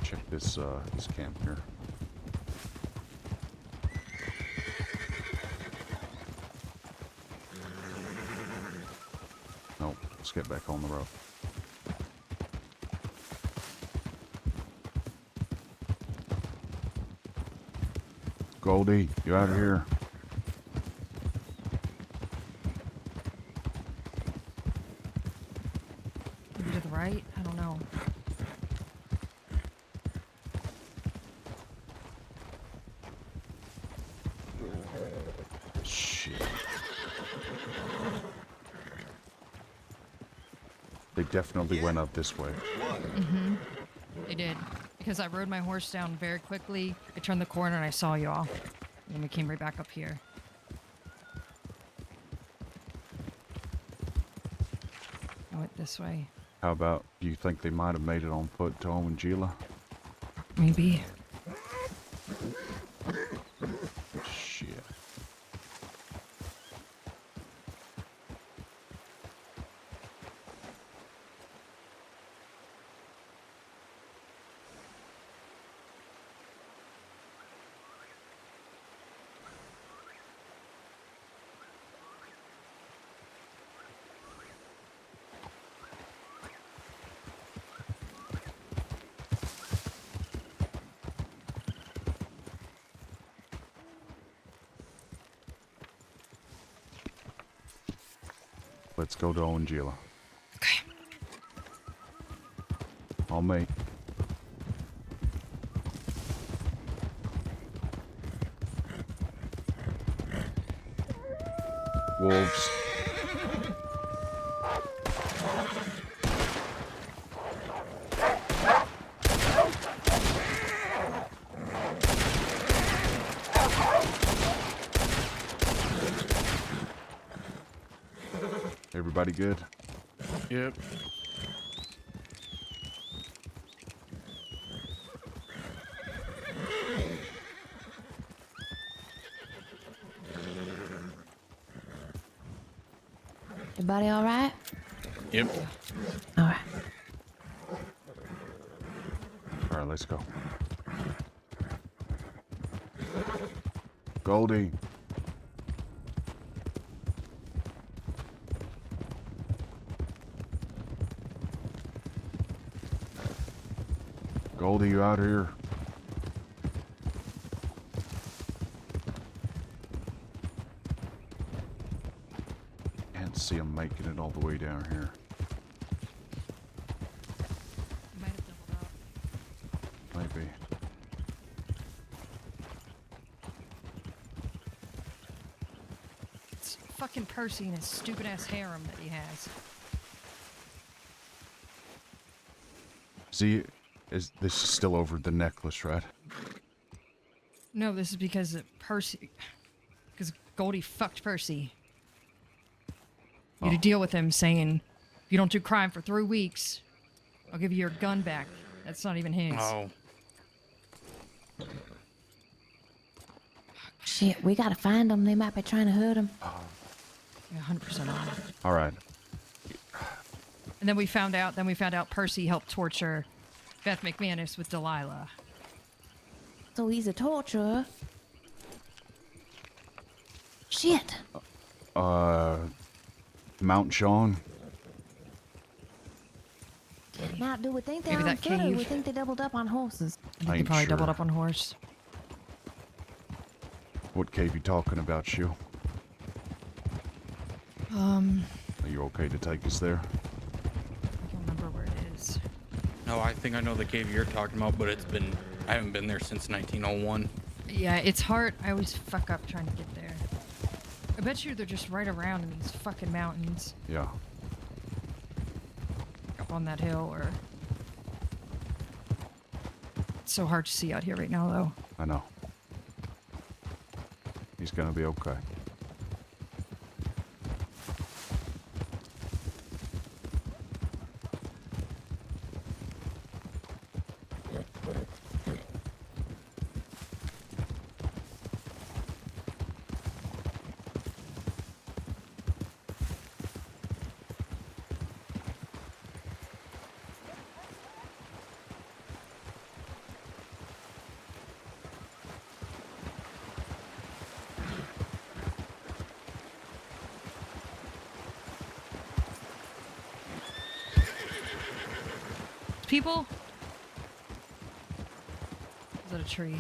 Check this camp here. Nope, let's get back on the road. Goldie, you out of here? Maybe to the right? I don't know. Shit. They definitely went up this way. Mm-hmm. They did. Because I rode my horse down very quickly. I turned the corner and I saw y'all. And we came right back up here. I went this way. How about, do you think they might have made it on foot to Omangila? Maybe. Shit. Let's go to Ongila. Okay. On me. Wolves. Everybody good? Yep. Everybody all right? Yep. All right. All right, let's go. Goldie. Goldie, you out here? Can't see him making it all the way down here. Might have doubled up. Maybe. It's fucking Percy and his stupid ass harem that he has. See, this is still over the necklace, right? No, this is because Percy. Because Goldie fucked Percy. You had to deal with him saying, if you don't do crime for 3 weeks, I'll give you your gun back. That's not even his. Oh. Shit, we gotta find them. They might be trying to hurt him. Yeah, 100% on. All right. And then we found out Percy helped torture Beth McManus with Delilah. So he's a torturer. Shit. Mount Sean. Now, do we think they're Maybe on that foot, or do we cave. think they doubled up on horses? I think they probably doubled up on horse. What cave you talking about, Shu? Are you okay to take us there? I don't remember where it is. No, I think I know the cave you're talking about, but I haven't been there since 1901. Yeah, it's hard. I always fuck up trying to get there. I bet you they're just right around in these fucking mountains. Yeah. Up on that hill, or... It's so hard to see out here right now, though. I know. He's gonna be okay. People? Is that a tree?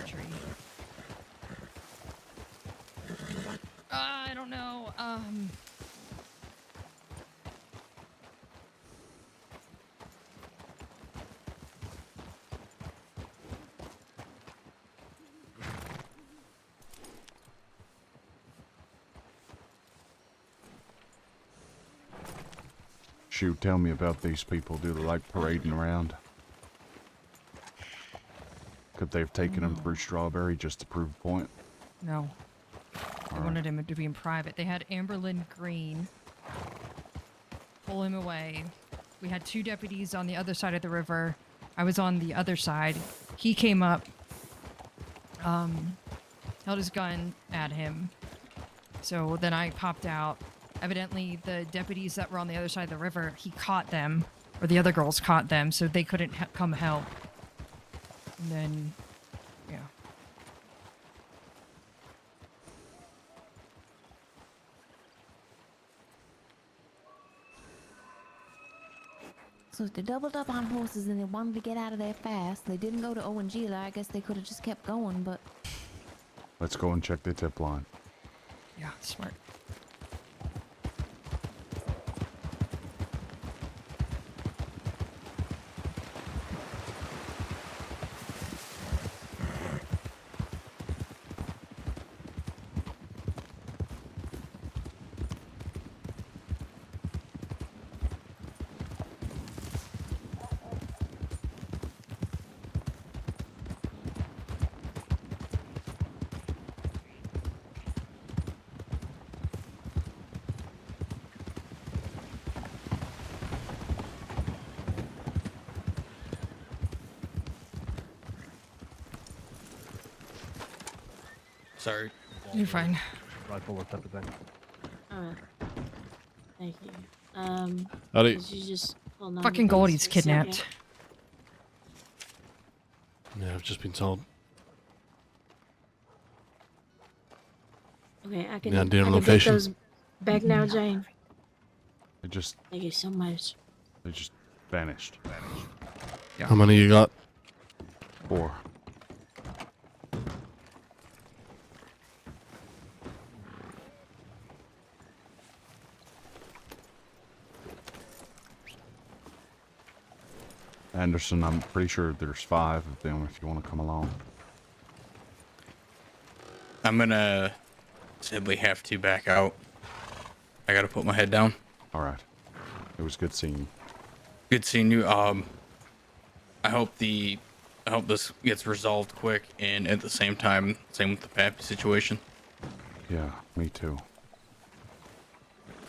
Tree. I don't know. Shoot, tell me about these people. Do they like parading around? Could they have taken him through Strawberry just to prove a point? No. They wanted him to be in private. They had Amberlyn Green pull him away. We had 2 deputies on the other side of the river. I was on the other side. He came up, held his gun at him. So then I popped out. Evidently, the deputies that were on the other side of the river, he caught them, or the other girls caught them, so they couldn't come help. And then, yeah. So if they doubled up on horses and they wanted to get out of there fast, they didn't go to Owangila. I guess they could have just kept going, but... Let's go and check the tip line. Yeah, smart. Sorry. You're fine. Rifle with everything. Alright. Thank you. Howdy. Did you just hold on, Fucking please, Goldie's for a second? kidnapped. Yeah, I've just been told. Okay, I can, Yeah, I damn can get location. those back now, Jane. They just Thank you so much. vanished. How many you got? 4. Anderson, I'm pretty sure there's 5 of them if you want to come along. I'm gonna sadly have to back out. I gotta put my head down. Alright. It was good seeing you. Good seeing you. I hope this gets resolved quick, and at the same time, same with the Pappy situation. Yeah, me too.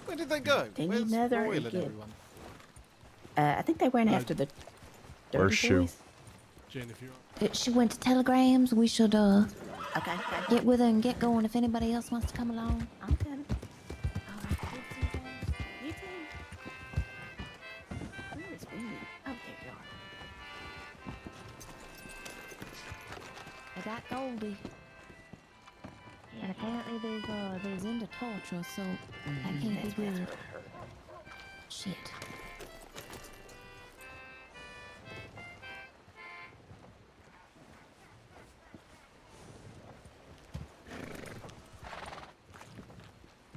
Where did they go? They need Where's another Royal and again. everyone? I think they went after the Where's Dirty Shu? Boys. Jane, if you She went to telegrams. We should Okay. get with her and get going if anybody else wants to come along. I'm good. You too. Where is Winnie? Oh, there you are. I got Goldie. And apparently there's into torture, so that can't be good. Shit.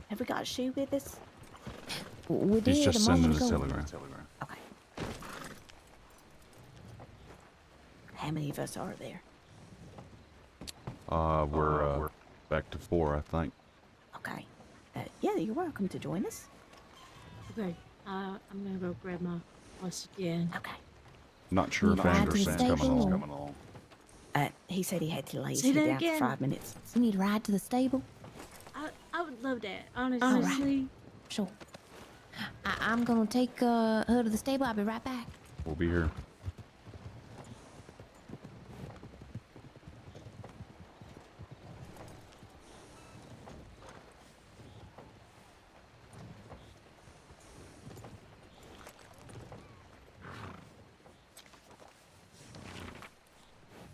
Have we got a shoe with us? We He's did just a sending moment a ago. telegram. Okay. How many of us are there? We're back to 4, I think. Okay. Yeah, you're welcome to join us. Okay. I'm gonna go grab my horse again. Okay. Not sure if Ride to the Anderson's coming stable. along. He said he had to lay his Say head that down again? for 5 minutes. You need to ride to the stable? I would love that. Alright. Honestly. Sure. I'm gonna take her to the stable. I'll be right back. We'll be here.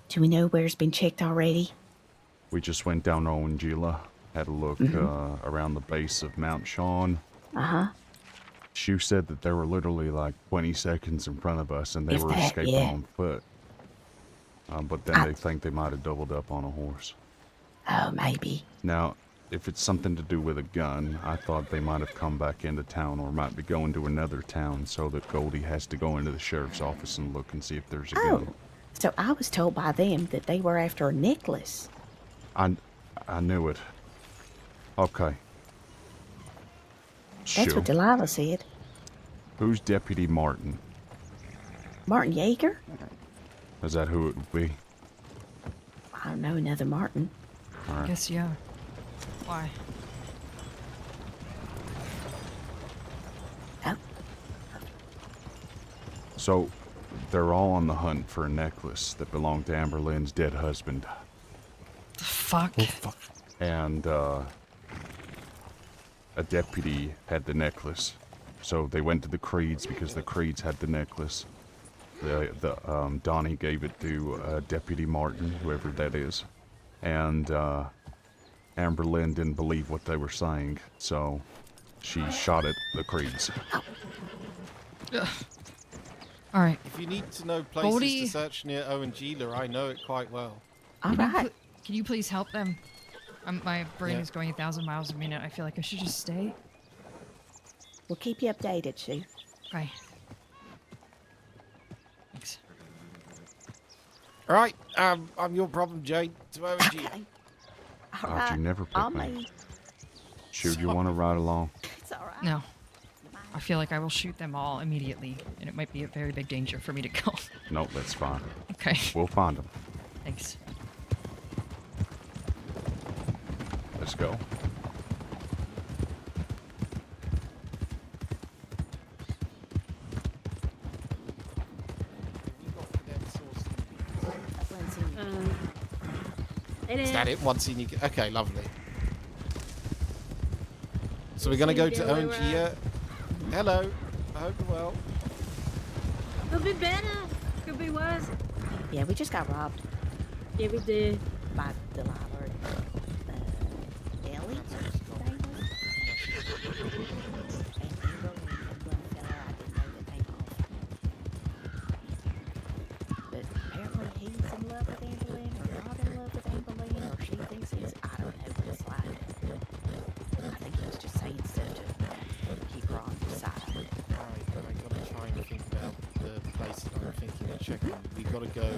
Do we know where it's been checked already? We just went down Owangila, had a look around the base of Mount Sean. Uh-huh. Shu said that they were literally like 20 seconds in front of us and they If were that, escaping yeah. on foot. But then they think they might have doubled up on a horse. Oh, maybe. Now, if it's something to do with a gun, I thought they might have come back into town or might be going to another town so that Goldie has to go into the sheriff's office and look and see if there's a gun. So I was told by them that they were after a necklace. I knew it. Okay. That's Sure. what Delilah said. Who's Deputy Martin? Martin Yeager? Is that who it would be? I don't know another Martin. All right. Guess yeah. Why? So, they're all on the hunt for a necklace that belonged to Amber Lynn's dead husband. The fuck? And, a deputy had the necklace. So they went to the Creeds because the Creeds had the necklace. Donnie gave it to Deputy Martin, whoever that is. And Amber Lynn didn't believe what they were saying, so she shot at the Creeds. All right. If you need to know places Goldie- to search near Owangila, I know it quite well. Can you please help them? My brain Yeah. is going 1,000 miles a minute. I feel like I should just stay. We'll keep you updated, Sue. Okay. Thanks. Right, I'm your problem, Jade. To OG. How'd you never pick I'll me? make- Shoot, you want to ride along? It's alright. No. I feel like I will shoot them all immediately, and it might be a very big danger for me to go. Nope, that's fine. Okay. We'll find them. Thanks. Let's go. Is that it? One scene you get. Okay, lovely. So we're gonna go to ONG. Hello. I hope you're well. Could be better. Could be worse. Yeah, we just got robbed. Yeah, we did. By the library. Ellie? But apparently he's in love with Angeline, or not in love with Angeline, or she thinks he's, I don't know what it's like. I think he was just saying stuff to keep her on his side. I gotta try and think about the places I'm thinking of checking. We gotta go.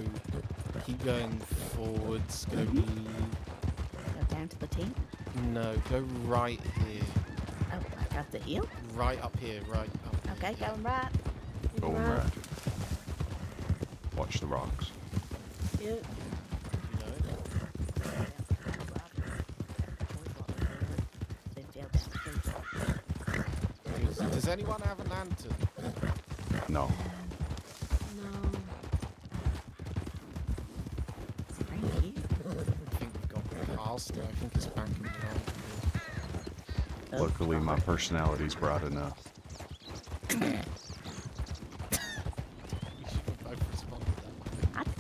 Keep going forwards. Go Go down to the tent? No, go right here. Oh, like up the hill? Right up here. Right up. Okay, going right. Going right. Watch the rocks. Yep. Does anyone have a lantern? No. No. I think we've got past it. I think it's back in the right. Luckily, my personality's broad enough.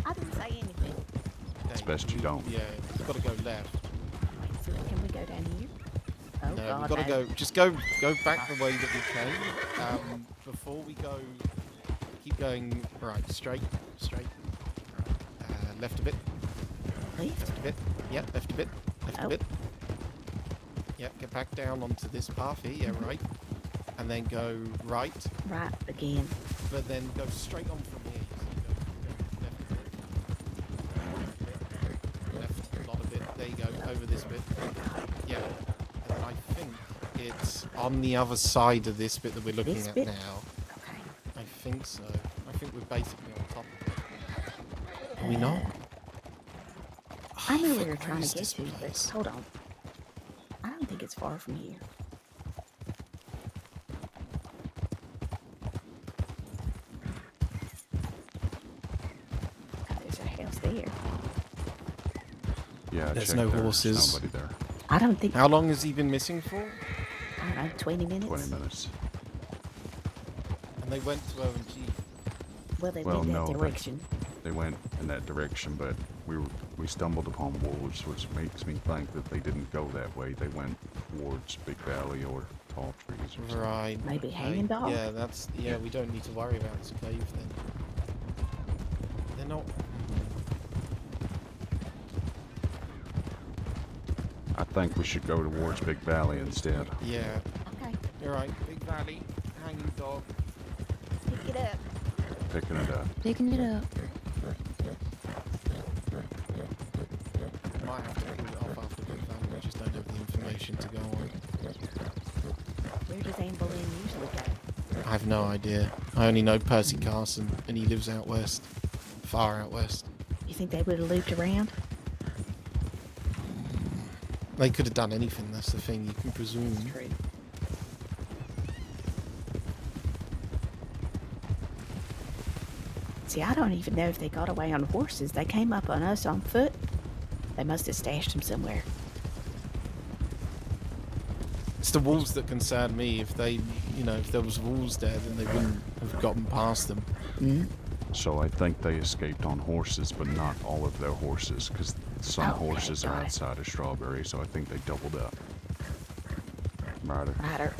I didn't say anything. It's best you don't. Yeah, we've got to go left. So can we go down here? Oh, No, God, we've got to no. go. Just go back the way that we came. Before we go, keep going. Right, straight. Left a bit. Left a bit. Yep, left a bit. Left a bit. Yep, get back down onto this path here. Yeah, right. And then go right. Right again. But then go straight on from here. Go left a lot of bit. There you go. Over this bit. Yeah. And then I think it's on the other side of this bit that we're looking This at bit? now. Okay. I think so. I think we're basically on top of it. Are we not? I knew we fuck, were where trying is to get this to, but hold on. I don't think it's far from here. Oh, there's a house there. Yeah, I There's checked no there. horses. Nobody there. I don't think. How long has he been missing for? I don't know, 20 minutes? 20 minutes. And they went to OMG. Well, they Well, went no, that but direction. they went in that direction, but we stumbled upon wolves, which makes me think that they didn't go that way. They went towards Big Valley or Tall Trees or something. Right. Maybe okay. Hanging Dog? Yeah, we don't need to worry about this cave then. They're not. I think we should go towards Big Valley instead. Yeah. Okay. You're right. Big Valley, Hanging Dog. Pick it up. Picking it up. Picking it up. Might have to pull it off after Big Valley. We just don't have the information to go on. Where does Anne Boleyn usually go? I have no idea. I only know Percy Carson, and he lives out west. Far out west. You think they would have looped around? They could have done anything, that's the thing, you can presume. True. See, I don't even know if they got away on horses. They came up on us on foot. They must have stashed them somewhere. It's the wolves that concern me. If they, if there was wolves there, then they wouldn't have gotten past them. Mm. So I think they escaped on horses, but not all of their horses, because some Okay, horses are got it. outside of Strawberry, so I think they doubled up. Ryder. Ryder.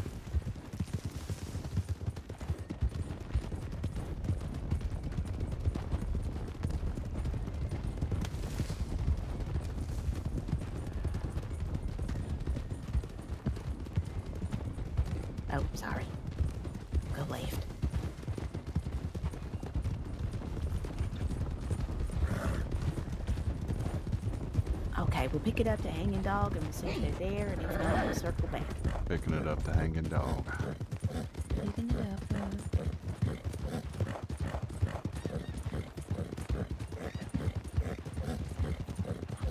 Oh, sorry. Go left. Okay, we'll pick it up to Hanging Dog and we'll see if they're there, and if not, we'll circle back. Picking it up to Hanging Dog. Picking it up.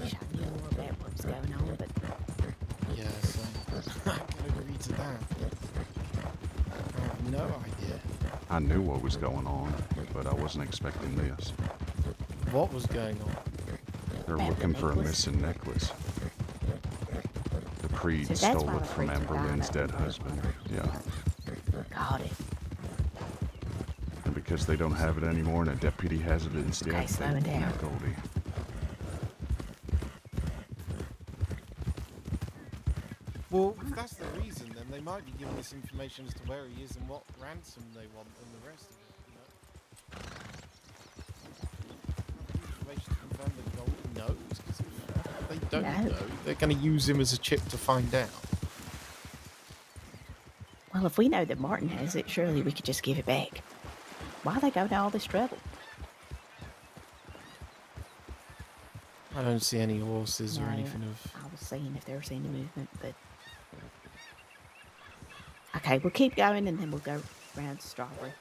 Wish I knew more about what was going on, but Yeah, so I can agree to that. I have no idea. I knew what was going on, but I wasn't expecting this. What was going on? They're looking for a missing necklace. The Creed So that's stole why it the from Creeds Amber are Lynn's dying. dead husband. Yeah. got it. And because they don't have it anymore and a deputy has it instead, Okay, slow it they down. killed Goldie. Well, if that's the reason, then they might be giving us information as to where he is and what ransom they want and the rest of it, you know? Information to confirm that Goldie knows, because if they don't No. know, they're going to use him as a chip to find out. Well, if we know that Martin has it, surely we could just give it back. Why they go to all this trouble? I don't see any horses or No, anything of... I was seeing if there was any movement, but... Okay, we'll keep going and then we'll go round to Strawberry.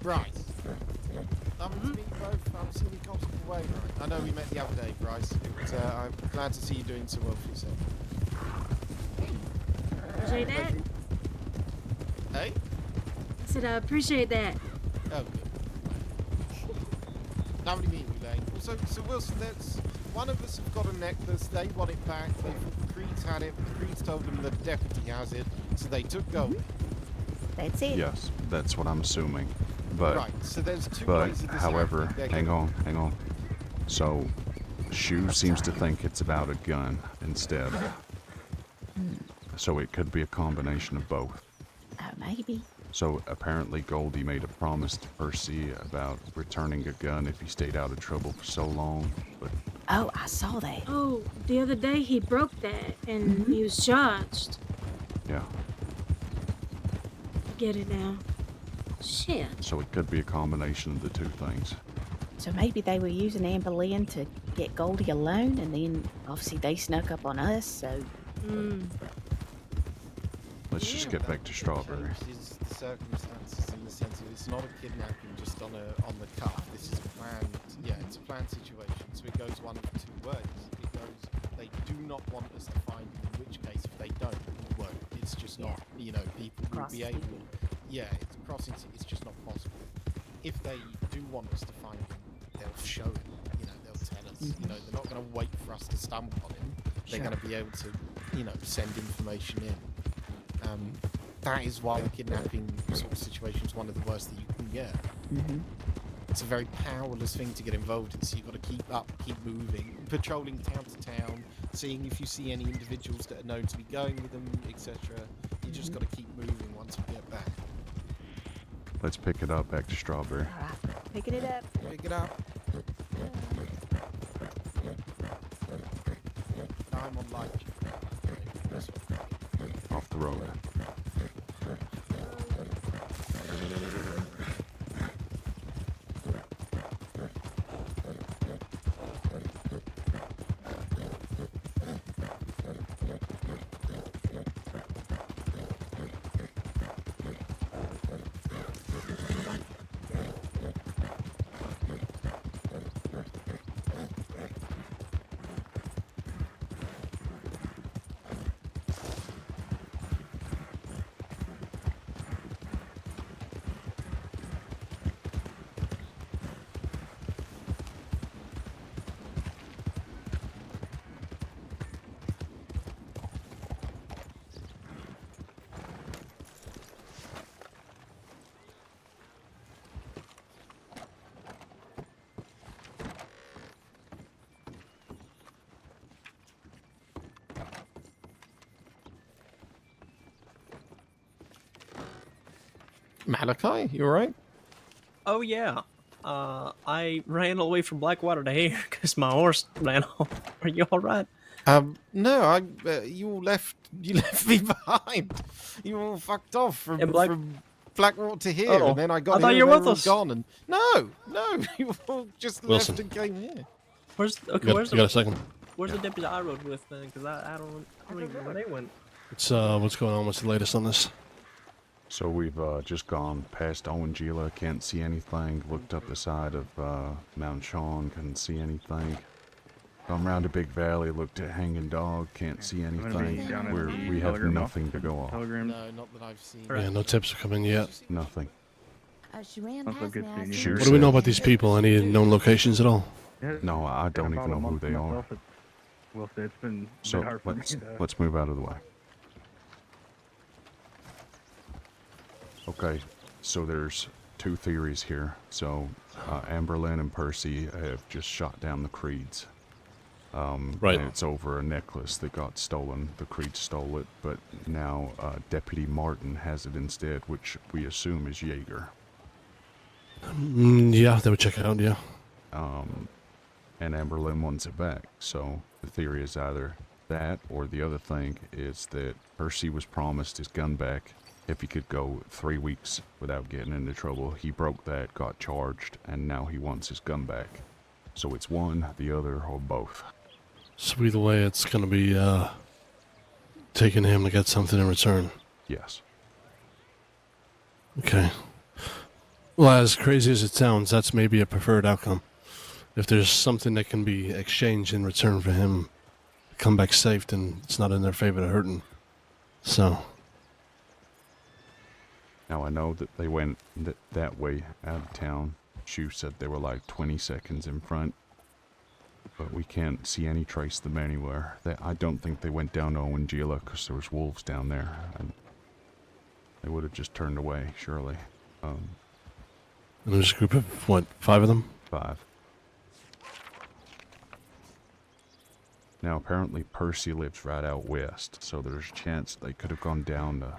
Bryce. To meet you both. I'm seeing you constable way, right? I know we met the other day, Bryce. I'm glad to see you doing so well for yourself. Appreciate that. Hey? I said I appreciate that. Oh, good. Lovely meeting you, Lane. So Wilson, that's one of us have got a necklace. They want it back. They thought the Creeds had it. The Creeds told them the deputy has it, so they took Gold. That's it. Yes, that's what I'm assuming. But, Right, so there's two but ways of this however, happening. hang on. So, Shu seems to think it's about a gun instead. So it could be a combination of both. Oh, maybe. So apparently Goldie made a promise to Percy about returning a gun if he stayed out of trouble for so long, but Oh, I saw that. Oh, the other day he broke that and he was charged. yeah. Get it now. Shit. So it could be a combination of the two things. So maybe they were using Amber Lynn to get Goldie alone, and then obviously they snuck up on us, so... Let's just get back to Strawberry. Changes the circumstances in the sense of it's not a kidnapping just on the cuff. This is a planned, it's a planned situation. So it goes one of two ways. It goes, they do not want us to find him, in which case if they don't, we won't. It's just not, people will be able. It's crossing. It's just not possible. If they do want us to find him, they'll show him. They'll tell us. They're not going to wait for us to stumble on him. They're going to be able to, send information in. That is why the kidnapping sort of situation is one of the worst that you can get. It's a very powerless thing to get involved in, so you've got to keep up, keep moving, patrolling town to town, seeing if you see any individuals that are known to be going with them, etc. You just got to keep moving once you get back. Let's pick it up back to Strawberry. Alright, picking it up. Pick it up. I'm on light. Off the road. Malachi, you alright? Oh yeah. I ran all the way from Blackwater to here because my horse ran off. Are you all right? No, you left me behind. You all fucked off from Blackwater to here, Oh, and then I got I thought here you and were they with were all us. gone. And no, you all just Wilson. left and came here. Where's You got a second? Where's the deputy I rode with then? Because I don't remember where they went. What's going on? What's the latest on this? So we've just gone past Owangila, can't see anything. Looked up the side of Mount Sean, couldn't see anything. Gone round a big valley, looked at Hanging Dog, can't see anything. We have nothing to go off. No, not that I've seen. Yeah, no tips are coming yet. Nothing. She ran past me. I Shoot. What do we know about these people? Any known locations at all? No, I don't even know who they are. Well, it's been So hard for me to... let's move out of the way. Okay, so there's two theories here. So Amberlynn and Percy have just shot down the Creeds. Right. And it's over a necklace that got stolen. The Creeds stole it, but now Deputy Martin has it instead, which we assume is Jaeger. Yeah, they would check it out, yeah. And Amberlynn wants it back. So the theory is either that, or the other thing is that Percy was promised his gun back if he could go 3 weeks without getting into trouble. He broke that, got charged, and now he wants his gun back. So it's one, the other, or both. So either way, it's going to be taking him to get something in return. Yes. Okay. Well, as crazy as it sounds, that's maybe a preferred outcome. If there's something that can be exchanged in return for him to come back safe, then it's not in their favor to hurt him. So... Now I know that they went that way out of town. Shu said they were like 20 seconds in front, but we can't see any trace of them anywhere. I don't think they went down Owangila because there was wolves down there, and they would have just turned away, surely. And there's a group of, what, 5 of them? 5. Now apparently Percy lives right out west, so there's a chance they could have gone down to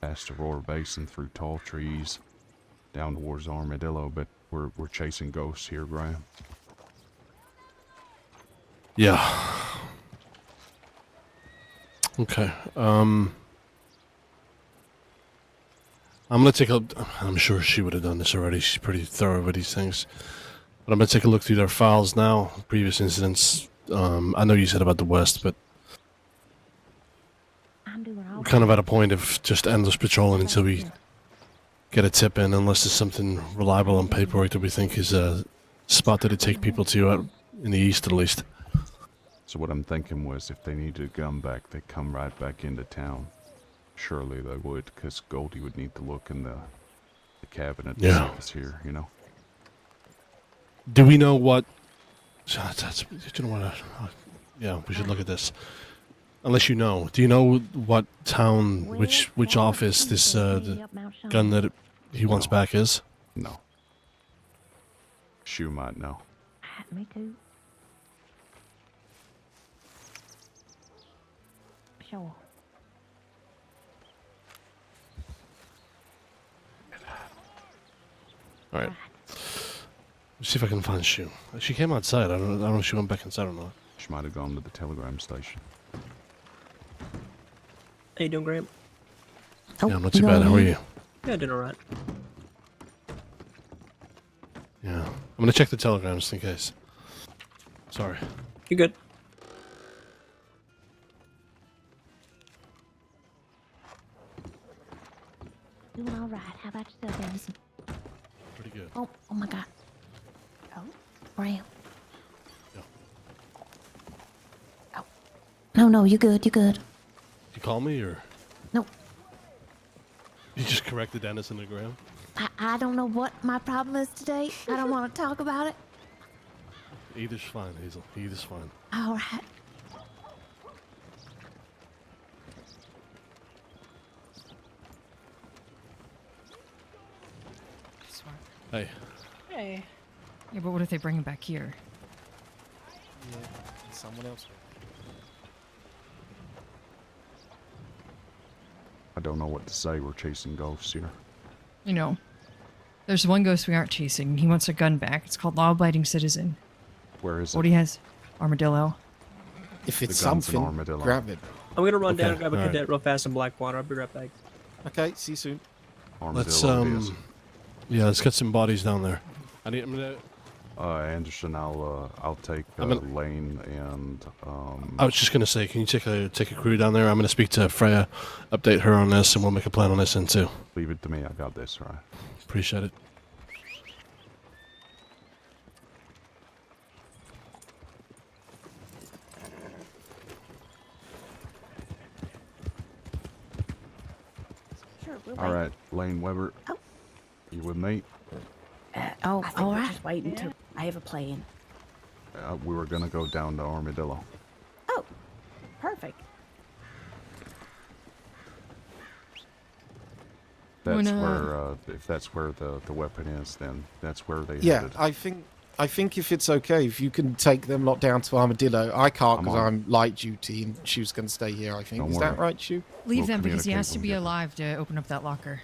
past Aurora Basin through tall trees, down towards Armadillo, but we're chasing ghosts here, Graham. Yeah. Okay. I'm gonna take a... I'm sure she would have done this already. She's pretty thorough with these things. But I'm gonna take a look through their files now. Previous incidents. I know you said about the West, but... we're kind of at a point of just endless patrolling until we get a tip in, unless there's something reliable on paperwork that we think is a spot that it take people to out in the east at least. So what I'm thinking was if they needed a gun back, they'd come right back into town. Surely they would, because Goldie would need to look in the cabinet to see if it's here, you know? Do we know what... you know what? Yeah, we should look at this. Unless you know. Do you know what town, which office this the gun that he wants back is? No. Shu might know. Me too. Sure. All right. Let's see if I can find Shu. She came outside. I don't know if she went back inside or not. She might have gone to the telegram station. How you doing, Graham? Yeah, I'm not too bad. How are you? Yeah, doing alright. Yeah. I'm gonna check the telegram just in case. Sorry. You good? Doing all right. How about yourself, Anderson? Pretty good. Oh my God. Oh, Graham. Yeah. Oh. No, you good. You good. You call me or? No. You just corrected Dennis in the gram? I don't know what my problem is today. I don't want to talk about it. Either's fine, Hazel. Either's fine. All right. Hey. Hey. Yeah, but what if they bring him back here? Yeah, someone else. I don't know what to say. We're chasing ghosts here. you know, there's one ghost we aren't chasing. He wants a gun back. It's called Law-Abiding Citizen. Where is it? What he has? Armadillo. If it's The gun's an something, armadillo. grab it. I'm gonna run down Okay, and grab a alright. cadet real fast in Blackwater. I'll be right back. Okay, see you soon. Let's Armadillo it is. yeah, let's get some bodies down there. I'm gonna. Anderson, I'll take I'm gonna- Lane and I was just gonna say, can you take a crew down there? I'm gonna speak to Freya, update her on this, and we'll make a plan on this end too. leave it to me. I got this, right? Appreciate it. Sure, we'll All wait. right, Lane Weber. Oh. You with me? All right. Just waiting to. I have a plan. We were gonna go down to Armadillo. Oh, perfect. That's Wanna- where, if that's where the weapon is, then that's where they Yeah, headed. I think if it's okay, if you can take them lot down to Armadillo. I can't I'm because on. I'm light duty and Shu's going to stay here, I think. Don't Is that worry. right, Shu? Leave We'll them because he communicate has to when be we get alive to open up that locker.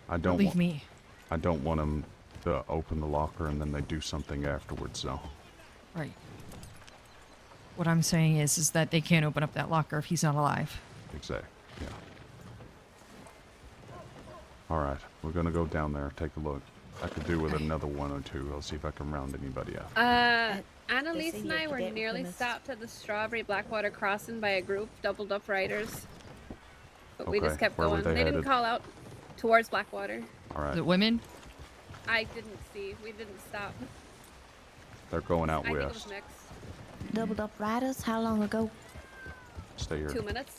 I don't Leave want, me. I don't want them to open the locker and then they do something afterwards. So Right. What I'm saying is that they can't open up that locker if he's not alive. exactly. Yeah. All right, we're gonna go down there. Take a look. I could do with another one or two. I'll see if I can round anybody out. Annalise They say and I you were cadet nearly within us. stopped at the Strawberry Blackwater crossing by a group doubled up riders. But we just Okay, kept where were going. they They didn't headed? call out towards Blackwater. All right, Is it women? I didn't see. We didn't stop. they're going out I think it was west. mixed. Doubled up riders. How long ago? Stay here. 2 minutes.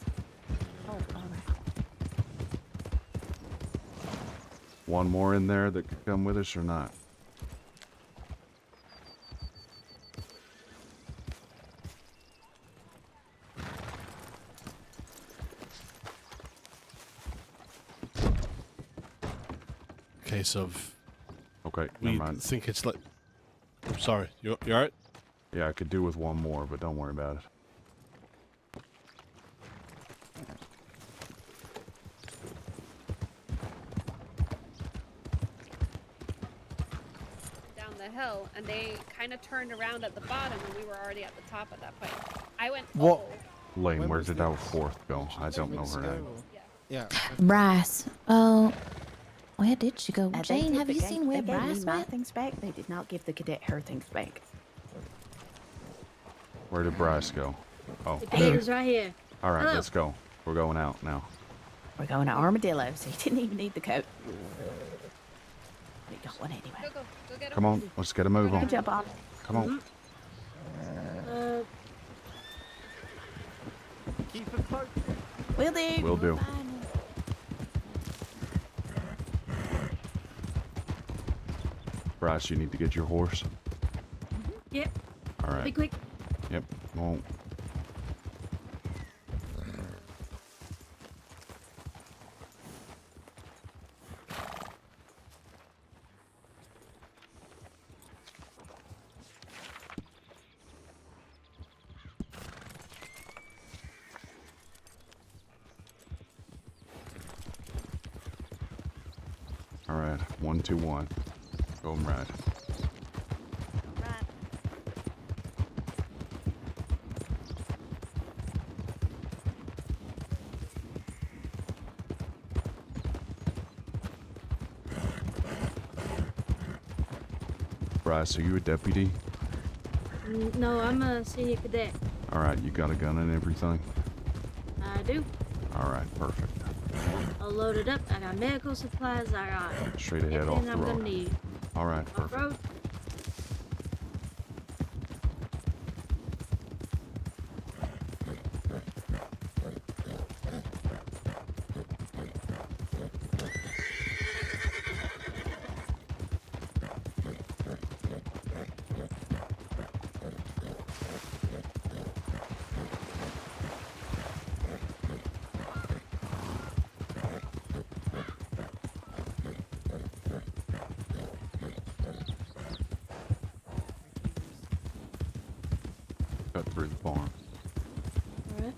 Oh, all right. One more in there that could come with us or not? Case of. Okay, We never mind. think it's like. I'm sorry. You alright? Yeah, I could do with one more, but don't worry about it. Down the hill, and they kind of turned around at the bottom, and we were already at the top at that point. I went. What? Lane, When where was did our fourth go? I don't know her name. Yeah. Bryce. Oh, where did she go? They Jane, gave have the you ga- seen where they gave me Bryce my went? things back. They did not give the cadet her things back. Where did Bryce go? Oh, The gate is right here. all right, Hello. let's go. We're going out now. We're going to Armadillo, so he didn't even need the coat. We got one anyway. Go get Come on, let's get a move on. Good job, on. Come on. Keep it close. Will do. Will do. Bryce, you need to get your horse. Yep. All right. Be quick. Yep. Won't. All right. 1, 2, 1. Go and ride. Bryce, are you a deputy? No, I'm a senior cadet. All right, you got a gun and everything? I do. All right, perfect. I'll load it up. I got medical supplies. I got Straight ahead off everything the I'm road. gonna need. All right, Off perfect. road. Cut through the farm. Alright.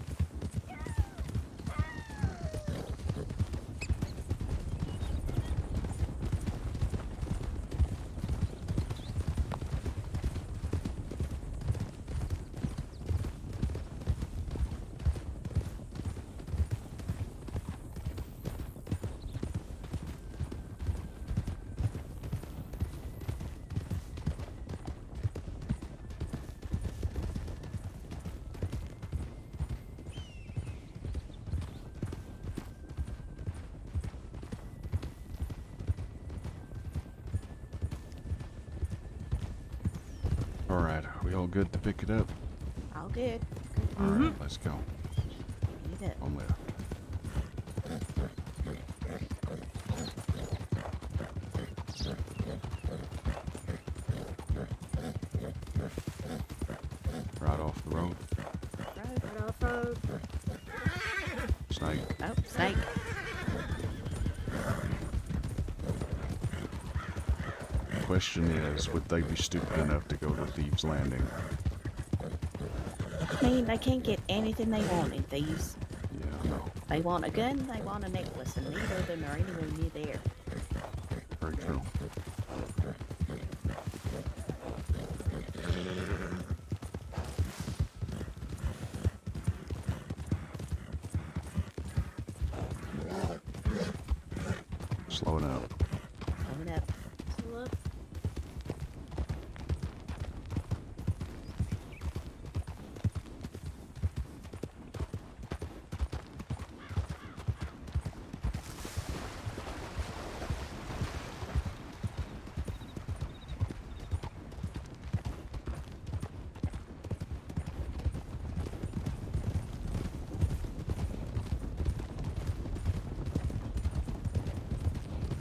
Y'all good to pick it up? All good. All right, let's go. Get it. On left. Right off the road. Right off road. Snake. Oh, snake. Question is, would they be stupid enough to go to Thieves' Landing? I mean, they can't get anything they want in these. Yeah, I know. They want a gun, they want a necklace, and neither of them are anywhere near there. Very true. Slowing up. Coming up. Look.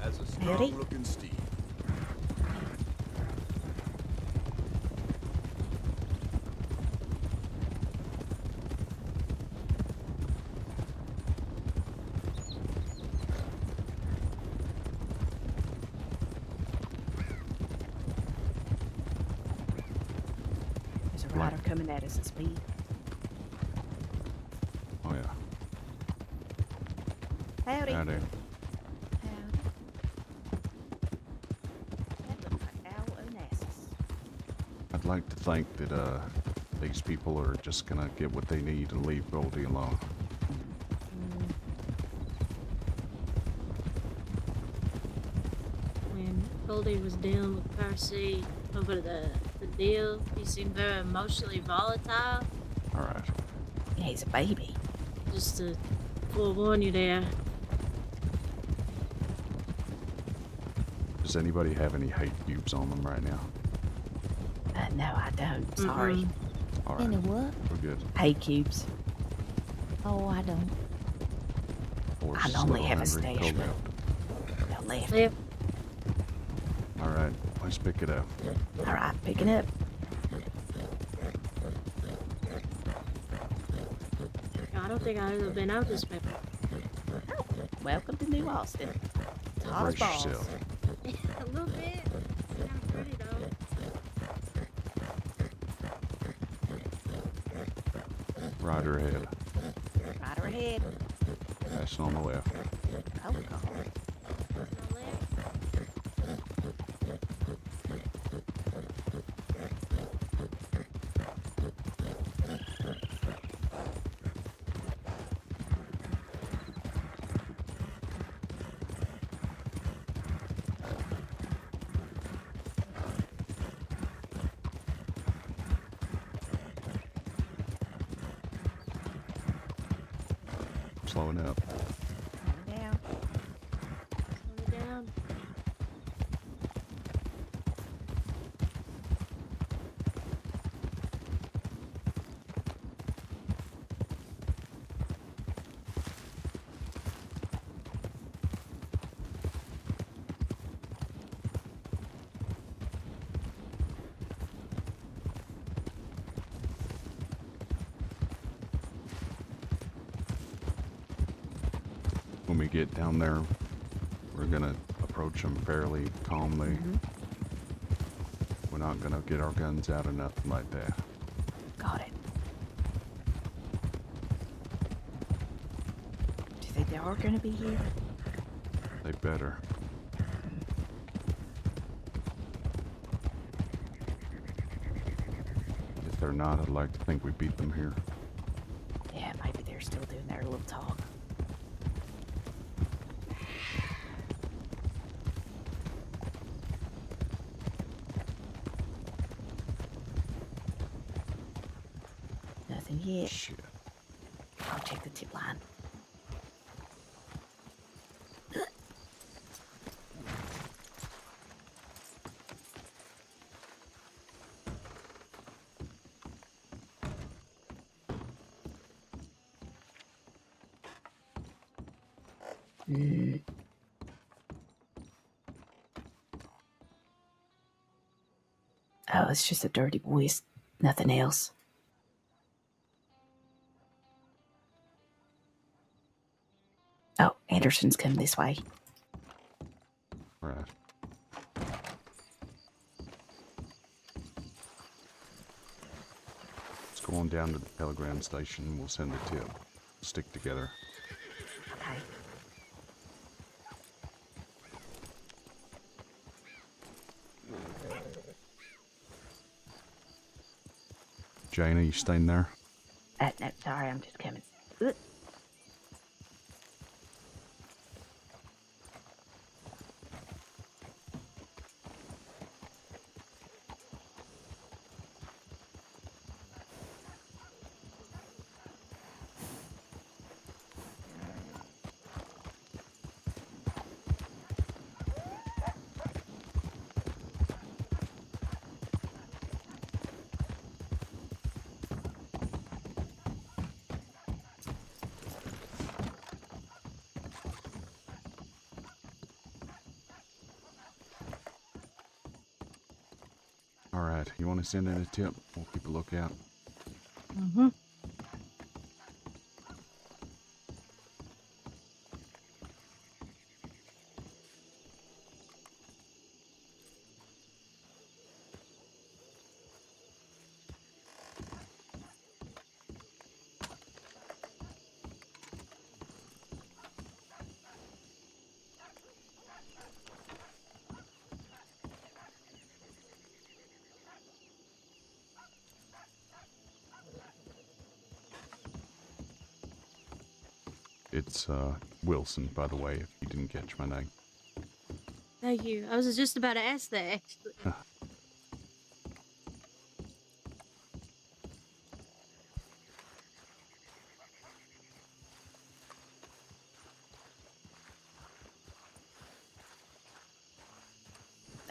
As a Howdy. strong-looking steed. There's a rider coming at us at speed. Oh yeah. Howdy. Howdy. That looks like Al Onassis. I'd like to think that these people are just gonna get what they need and leave Goldie alone. When Goldie was dealing with Percy over the deal, he seemed very emotionally volatile. All right. Yeah, he's a baby. Just to forewarn you there. Does anybody have any hate cubes on them right now? No, I don't. Sorry. All right. Any what? We're good. Hay cubes. Oh, I don't. Horse I is normally little have a hungry. stash, Go but left. no left. Yep. All right. Let's pick it up. All right, picking up. I don't think I've ever been out this way. Welcome to New Austin. It's hot as Brace balls. yourself. A little bit. Kind of pretty though. Rider ahead. Rider ahead. Passing on the left. Oh, God. Slowing up. Down. Slow it down. When we get down there, we're gonna approach them fairly calmly. We're not gonna get our guns out or nothing like that. Got it. Do you think they are going to be here? They better. If they're not, I'd like to think we beat them here. Yeah, maybe they're still doing their little talk. Nothing yet. Shit. I'll check the tip line. Oh, it's just a dirty voice. Nothing else. Oh, Anderson's coming this way. Right. Let's go on down to the telegram station. We'll send a tip. Stick together. Okay. Jane, are you staying there? No, sorry, I'm just coming. Ugh. Alright, you want to send in a tip? We'll keep a lookout. Mm-hmm. It's Wilson, by the way, if you didn't catch my name. Thank you. I was just about to ask that, actually.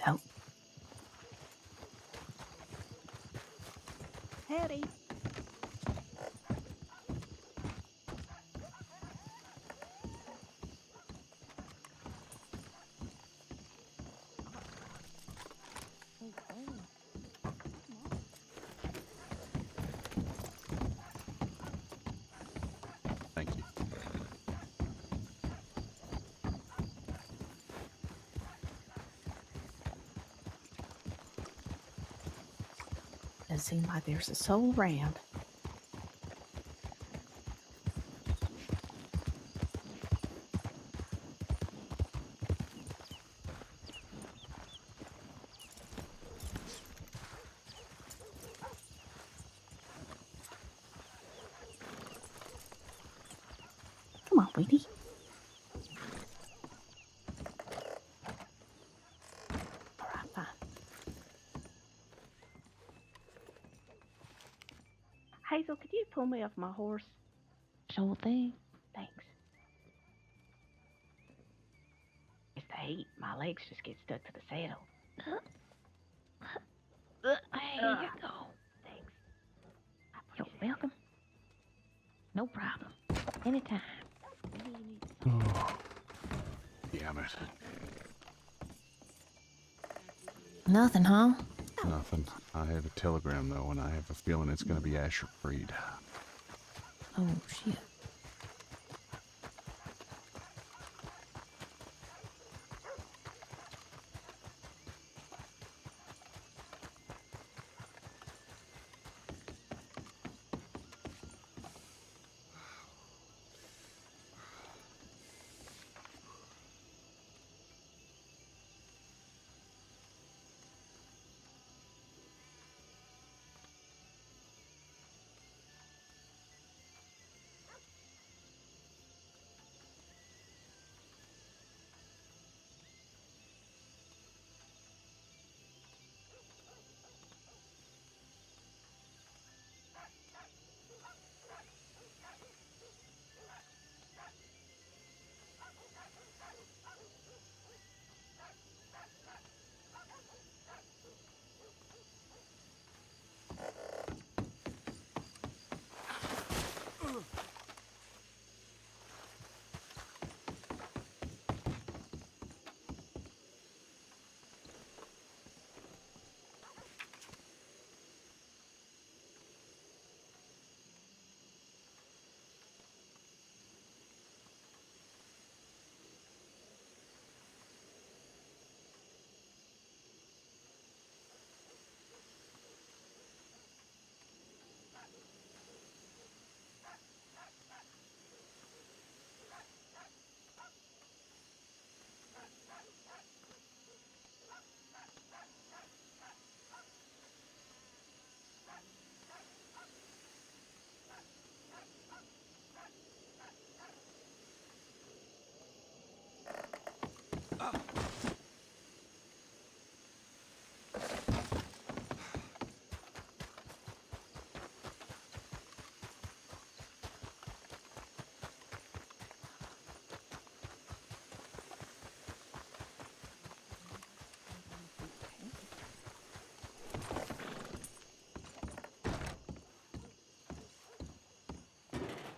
Oh. Howdy. Thank you. Doesn't seem like there's a soul around. Come on, Weedy. All right, fine. Hazel, could you pull me off my horse? Sure thing. Thanks. It's the heat. My legs just get stuck to the saddle. There you go. Thanks. You're welcome. No problem. Anytime. Damn it. Nothing, huh? Nothing. I have a telegram, though, and I have a feeling it's going to be Asher Freed. Oh, shit.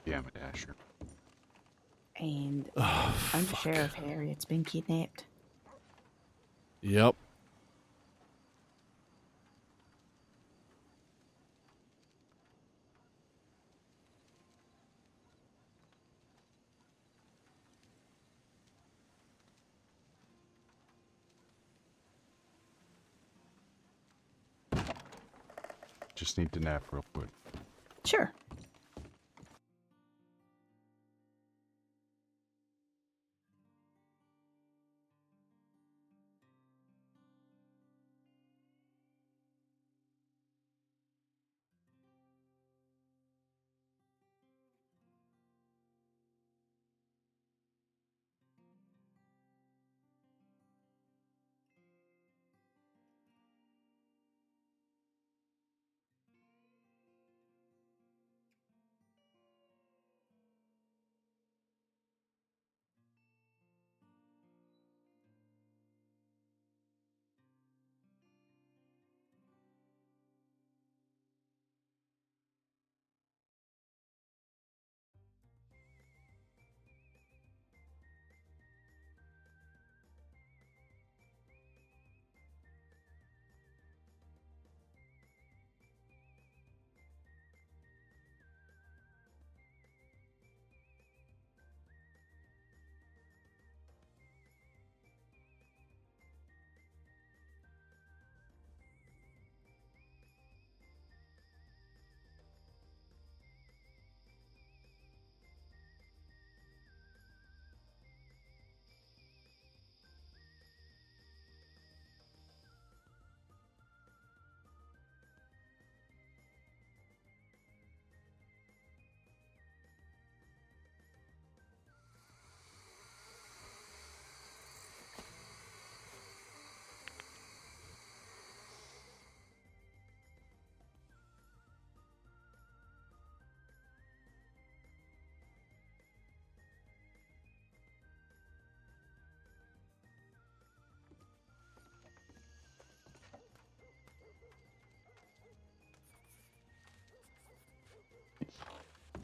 Damn it, Asher. And Oh, Under Sheriff Harriet's been kidnapped. Yep. Just need to nap real quick. Sure.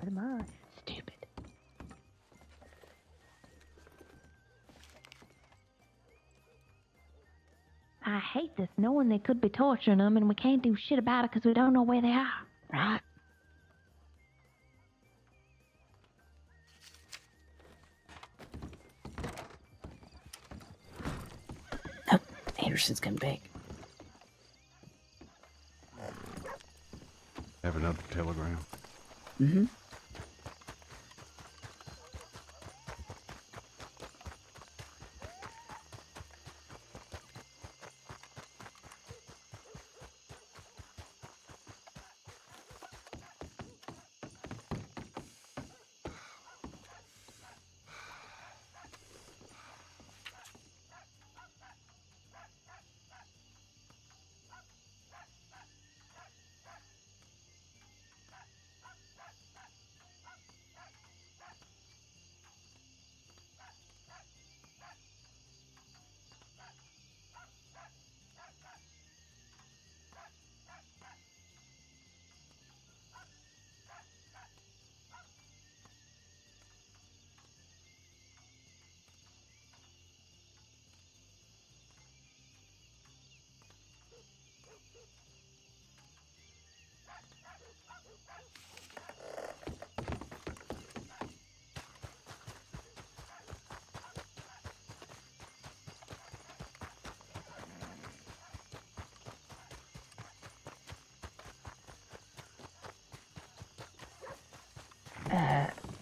What am I? Stupid. I hate this, knowing they could be torturing them and we can't do shit about it because we don't know where they are. Right? Oh, Anderson's coming back. Have another telegram. Mm-hmm.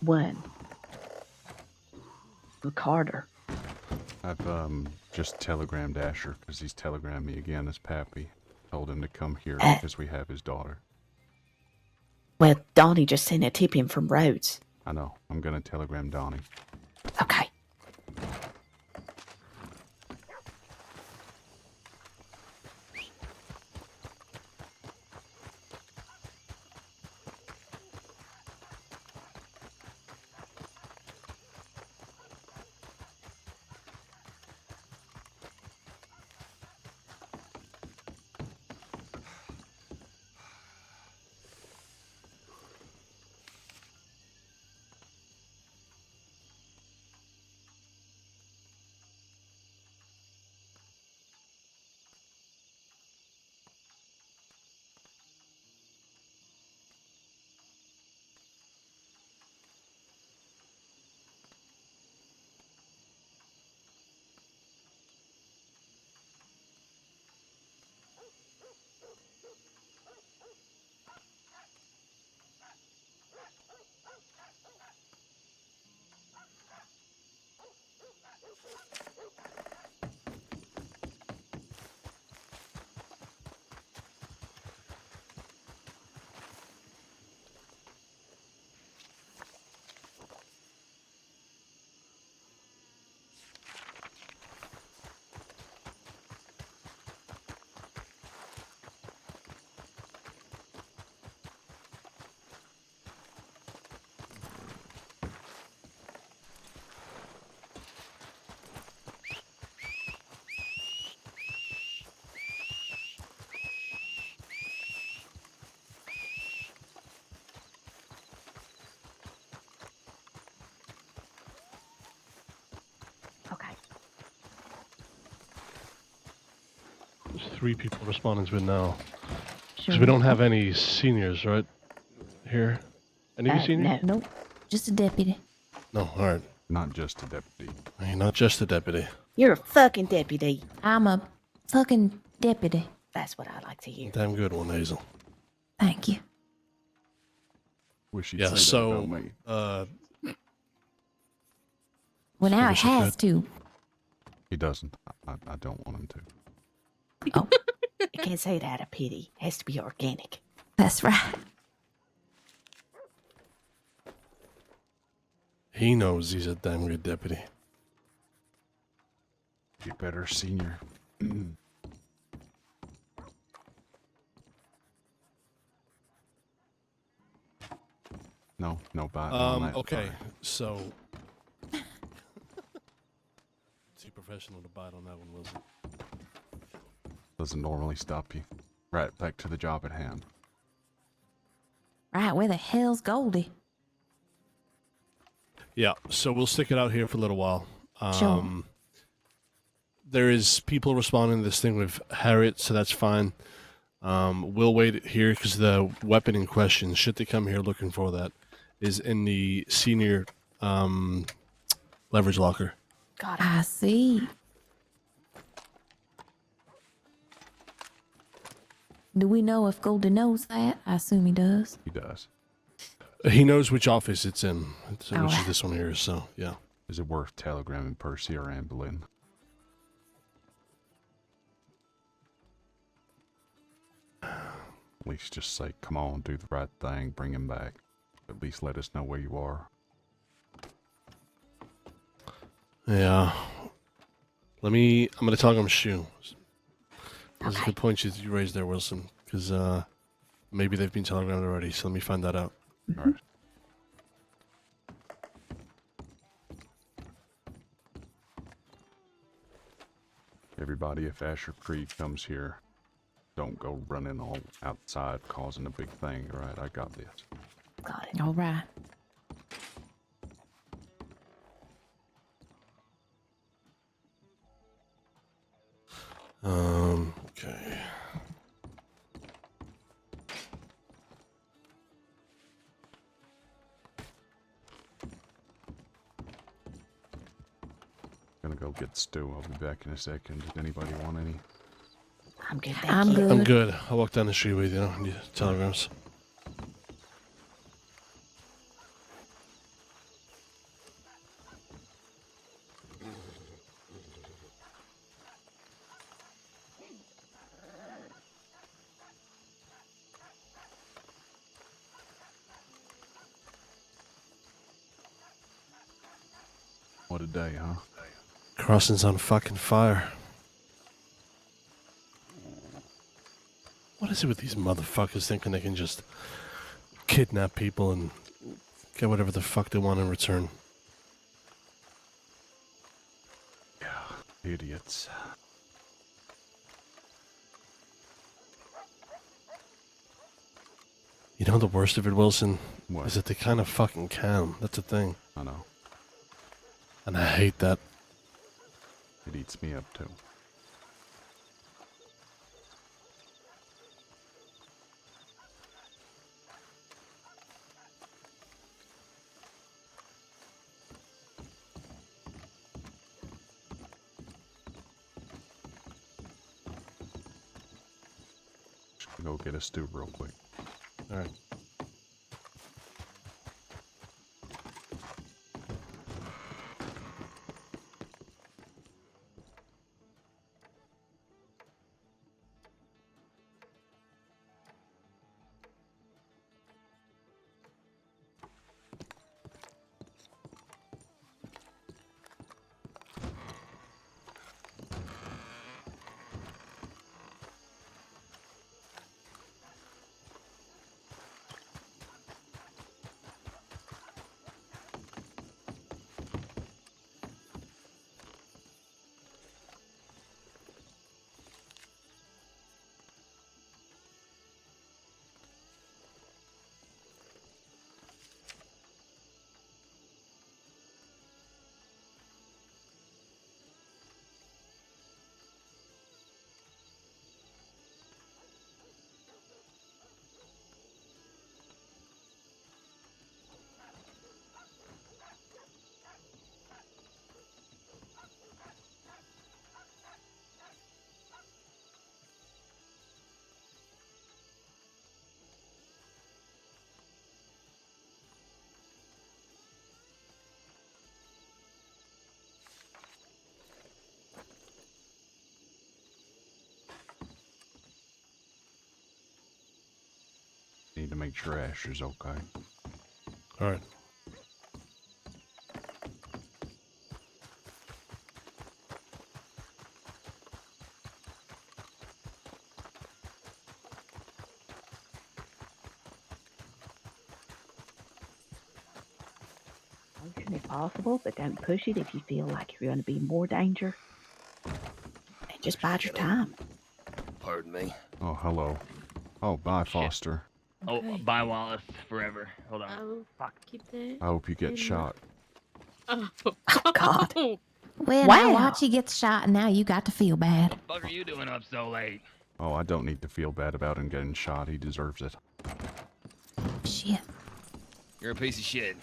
One. Carter. I've just telegrammed Asher because he's telegrammed me again as Pappy. Told him to come here because we have his daughter. Well, Donnie just sent a tip in from Rhodes. I know. I'm gonna telegram Donnie. Okay. 3 people responding to it now. Because Sure. we don't have any seniors, right? Here. Any of you seniors? No, nope. Just a deputy. No, alright. Not just a deputy. Hey, not just a deputy. You're a fucking deputy. I'm a fucking deputy. That's what I like to hear. Damn good one, Hazel. Thank you. Wish you'd Yeah, say so, that about me. Well, now it wish I has could. to. He doesn't. I don't want him to. You can't say it out of pity. It has to be organic. That's right. He knows he's a damn good deputy. Get better, senior. No biting on that. Okay, Sorry. so... Too professional to bite on that one, Wilson. Doesn't normally stop you. Right, back to the job at hand. Right, where the hell's Goldie? Yeah, so we'll stick it out here for a little while. Sure. There is people responding to this thing with Harriet, so that's fine. We'll wait here because the weapon in question, should they come here looking for that, is in the senior leverage locker. Got it. I see. Do we know if Goldie knows that? I assume he does. He does. He knows which office it's in, which is Alright. this one here, so yeah. Is it worth telegramming Percy or Anne Boleyn? At least just say, come on, do the right thing, bring him back. At least let us know where you are. Yeah. I'm going to talk him shoe. That's a good point you raised there, Wilson, because maybe they've been telegrammed already, so let me find that out. All right. Everybody, if Asher Creed comes here, don't go running all outside causing a big thing, all right? I got this. Got it. All right. Okay. Gonna go get stew. I'll be back in a second. Does anybody want any? I'm good. Thank I'm you. good. I'm good. I'll walk down the street with you. I need telegrams. What a day, huh? Crossing's on fucking fire. What is it with these motherfuckers thinking they can just kidnap people and get whatever the fuck they want in return? Yeah, idiots. You know the worst of it, Wilson? What? Is that they kind of fucking can. That's the thing. I know. And I hate that. It eats me up too. Just go get a stew real quick. All right. need to make sure Asher's okay. All right. Motion if possible, but don't push it if you feel like you're going to be in more danger. And just bide your time. Pardon me. Oh, hello. Oh, bye, Foster. Oh, bye, Wallace. Forever. Hold on. Oh, fuck. Keep that. I hope you get shot. Oh, God. Well, Wow. now watch he gets shot, and now you got to feel bad. What the fuck are you doing up so late? Oh, I don't need to feel bad about him getting shot. He deserves it. Shit. You're a piece of shit.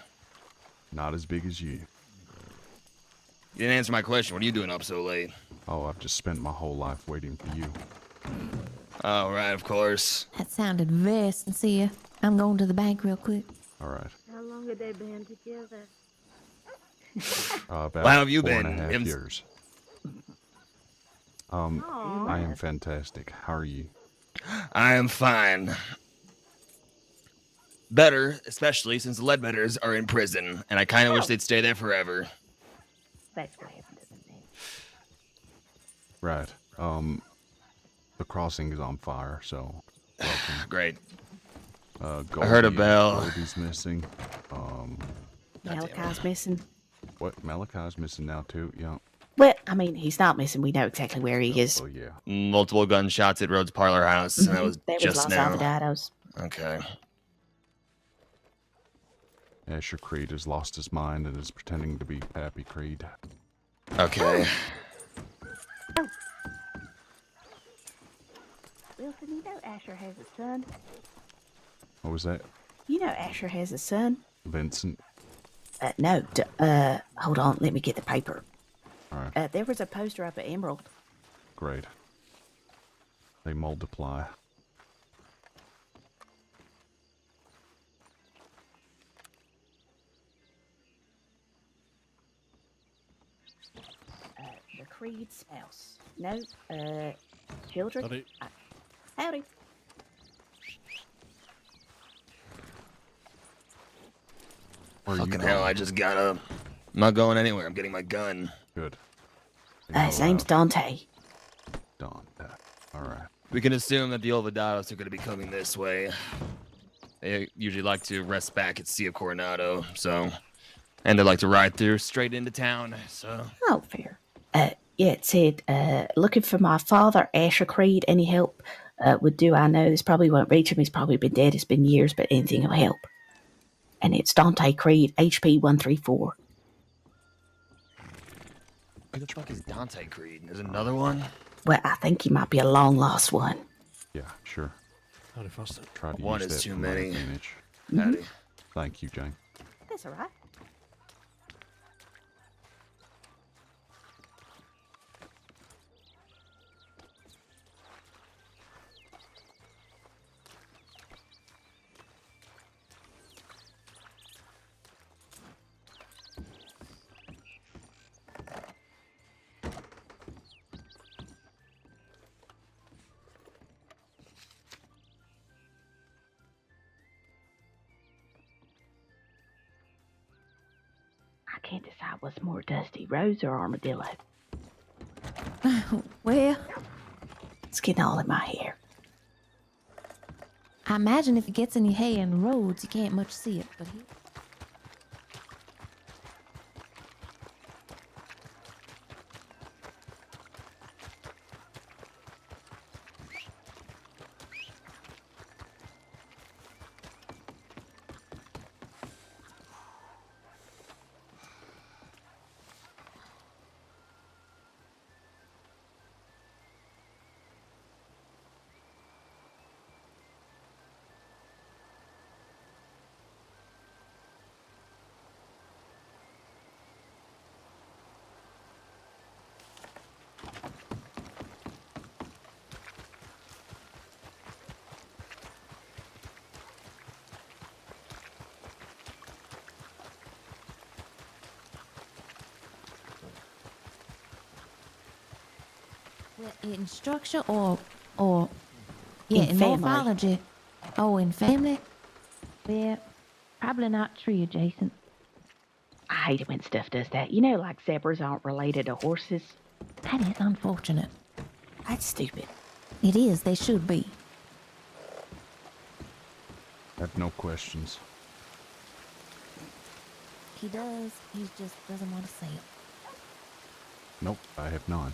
Not as big as you. You didn't answer my question. What are you doing up so late? Oh, I've just spent my whole life waiting for you. Oh, right, of course. That sounded very sincere. I'm going to the bank real quick. All right. How long have they been together? About Well, how have you 4.5 been? years. Aw. I am fantastic. How are you? I am fine. Better, especially since the Ledbetters are in prison, and I kind of wish they'd stay there forever. That's what happened to me. Right. The crossing is on fire, so welcome. Great. Goldie, I heard a bell. Goldie's missing. Malachi's missing. What? Malachi's missing now too? Yeah. Well, I mean, he's not missing. We know exactly where he is. Oh yeah. Multiple gunshots at Rhodes' parlor house, and that was There was just Los now. Alvados. Okay. Asher Creed has lost his mind and is pretending to be Pappy Creed. Okay. Wilson, you know Asher has a son. What was that? You know Asher has a son. Vincent? No. Hold on. Let me get the paper. Alright. There was a poster up at Emerald. Great. They multiply. The Creed spouse. No. Children. Howdy. Howdy. Where are you Fucking hell, going? I just got up. I'm not going anywhere. I'm getting my gun. Good. His name's Dante. Dante. Alright. We can assume that the Olvidados are going to be coming this way. They usually like to rest back at Sea of Coronado, so... And they like to ride through straight into town, so... Oh, fair. Yeah, it said, looking for my father, Asher Creed. Any help would do. I know this probably won't reach him. He's probably been dead. It's been years, but anything will help. And it's Dante Creed, HP 134. Who the fuck is Dante Creed? There's another one? Well, I think he might be a long-lost one. Yeah, sure. Howdy, Foster. Try to One use is that too for my many. advantage. Patty. Thank you, Jane. That's all right. I can't decide what's more dusty, Rose or Armadillo. Well, It's getting all in my hair. I imagine if it gets in your hair and roads, you can't much see it, but he... Well, in structure or yeah, In in family. morphology. Oh, in family? Yeah, probably not tree adjacent. I hate it when stuff does that. You know, like zebras aren't related to horses. That is unfortunate. That's stupid. It is, they should be. I have no questions. He does, he just doesn't want to say it. Nope, I have none.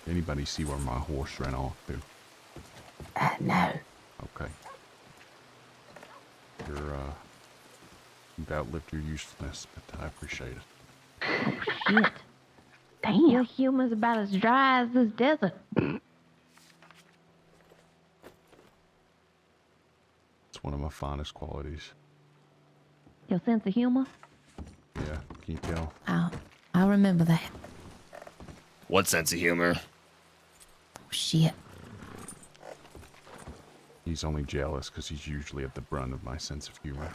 Anybody see where my horse ran off to? No. Okay. You've outlived your usefulness, but I appreciate it. Oh, shit. Damn. Your humor's about as dry as this desert. It's one of my finest qualities. Your sense of humor? Yeah, can you tell? I'll remember that. What sense of humor? Oh, shit. He's only jealous because he's usually at the brunt of my sense of humor.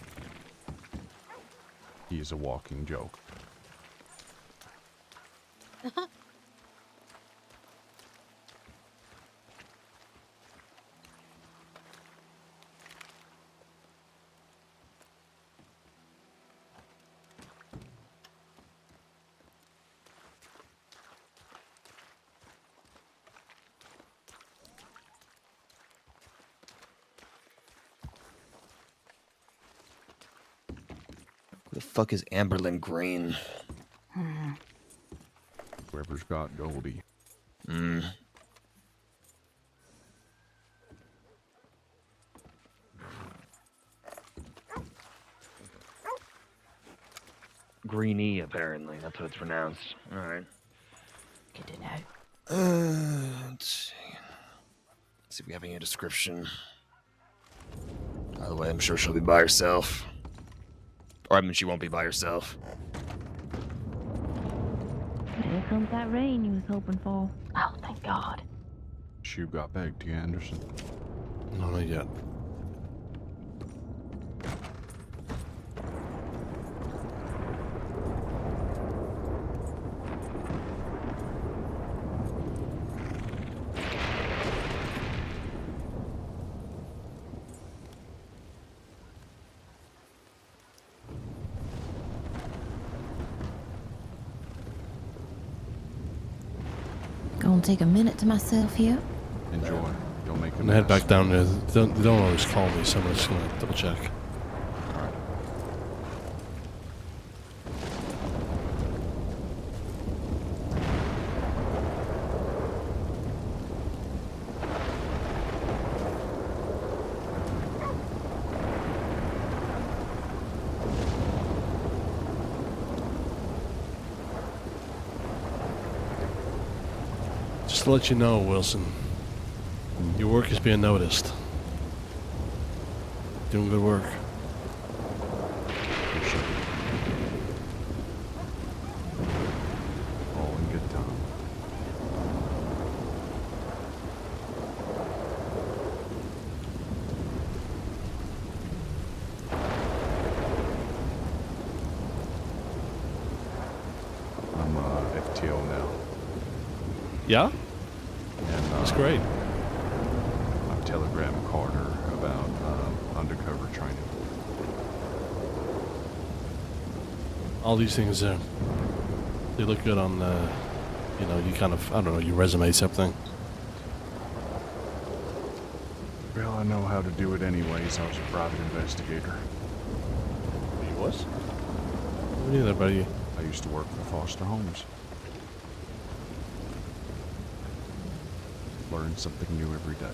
He is a walking joke. Who the fuck is Amberlin Green? Whoever's got Goldie. Greenie, apparently. That's what it's pronounced. Alright. Good to know. Let's see. Let's see if we have any description. By the way, I'm sure she'll be by herself. Or I mean, she won't be by herself. There comes that rain you was hoping for. Oh, thank God. Shoe got back to you, Anderson. No, not yet. Gonna take a minute to myself here. Enjoy. You'll make a I'm gonna head mess. back down there. They don't always call me, so I'm just gonna double check. Just to let you know, Wilson, your work is being noticed. Doing good work. Appreciate it. All in good time. I'm FTO now. Yeah? And, That's great. I've telegrammed Carter about undercover training. All these things, they look good on, you know, you kind of, I don't know, your resume something. Well, I know how to do it anyways. I was a private investigator. You was? Me neither, buddy. I used to work for foster homes. Learn something new every day.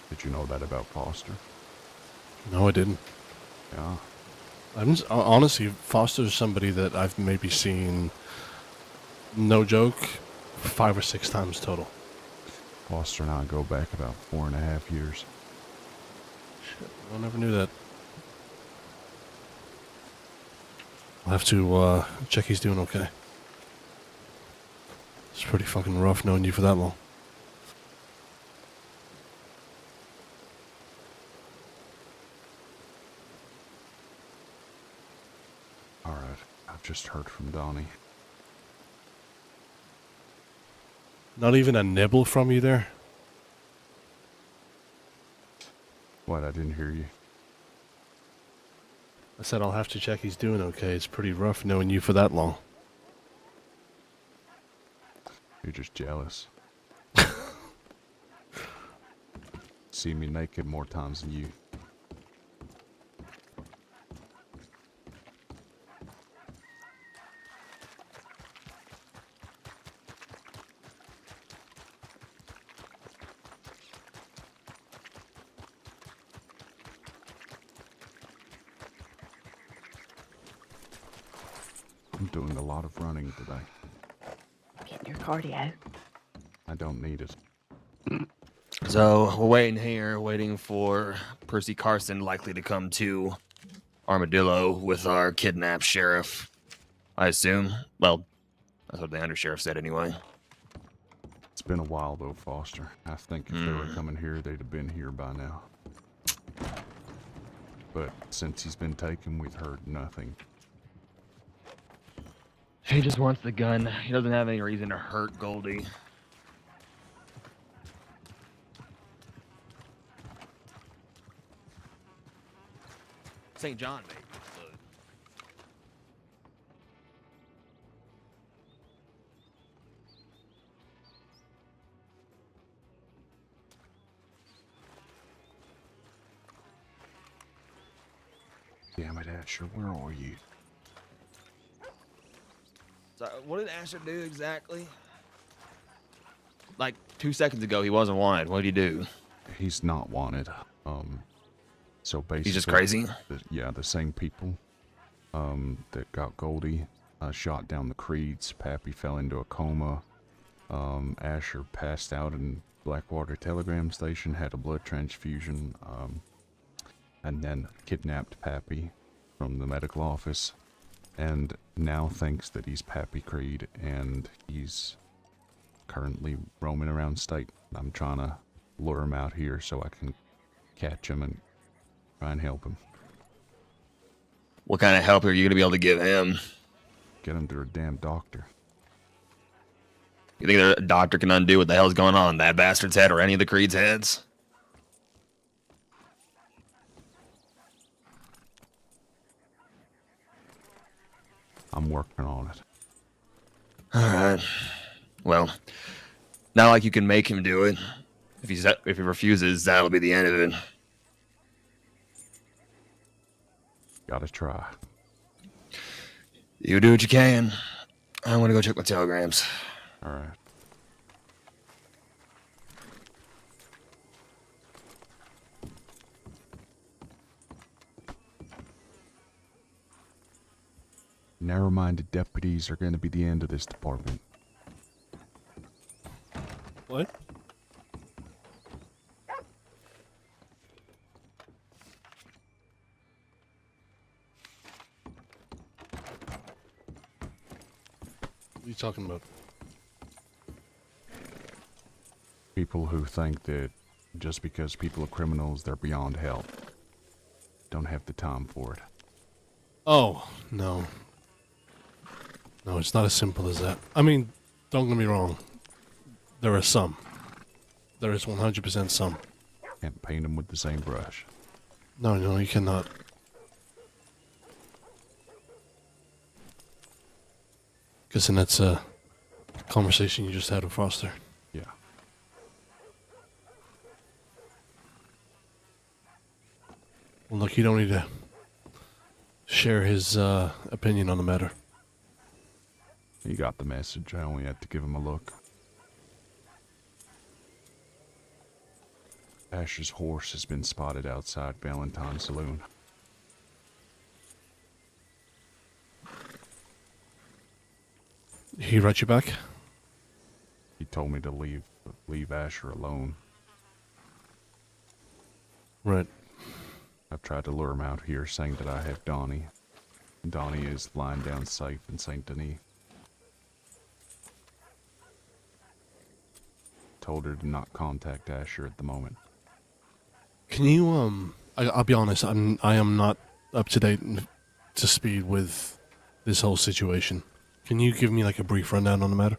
Did you know that about Foster? No, I didn't. Yeah. Honestly, Foster's somebody that I've maybe seen, no joke, 5 or 6 times total. Foster and I go back about 4.5 years. Shit, I never knew that. I'll have to check he's doing okay. It's pretty fucking rough knowing you for that long. Alright, I've just heard from Donnie. Not even a nibble from you there? What, I didn't hear you. I said I'll have to check he's doing okay. It's pretty rough knowing you for that long. You're just jealous. See me naked more times than you. I'm doing a lot of running today. Getting your cardio. I don't need it. So we're waiting here, waiting for Percy Carson likely to come to Armadillo with our kidnapped sheriff. I assume. Well, that's what the undersheriff said anyway. It's been a while though, Foster. I think if they were coming here, they'd have been here by now. But since he's been taken, we've heard nothing. He just wants the gun. He doesn't have any reason to hurt Goldie. St. John, maybe. But... Damn it, Asher, where are you? So, what did Asher do exactly? Like 2 seconds ago, he wasn't wanted. What did he do? He's not wanted. So basically, He's just crazy? The same people that got Goldie shot down the Creeds. Pappy fell into a coma. Asher passed out in Blackwater Telegram Station, had a blood transfusion, and then kidnapped Pappy from the medical office, and now thinks that he's Pappy Creed, and he's currently roaming around state. I'm trying to lure him out here so I can catch him and try and help him. What kind of help are you going to be able to give him? Get him to a damn doctor. You think a doctor can undo what the hell's going on in that bastard's head or any of the Creed's heads? I'm working on it. Alright. Well, not like you can make him do it. If he refuses, that'll be the end of it. Gotta try. You do what you can. I'm gonna go check my telegrams. Alright. Narrow-minded deputies are going to be the end of this department. What? What are you talking about? People who think that just because people are criminals, they're beyond help. Don't have the time for it. Oh, no. No, it's not as simple as that. I mean, don't get me wrong. There are some. There is 100% some. Can't paint them with the same brush. No, you cannot. Because then that's a conversation you just had with Foster. Yeah. Well, look, you don't need to share his opinion on the matter. You got the message. I only had to give him a look. Asher's horse has been spotted outside Valentine Saloon. He write you back? He told me to leave Asher alone. Right. I've tried to lure him out here, saying that I have Donnie. Donnie is lying down safe in Saint Denis. Told her to not contact Asher at the moment. Can you I'll be honest, I am not up to date and to speed with this whole situation. Can you give me like a brief rundown on the matter?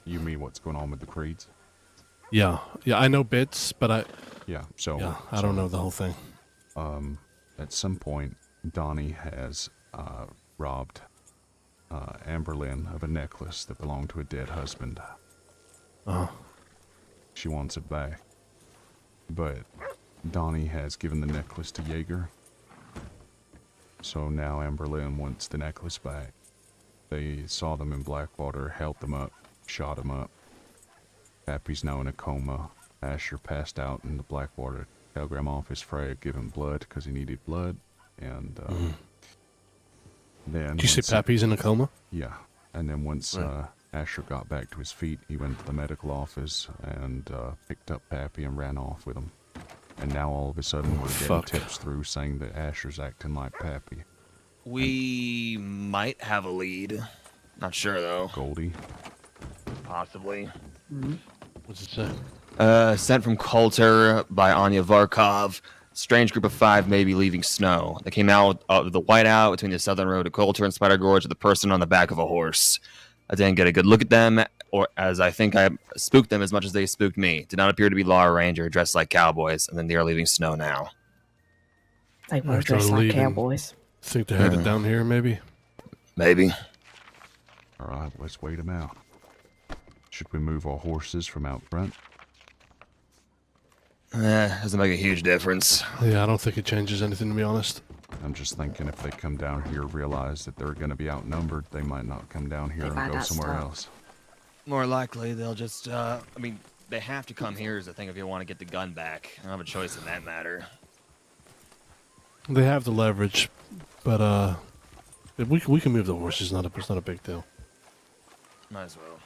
You mean what's going on with the Creeds? Yeah, I know bits, but I don't know the whole thing. At some point, Donnie has robbed Amberlynn of a necklace that belonged to a dead husband. She wants it back. But Donnie has given the necklace to Jaeger. So now Amberlynn wants the necklace back. They saw them in Blackwater, held them up, shot him up. Pappy's now in a coma. Asher passed out in the Blackwater telegram office. Freya gave him blood because he needed blood. And then... Did you say Pappy's in a coma? Yeah. And then once Asher got back to his feet, he went to the medical office and picked up Pappy and ran off with him. And now all of a sudden we're getting tips through saying that Asher's acting like Pappy. We might have a lead. Not sure though. Goldie? Possibly. What's it say? Sent from Coulter by Anya Varkov. Strange group of 5 may be leaving Snow. They came out of the whiteout between the southern road to Coulter and Spider Gorge with a person on the back of a horse. I didn't get a good look at them, or as I think I spooked them as much as they spooked me. Did not appear to be law or ranger, dressed like cowboys, and then they are leaving Snow now. They were dressed like cowboys. Think they're headed down here, maybe? Maybe. Alright, let's wait them out. Should we move our horses from out front? Doesn't make a huge difference. Yeah, I don't think it changes anything, to be honest. I'm just thinking if they come down here, realize that they're going to be outnumbered, they might not come down here and go somewhere else. More likely, they'll just, they have to come here is the thing if you want to get the gun back. I don't have a choice in that matter. They have the leverage, but we can move the horses. It's not a big deal. Might as well.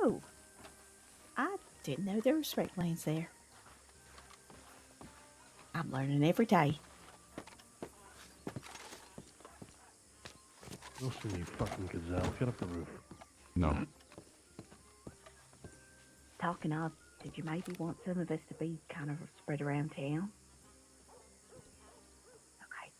Oh, I didn't know there were straight lanes there. I'm learning every day. Listen, you fucking gazelle. Get up the roof. No. Talking of, did you maybe want some of us to be kind of spread around town? Okay.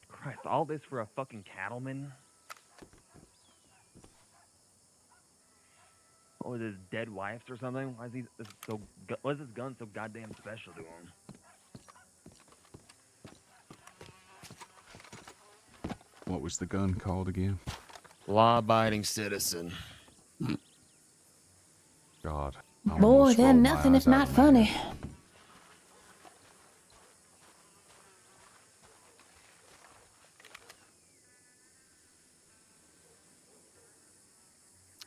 Christ, all this for a fucking cattleman? What was his dead wives or something? Why is he so? What is this gun so goddamn special to him? What was the gun called again? Law-abiding citizen. God. More than nothing if not funny.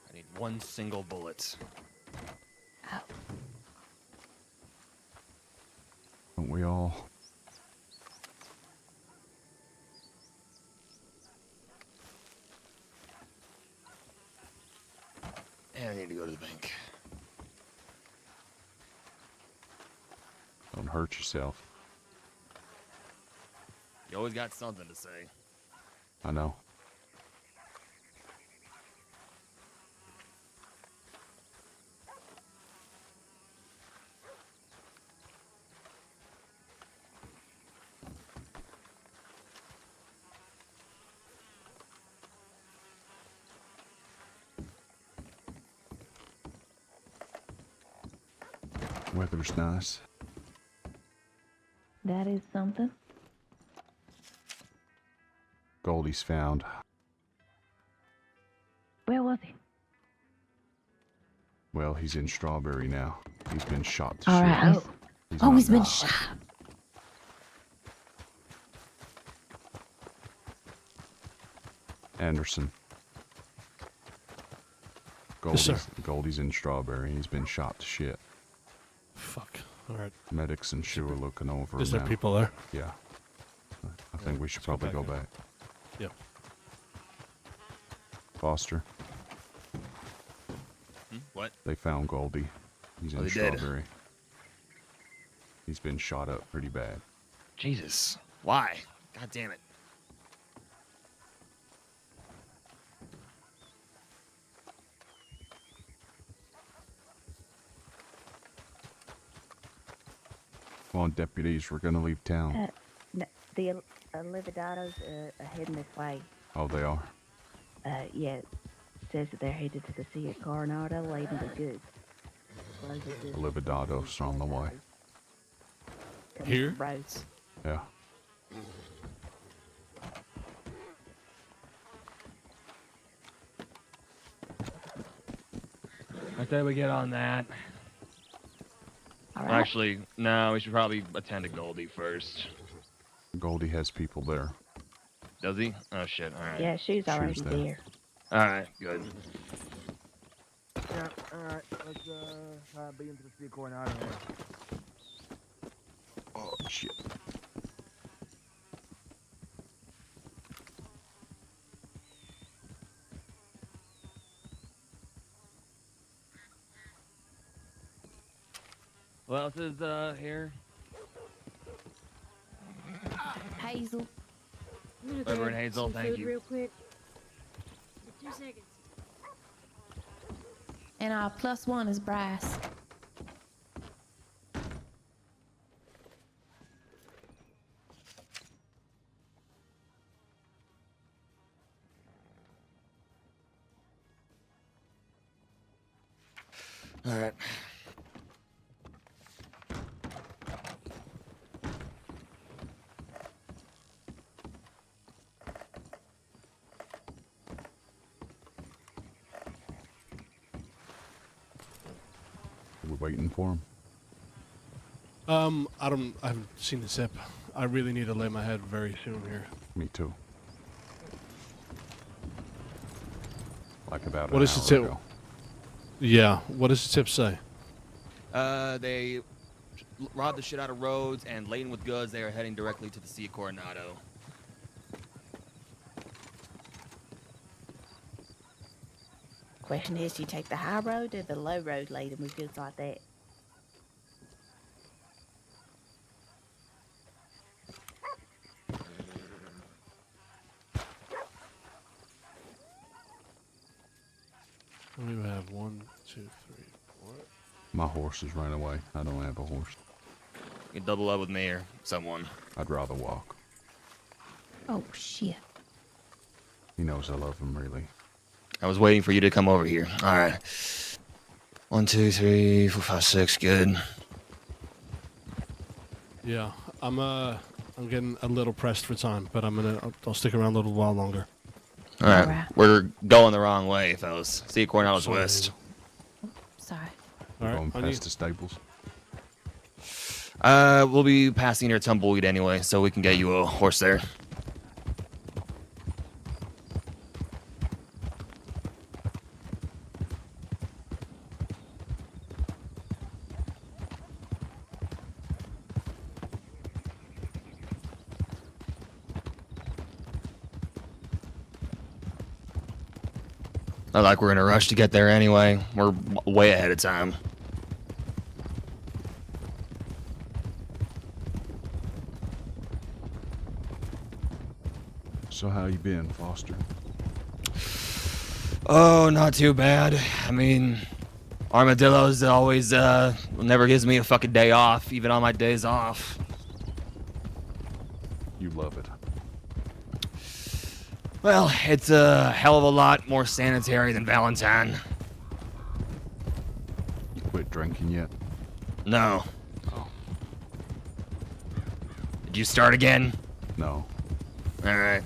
I need one single bullet. Don't we all? go to the bank. Don't hurt yourself. You always got something to say. I know. Weather's nice. That is something. Goldie's found. Where was he? Well, he's in Strawberry now. He's been shot to All shit. right. He's been shot. Anderson. Yes, sir. Goldie's in Strawberry. He's been shot to shit. Fuck. All right. Medics and Sue are looking over Is him there now. people there? Yeah. I think we should probably go back. Yep. Foster. What? They found Goldie. He's in they did? Strawberry. He's been shot up pretty bad. Jesus. Why? God damn it. Come on, deputies. We're gonna leave town. The Lividados are heading this way. Oh, they are? Yeah, it says that they're headed to the Sea of Coronado, laden with goods. Lividados are on the way. Here? Roads. Yeah. I say we get on that. All Well, actually, no, we should probably attend to Goldie first. Goldie has people there. Does he? Oh, shit. All right. Yeah, she's already there. there. All right, good. Yeah, alright, let's be into the Sea of Coronado here. Oh, shit. Who else is here? Hazel. I'm gonna Reverend grab Hazel, some thank food you. real quick. 2 seconds. And our +1 is Bryce. All right. We're waiting for him. I haven't seen the zip. I really need to lay my head very soon here. Me too. Like about What an does the hour tip? ago. Yeah. What does the tip say? They robbed the shit out of roads and laden with goods. They are heading directly to the Sea of Coronado. Question is, do you take the high road or the low road laden with goods like that? What do we have? 1, 2, 3, 4. My horse has run away. I don't have a horse. You can double up with me or someone. I'd rather walk. Oh, shit. He knows I love him, really. I was waiting for you to come over here. All right. 1, 2, 3, 4, 5, 6. Good. Yeah. I'm getting a little pressed for time, but I'll stick around a little while longer. All right. We're going the wrong way, fellas. Sea of Coronado's Sorry. west. Sorry. We're All right, going on past you. the stables. We'll be passing near Tumbleweed anyway, so we can get you a horse there. Not like we're in a rush to get there anyway. We're way ahead of time. So how you been, Foster? Oh, not too bad. I mean, Armadillo's always, never gives me a fucking day off, even on my days off. You love it. Well, it's a hell of a lot more sanitary than Valentine. You quit drinking yet? No. Oh. Did you start again? No. Alright.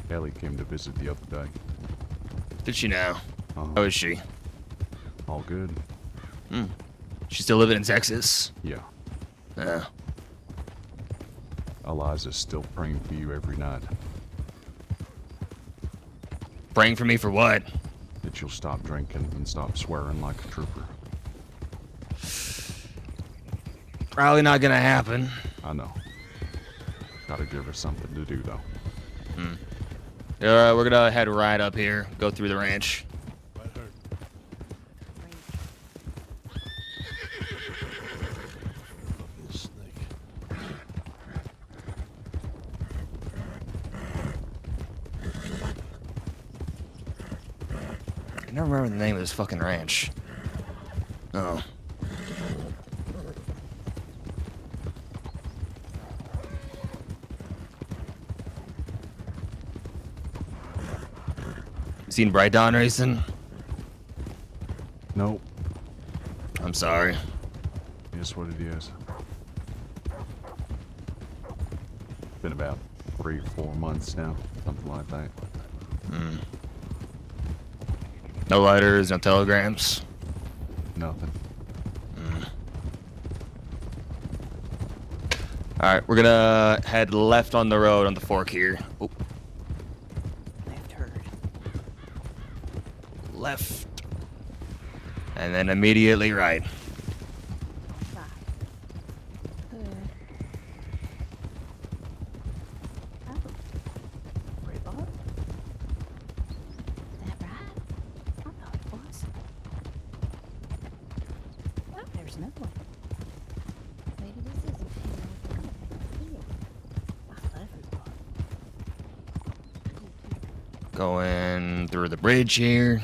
Ellie came to visit the other day. Did she now? How is she? All good. She still living in Texas? Yeah. Yeah. Eliza's still praying for you every night. Praying for me for what? That you'll stop drinking and stop swearing like a trooper. Probably not gonna happen. I know. Gotta give her something to do, though. We're gonna head right up here, go through the ranch. I never remember the name of this fucking ranch. Oh. Seen Bright Dawn racing? Nope. I'm sorry. It's what it is. Been about 3 or 4 months now, something like that. No letters, no telegrams? Nothing. Alright, we're gonna head left on the road on the fork here. Oh. Left. And then immediately right. Going through the bridge here.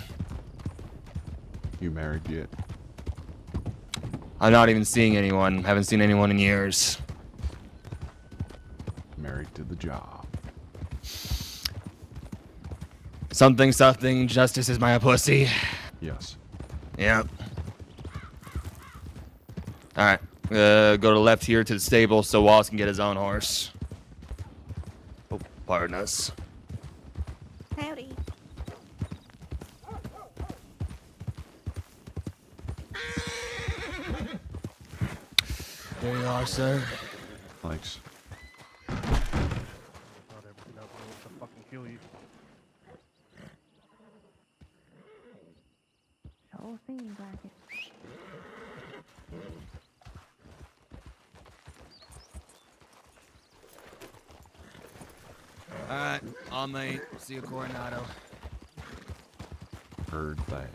You married yet? I'm not even seeing anyone. Haven't seen anyone in years. Married to the job. Something, justice is my pussy. Yes. Yep. Alright. Go to the left here to the stable so Wallace can get his own horse. Oh, pardon us. Howdy. There you are, sir. Thanks. Sure seems like it. Alright, on me. See you, Coronado. Heard that.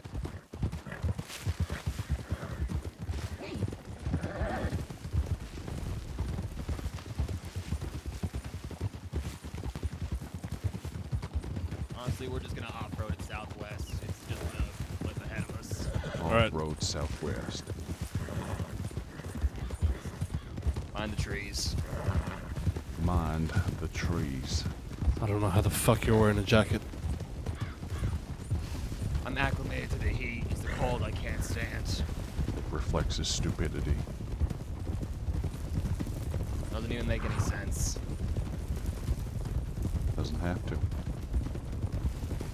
Honestly, we're just gonna off-road it southwest. It's just what's ahead of us. Off-road southwest. Find the trees. Mind the trees. I don't know how the fuck you're wearing a jacket. I'm acclimated to the heat. It's the cold I can't stand. It reflects his stupidity. Doesn't even make any sense. Doesn't have to.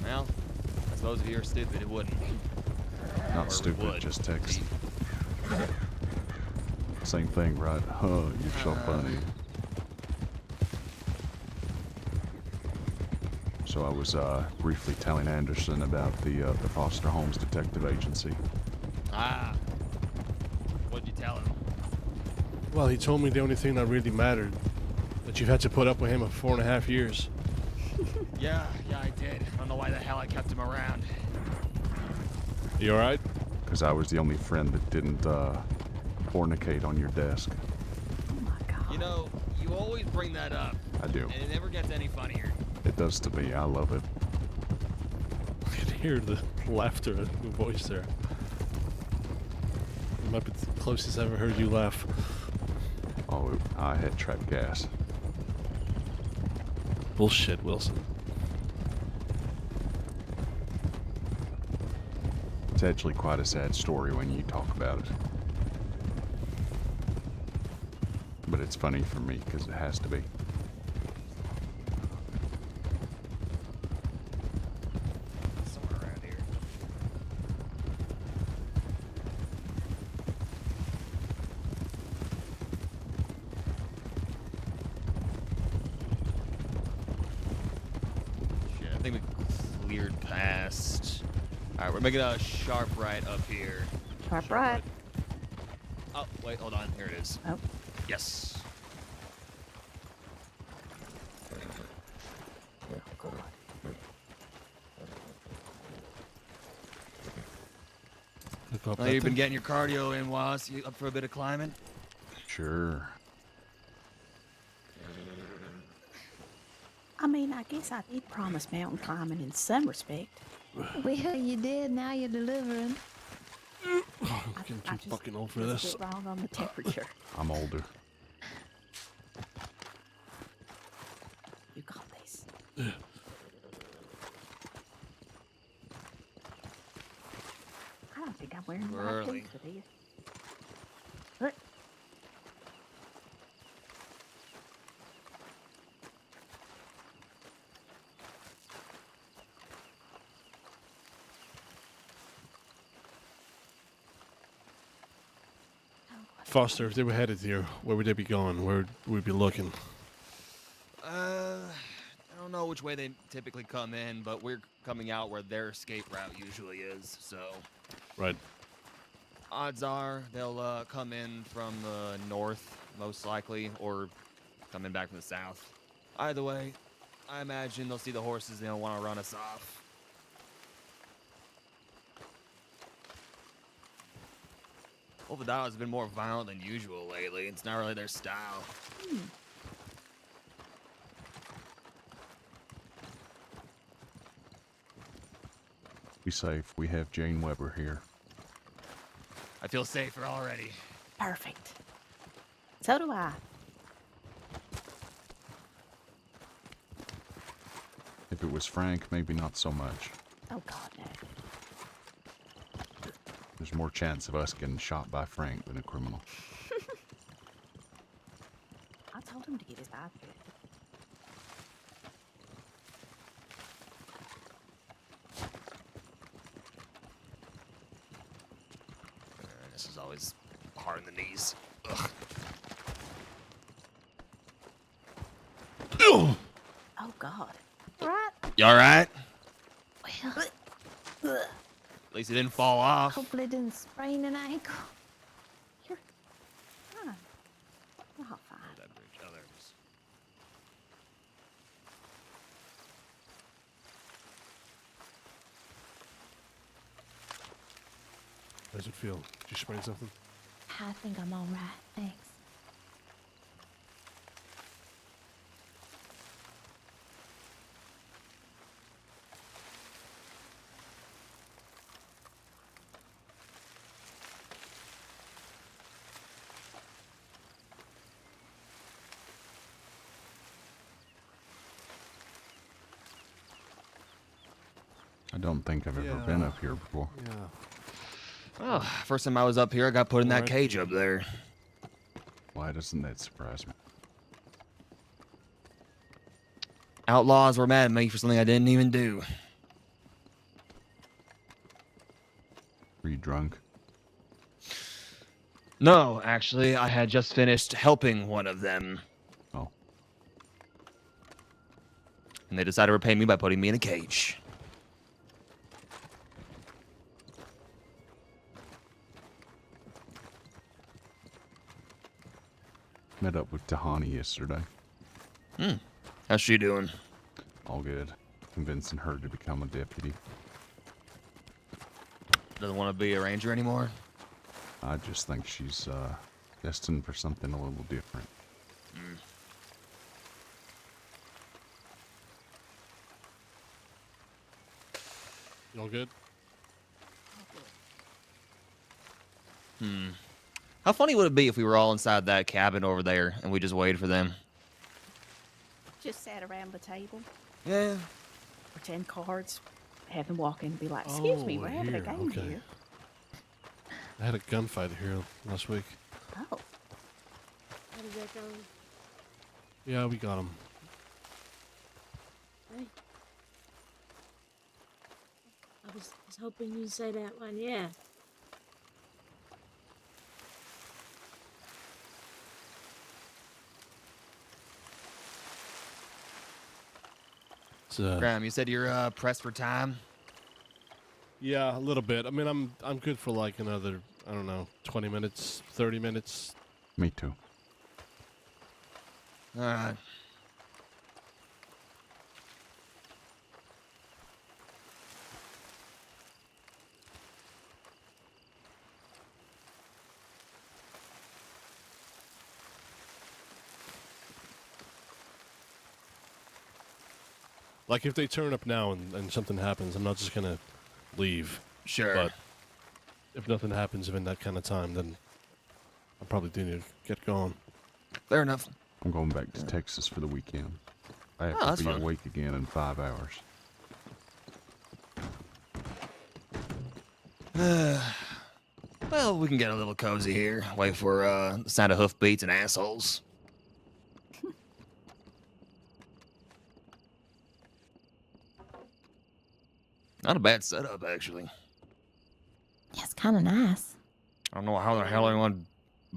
Well, I suppose if you were stupid, it wouldn't. Not Or stupid, would. just text. Same thing, right? Huh, you're so funny. So I was briefly telling Anderson about the Foster Homes Detective Agency. Ah. What'd you tell him? Well, he told me the only thing that really mattered, that you had to put up with him for 4.5 years. Yeah, I did. I don't know why the hell I kept him around. You alright? Because I was the only friend that didn't fornicate on your desk. You know, you always bring that up. I do. And it never gets any funnier. It does to me. I love it. I could hear the laughter in your voice there. It might be the closest I've ever heard you laugh. Oh, I had trapped gas. Bullshit, Wilson. It's actually quite a sad story when you talk about it. But it's funny for me because it has to be. Somewhere around here. Shit, I think we cleared past. Alright, we're making a sharp right up here. Sharp right. Oh, wait, hold on. Here it is. Oh. Yes. Well, you've been getting your cardio in, Was. You up for a bit of climbing? Sure. I mean, I guess I did promise mountain climbing in some respect. Well, you did. Now you're delivering. I'm getting too fucking old for was this. a bit wrong on the temperature. I'm older. You got this. I don't think I'm wearing the right Early. boots for this. Look. Foster, if they were headed here, where would they be going? Where would we be looking? I don't know which way they typically come in, but we're coming out where their escape route usually is, so. Right. Odds are they'll come in from the north, most likely, or come in back from the south. Either way, I imagine they'll see the horses and they'll want to run us off. Overdale has been more violent than usual lately. It's not really their style. Be safe. We have Jane Weber here. I feel safer already. Perfect. So do I. If it was Frank, maybe not so much. Oh, God, no. There's more chance of us getting shot by Frank than a criminal. I told him to get his bike fixed. This is always hard in the knees. Ugh. Oh, God. Right? You alright? Well, At least it didn't fall off. hopefully didn't sprain an ankle. You're fine. You're all fine. That bridge. Oh, there it is. How does it feel? Did you sprain something? I think I'm all right. Thanks. I don't think I've ever been up here before. Yeah. Oh, first time I was up here, I got put in that Alright. cage up there. Why doesn't that surprise me? Outlaws were mad at me for something I didn't even do. Were you drunk? No, actually, I had just finished helping one of them. Oh. And they decided to repay me by putting me in a cage. Met up with Tahani yesterday. How's she doing? All good. Convincing her to become a deputy. Doesn't want to be a ranger anymore? I just think she's destined for something a little different. You all good? How funny would it be if we were all inside that cabin over there and we just waited for them? Just sat around the table, Yeah. pretend cards, have them walk in and be like, excuse me, we're having a game here. I had a gunfight here last week. How did that go? Yeah, we got him. Hey. I was hoping you'd say that one, yeah. Graham, you said you're pressed for time? Yeah, a little bit. I mean, I'm good for like another, I don't know, 20 minutes, 30 minutes. Me too. Alright. Like if they turn up now and something happens, I'm not just gonna leave. Sure. But if nothing happens in that kind of time, then I probably do need to get going. Fair enough. I'm going back to Texas for the weekend. I have Oh, to that's be fun. awake again in 5 hours. Well, we can get a little cozy here. Wait for the sound of hoofbeats and assholes. Not a bad setup, actually. Yeah, it's kind of nice. I don't know how the hell anyone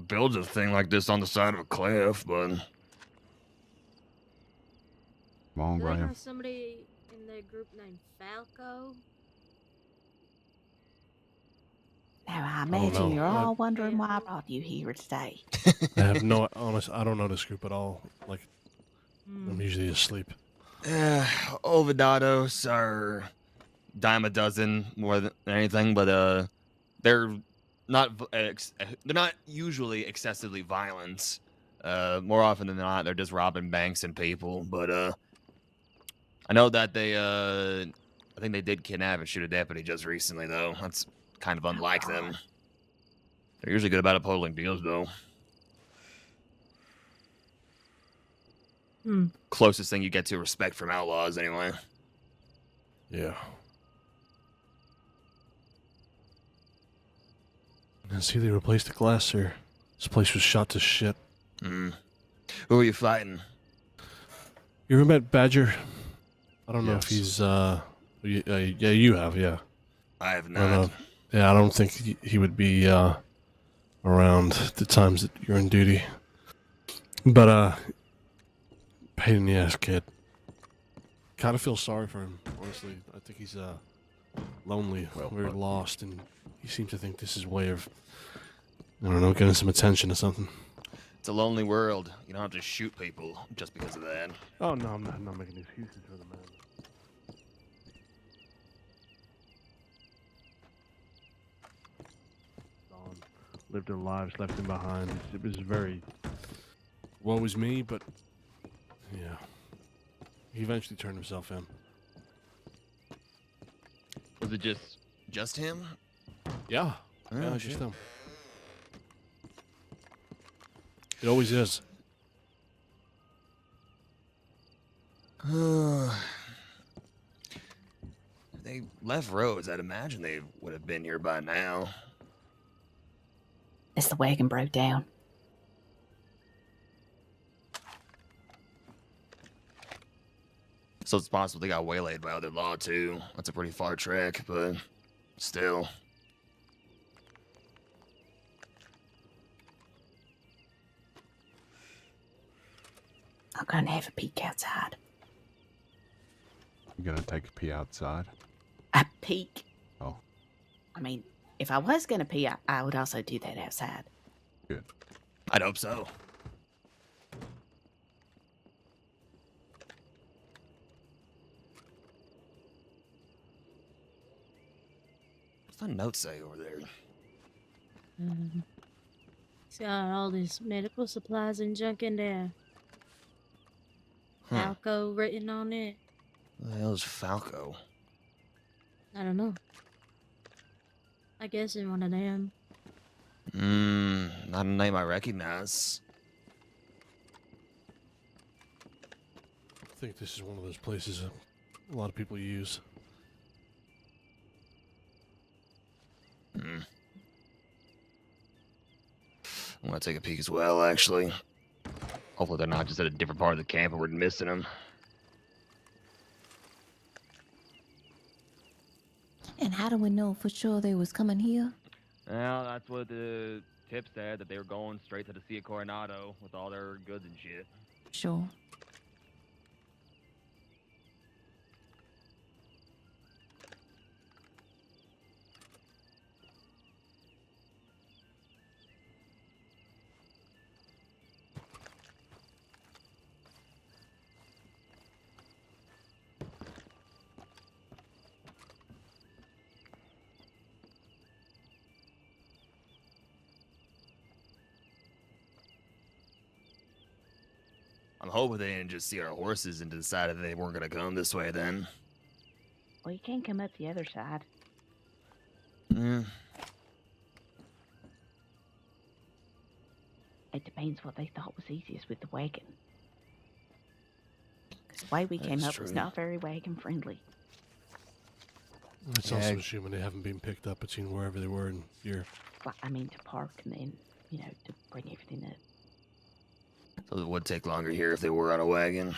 builds a thing like this on the side of a cliff, but... Come on, Do they Graham. have somebody in their group named Falco? Now, I know. imagine you're all wondering why I brought you here today. I have no, honest, I don't know this group at all. Like, I'm usually asleep. Ovidados are dime a dozen more than anything, but they're not they're not usually excessively violent. More often than not, they're just robbing banks and people. But I know that they I think they did kidnap and shoot a deputy just recently, though. That's kind of unlike them. They're usually good about upholding deals, though. Closest thing you get to respect from outlaws, anyway. Yeah. I see they replaced the glass here. This place was shot to shit. Who are you fighting? You ever met Badger? I don't know if Yes. he's, yeah, you have, yeah. I have I don't know. not. Yeah, I don't think he would be around the times that you're in duty. But pain in the ass kid. Kind of feel sorry for him, honestly. I think he's lonely, very lost, and he seems to think this is a way of, I don't know, getting some attention or something. It's a lonely world. You don't have to shoot people just because of that. Oh no, I'm not making excuses for the man. Lived their lives, left them behind. It was very woe is me, but yeah, he eventually turned himself in. Was it just him? Yeah, Oh, yeah, shit. just him. It always is. They left Rhodes. I'd imagine they would have been here by now. It's the wagon broke down. So it's possible they got waylaid by other law too. That's a pretty far trek, but still. I'm gonna have a peek outside. You gonna take a pee outside? A peek? Oh. I mean, if I was gonna pee, I would also do that outside. Good. I'd hope so. What's that note say over there? It's got all this medical supplies and junk in there. Falco written on it. What the hell is Falco? I don't know. I guess in one of them. Not a name I recognize. I think this is one of those places a lot of people use. I'm gonna take a peek as well, actually. Hopefully they're not just at a different part of the camp and we're missing them. And how do we know for sure they was coming here? Well, that's what the tip said, that they were going straight to the Sea of Coronado with all their goods and shit. Sure. I'm hoping they didn't just see our horses and decided they weren't gonna come this way then. Well, you can come up the other side. Yeah. It depends what they thought was easiest with the wagon. Because the way we came That's up was true. not very wagon friendly. It's also assuming they haven't been picked up between wherever they were in here. Well, I mean, to park and then, to bring everything up. So it would take longer here if they were on a wagon.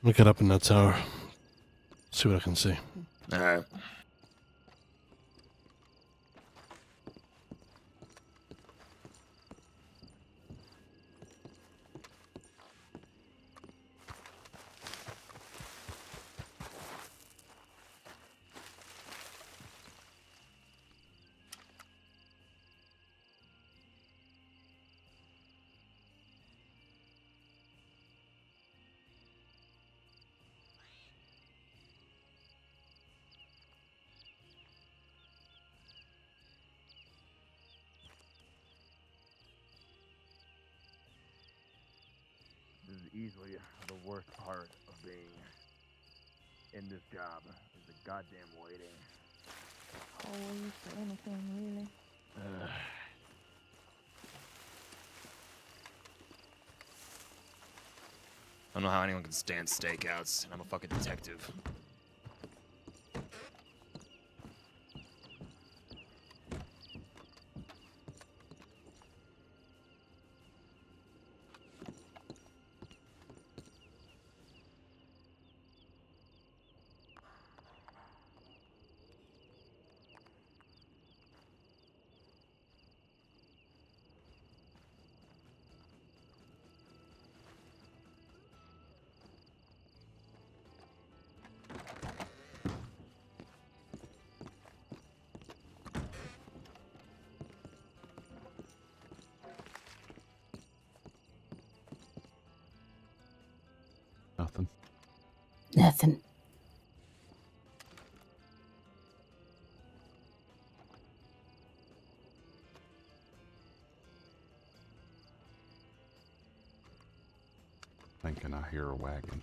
Let me get up in that tower. See what I can see. Alright. This is easily the worst part of being in this job, is the goddamn waiting. Always for anything, really. I don't know how anyone can stand stakeouts, and I'm a fucking detective. Nothing. Nothing. Thinking I hear a wagon.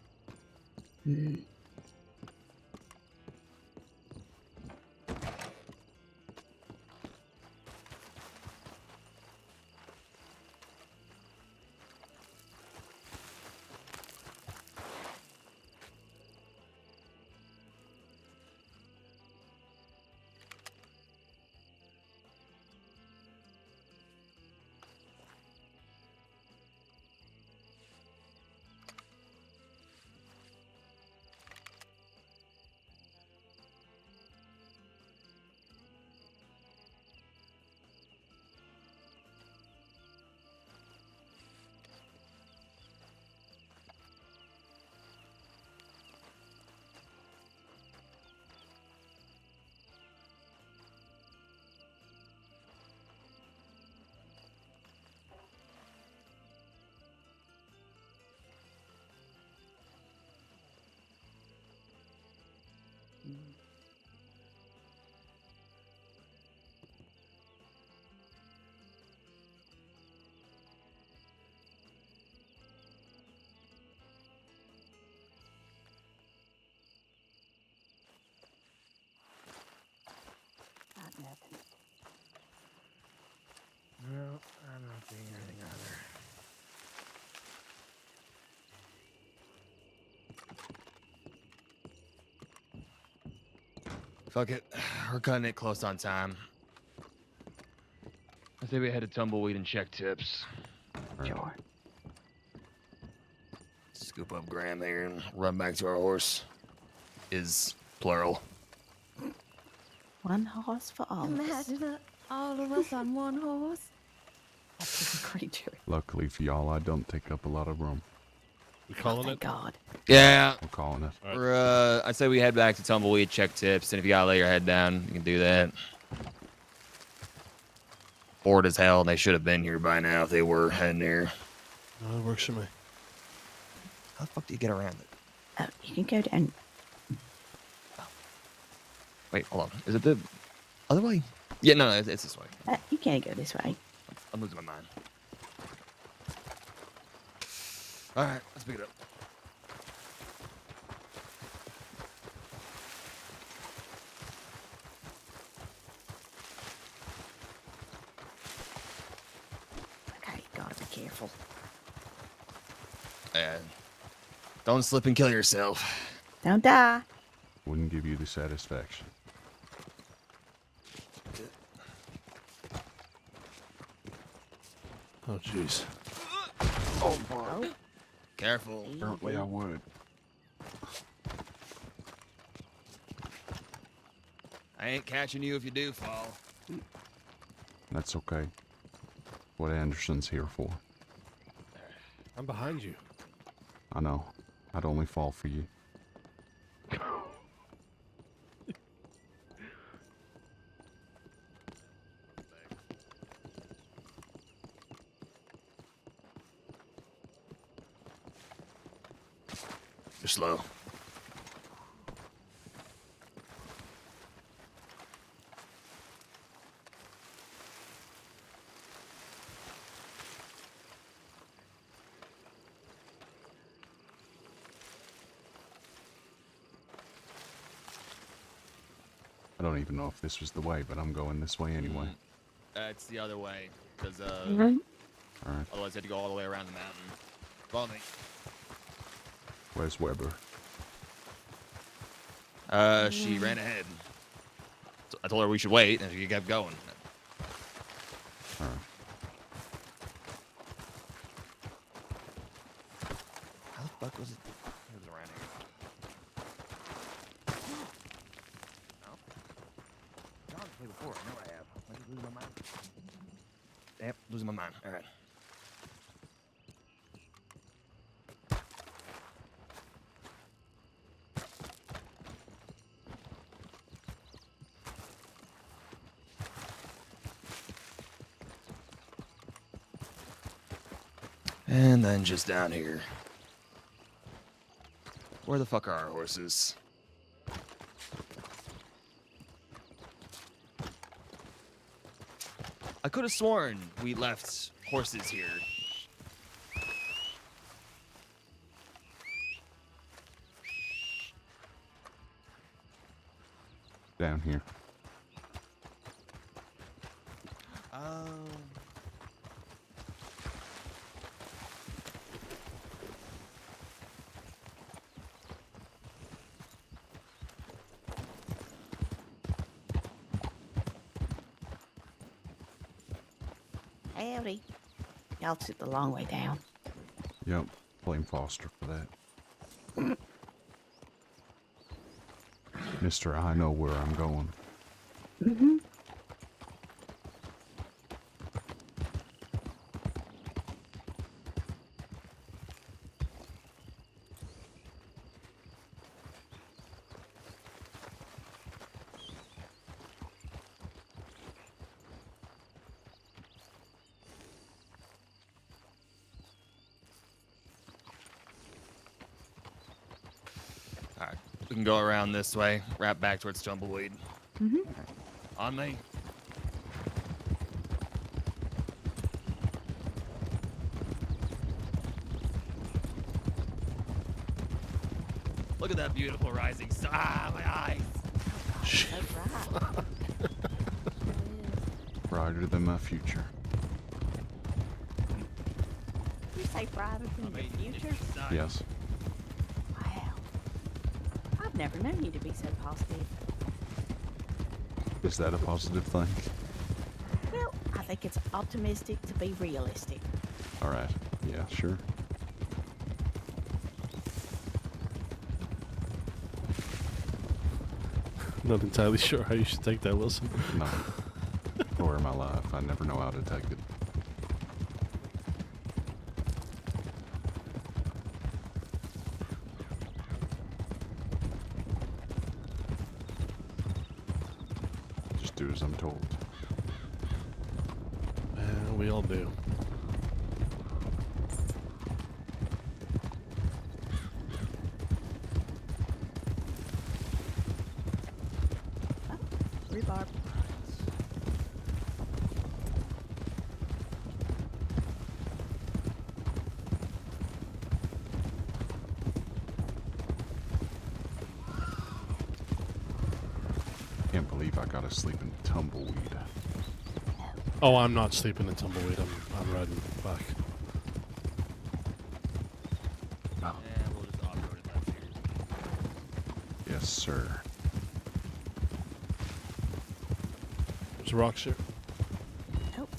Fuck it. We're cutting it close on time. I say we head to Tumbleweed and check tips. Sure. Scoop up Graham here and run back to our horse. Is plural. One horse for all of us. Imagine all of us on one horse. That's a creature. Luckily for y'all, I don't take up a lot of room. We calling Thank it? God. Yeah. We're calling it. We're, I'd say we head back to Tumbleweed, check tips, and if you gotta lay your head down, you can do that. Bored as hell, and they should have been here by now if they were heading there. No, it works for me. How the fuck do you get around it? You can go down. Wait, hold on. Is it the other way? Yeah, no, it's this way. You can't go this way. I'm losing my mind. Alright, let's pick it up. Okay, gotta be careful. Don't slip and kill yourself. Don't die. Wouldn't give you the satisfaction. Oh, jeez. Oh, boy. Careful. Apparently I would. I ain't catching you if you do fall. That's okay. What Anderson's here for. I'm behind you. I know. I'd only fall for you. You're slow. I don't even know if this was the way, but I'm going this way anyway. It's the other way, because Alright. otherwise I had to go all the way around the mountain. Follow me. Where's Weber? She ran ahead. I told her we should wait, and she kept going. Alright. How the fuck was it? It was around here. No? No, I've played before. I know I have. Am I just losing my mind? Yep, losing my mind. All right. And then just down here. Where the fuck are our horses? I could have sworn we left horses here. Down here. Howdy. Y'all took the long way down. Yep. Blame Foster for that. Mister, I know where I'm going. Mm-hmm. Alright, we can go around this way, wrap back towards Tumbleweed. Mm-hmm. On me. Look at that beautiful rising sun. Ah, my eyes. Brighter than my future. You say brighter than the future? Yes. Wow. never known you to be so positive. Is that a positive thing? Well, I think it's optimistic to be realistic. All right. Yeah, sure. Not entirely sure how you should take that, Wilson. No. Story of my life. I never know how to take it. Just do as I'm told. We all do. Rhubarb. Can't believe I gotta sleep in tumbleweed. Oh, I'm not sleeping in tumbleweed. I'm riding back. Oh. Yeah, we'll just off-road it back here. Yes, sir. There's rocks here. Nope.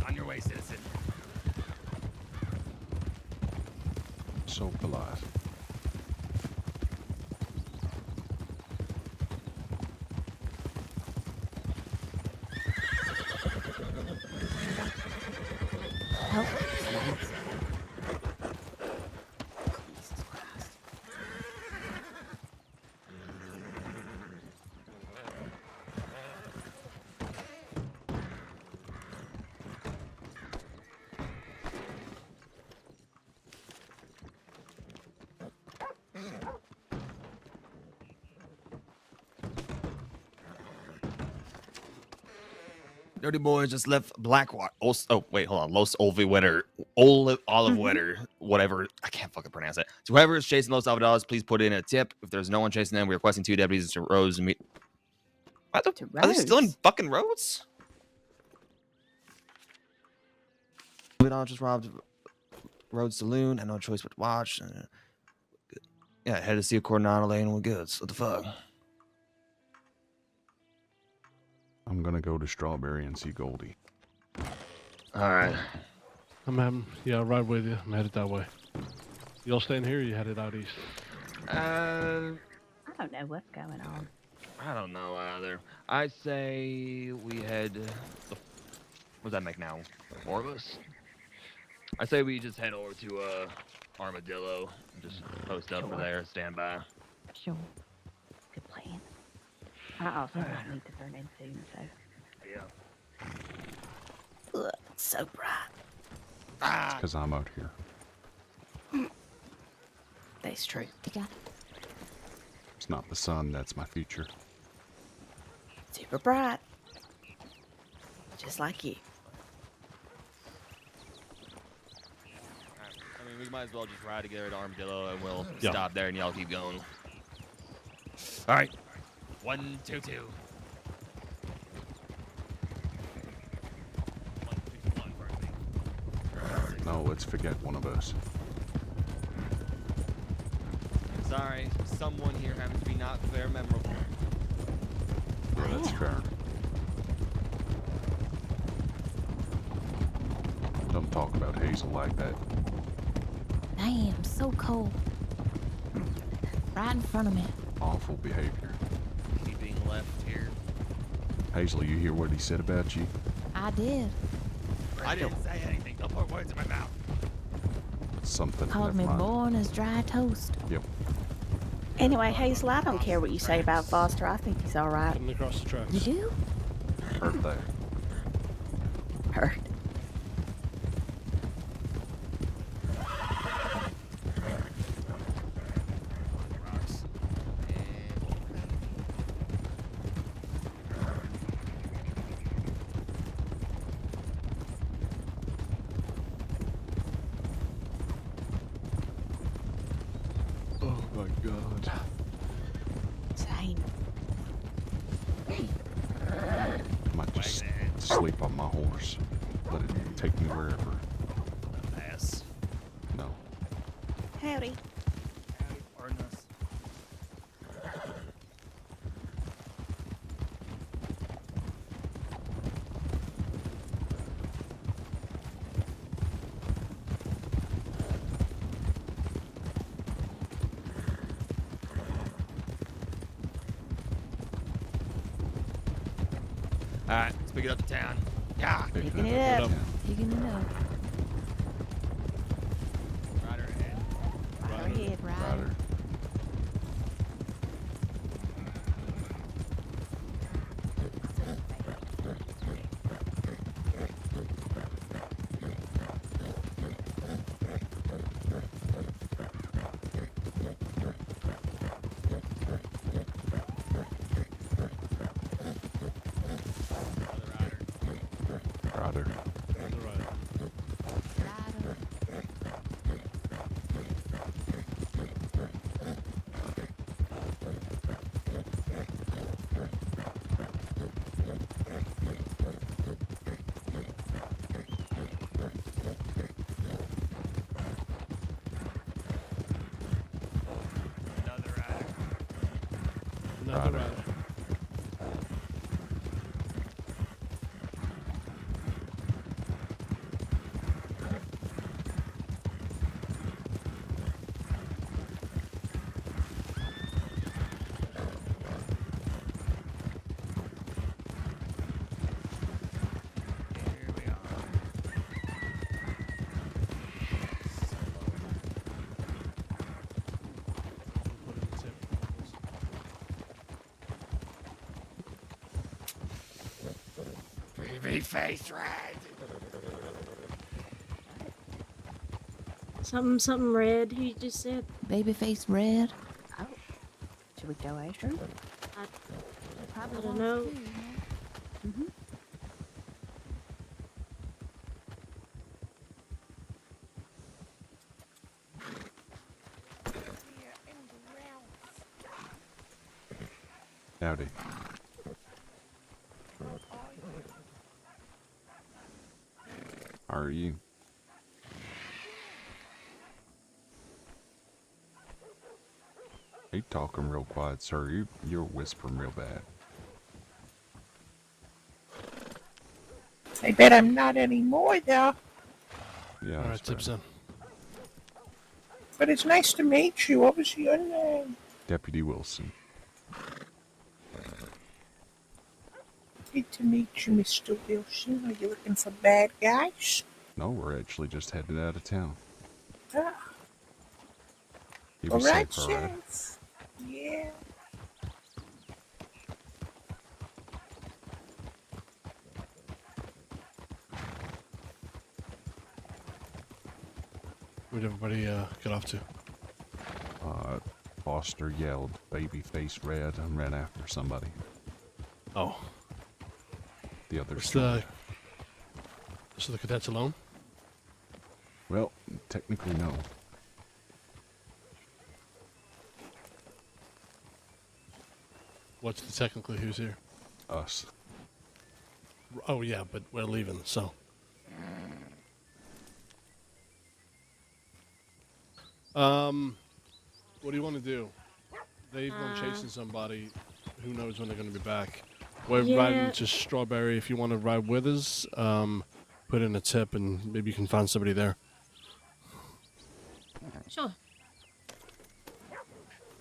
On your way, citizen. So polite. Help. Dirty boys just left Blackwater. Oh, wait, hold on. Los Olive Wetter, whatever. I can't fucking pronounce it. So whoever is chasing Los Alvados, please put in a tip. If there's no one chasing them, we're requesting 2 deputies to Rose and meet. Are they still in fucking Rhodes? We don't just robbed Rhodes Saloon. Had no choice but to watch. Yeah, had to see a Coronado Lane with goods. What the fuck? I'm gonna go to Strawberry and see Goldie. All right. Yeah, right with you. I'm headed that way. You all staying here or you headed out east? I don't know what's going on. I don't know either. I say we head. What does that make now? 4 of us? I say we just head over to Armadillo and just post up for there, stand by. Sure. Good plan. I also might need to turn in soon, so. Yeah. Ugh, so bright. It's because I'm out here. That's true. It's not the sun, that's my future. Super bright. Just like you. I mean, we might as well just ride together to Armadillo and we'll Yeah. stop there and y'all keep going. All right. 1, 2, 2. No, let's forget one of us. Sorry, someone here happens to be not very memorable. Yeah, that's fair. Don't talk about Hazel like that. Damn, so cold. Right in front of me. Awful behavior. Keeping left here. Hazel, you hear what he said about you? I did. I didn't say anything. Don't put words in my mouth. Something. Called me never mind. born as dry toast. Yep. Anyway, Hazel, I don't care what you say about Foster. I think he's all right. Coming across the tracks. You do? Heard that. Heard. Oh my god. Same. Might just sleep on my horse. Let it take me wherever. Pass. No. Howdy. Arnus. Alright, let's pick it up to town. Yeah. Picking it up. Picking it up. Rider ahead. Rider ahead, rider. Rider. Another rider. Face red. Something red, he just said. Babyface red. Oh. Should we go after him? I don't know. Mm-hmm. Howdy. How are you? You talking real quiet, sir. You're whispering real bad. I bet I'm not anymore, though. Yeah. All right, that's tips right. in. But it's nice to meet you. What was your name? Deputy Wilson. Good to meet you, Mr. Wilson. Are you looking for bad guys? No, we're actually just headed out of town. Ah, You all be right, safe, all right? Sheriff. Yeah. Where'd everybody get off to? Foster yelled, "Babyface red," and ran after somebody. Oh. The others. What's the... So the cadet's alone? Well, technically no. What's the technically who's here? Us. Oh yeah, but we're leaving, so. What do you want to do? They've gone chasing somebody. Who knows when they're going to be back? We're riding to Strawberry. If you want to ride with us, put in a tip and maybe you can find somebody there. Sure.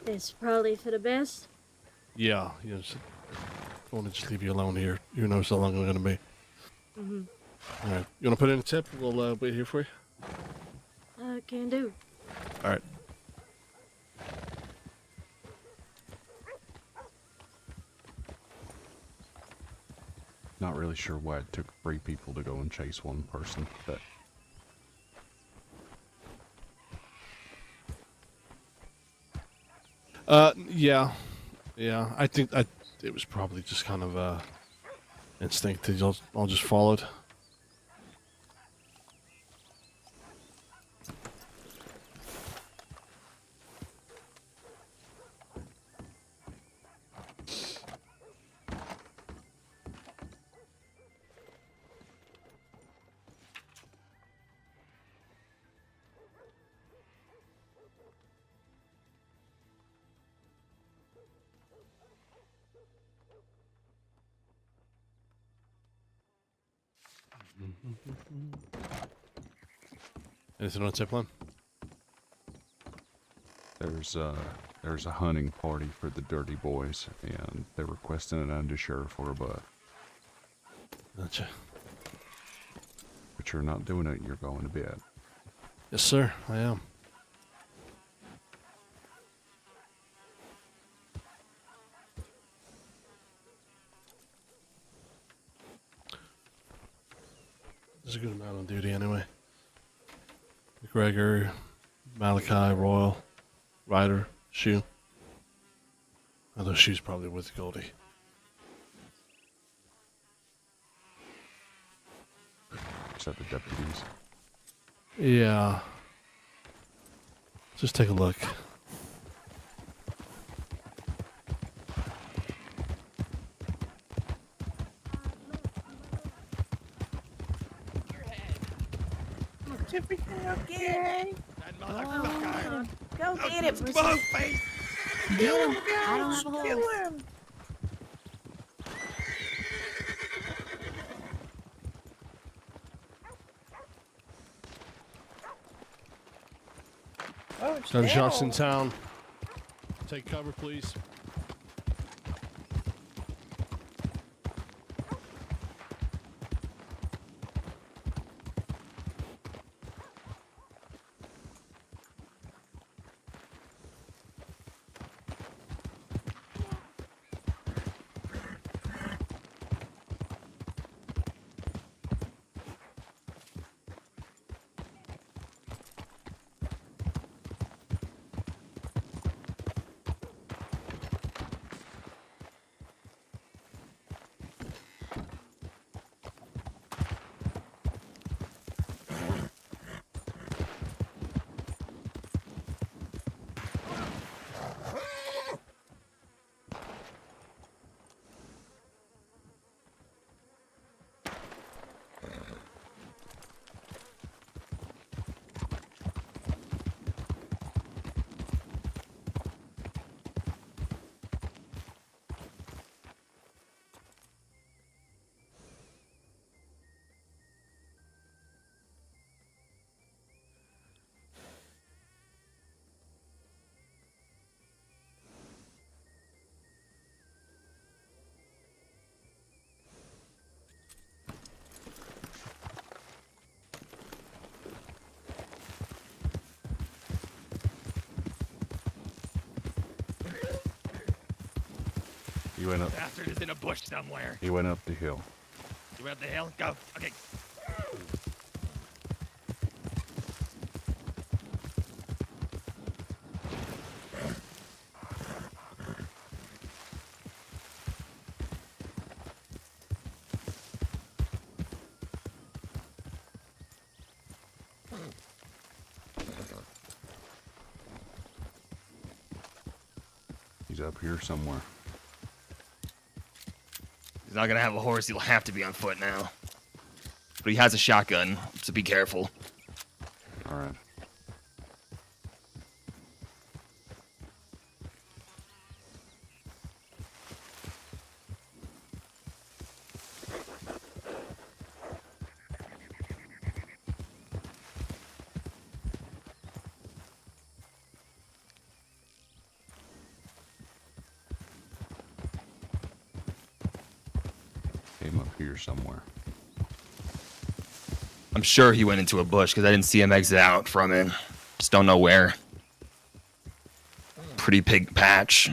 It's probably for the best. Yeah, yes. I want to just leave you alone here. Who knows how long we're going to be. Mm-hmm. All right. You want to put in a tip? We'll wait here for you. Can do. All right. Not really sure why it took 3 people to go and chase one person, but yeah. I think it was probably just kind of instinct. I'll just follow it. Anything on tip line? There's a hunting party for the Dirty Boys, and they're requesting an undersheriff for a buck. Gotcha. But you're not doing it. You're going to bed. Yes, sir. I am. There's a good amount on duty anyway. McGregor, Malachi, Royal, Ryder, Shoe. Although Shoe's probably with Goldie. Is that the deputies? Yeah. Just take a look. Tippy, go get it. Go get it, Bruce. Get him. I don't have a horse. Kill him. Oh, it's Gunshots in down. town. Take cover, please. You went up. Bastard is in a bush somewhere. He went up the hill. You went up the hill? Go. Okay. He's up here somewhere. He's not gonna have a horse, he'll have to be on foot now. But he has a shotgun, so be careful. Alright. Came up here somewhere. I'm sure he went into a bush because I didn't see him exit out from it. Just don't know where. Pretty big patch.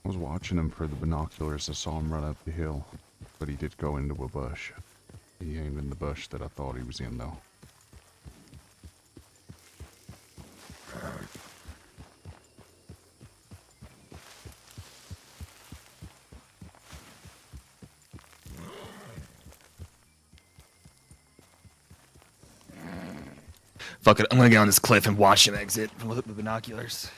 I was watching him for the binoculars. I saw him run up the hill, but he did go into a bush. He ain't in the bush that I thought he was in, though. Fuck it, I'm gonna get on this cliff and watch him exit with the binoculars.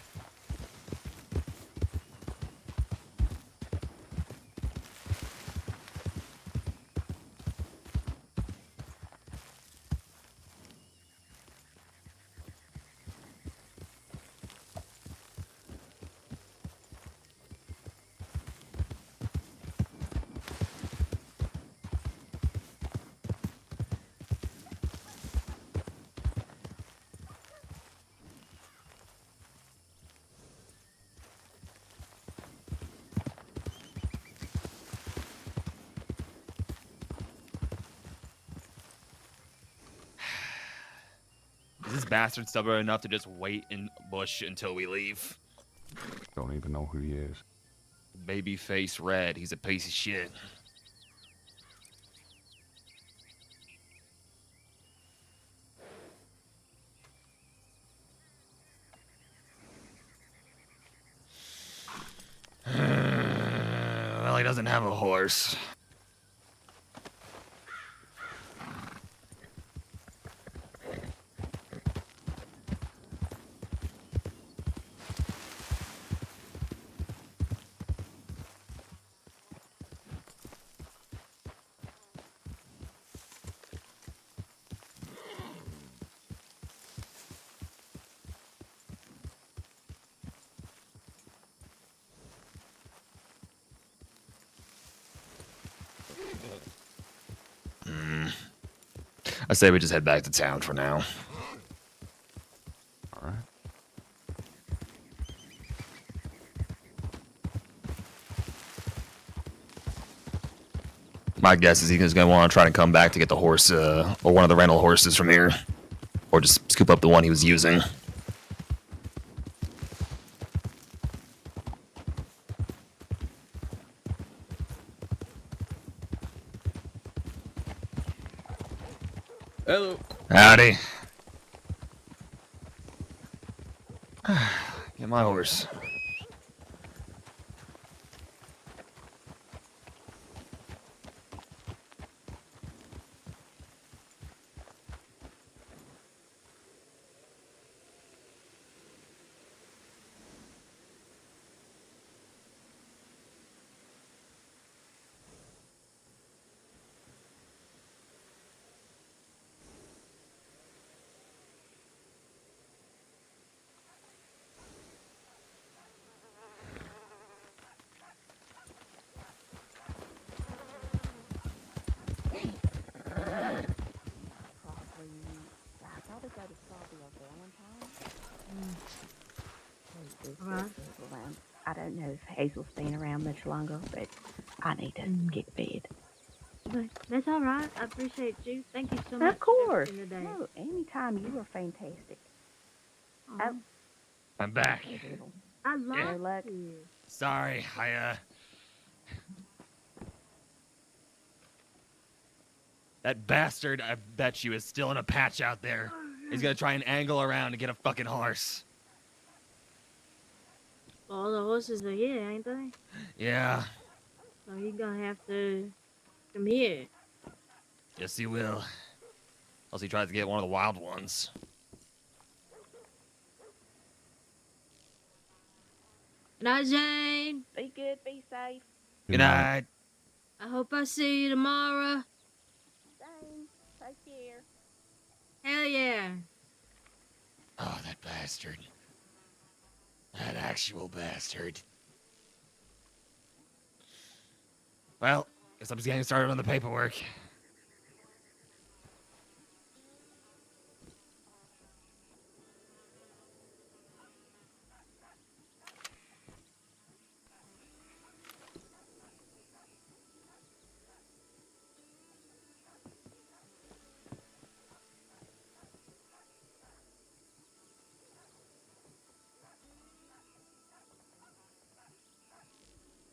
this bastard stubborn enough to just wait in bush until we leave? Don't even know who he is. Babyface Red. He's a piece of shit. Well, he doesn't have a horse. I say we just head back to town for now. All right. My guess is he's going to want to try to come back to get the horse, or one of the rental horses from here. Or just scoop up the one he was using. Hello. Howdy. Get my horse. I don't know if Hazel's staying around much longer, but I need to get fed. But that's all right. I appreciate you. Thank you so much. Of course. For everything today. No, anytime. You were fantastic. Oh, I'm back. I love no luck. you. Sorry, that bastard, I bet you, is still in a patch out there. He's gonna try and angle around to get a fucking horse. All the horses are here, ain't they? Yeah, So you're gonna have to come here. yes he will. Unless he tries to get one of the wild ones. Night, Zane. Be good. Be safe. Good night. I hope I see you tomorrow. Same. Take care. Hell yeah. Oh, that bastard. That actual bastard. Well, guess I'm just getting started on the paperwork.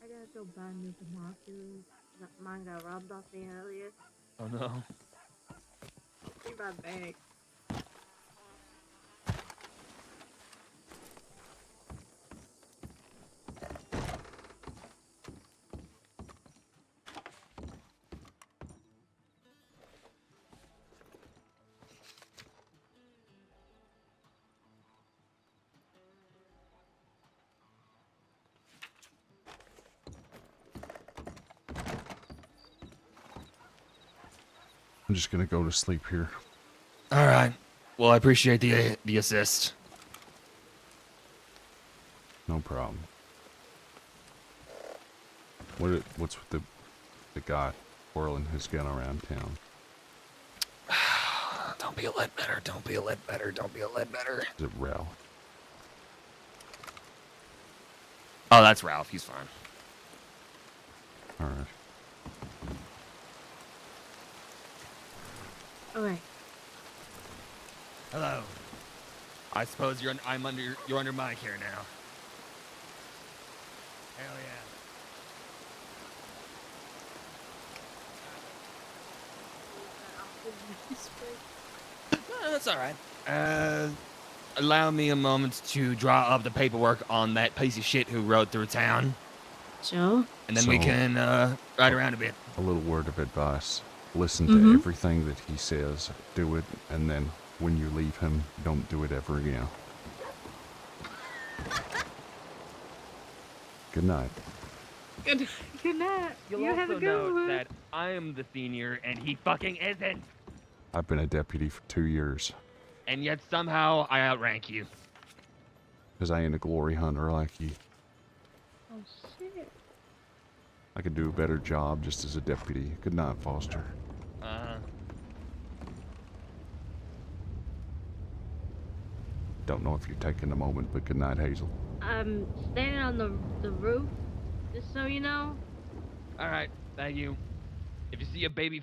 I gotta go buy new binoculars. Mine got robbed off me earlier. Oh no. Be right back. I'm just gonna go to sleep here. All right. Well, I appreciate the assist. No problem. What's with the guy whirling his gun around town? Don't be a Ledbetter. Don't be a Ledbetter. Don't be a Ledbetter. Is it Ralph? Oh, that's Ralph. He's fine. All right. Okay. Hello. I suppose you're under my care now. Hell yeah. That's all right. Allow me a moment to draw up the paperwork on that piece of shit who rode through town. Sure. And then we So- can ride around a bit. A little word of advice. Listen Mhm. to everything that he says. Do it, and then when you leave him, don't do it ever again. Good night. Good night. You'll you have also a good note one. that I am the senior and he fucking isn't. I've been a deputy for 2 years, And yet somehow I outrank you. because I ain't a glory hunter like you. Oh shit. I could do a better job just as a deputy. Good night, Foster. Don't know if you're taking a moment, but good night, Hazel. I'm standing on the roof, just so you know. All right, thank you. If you see a baby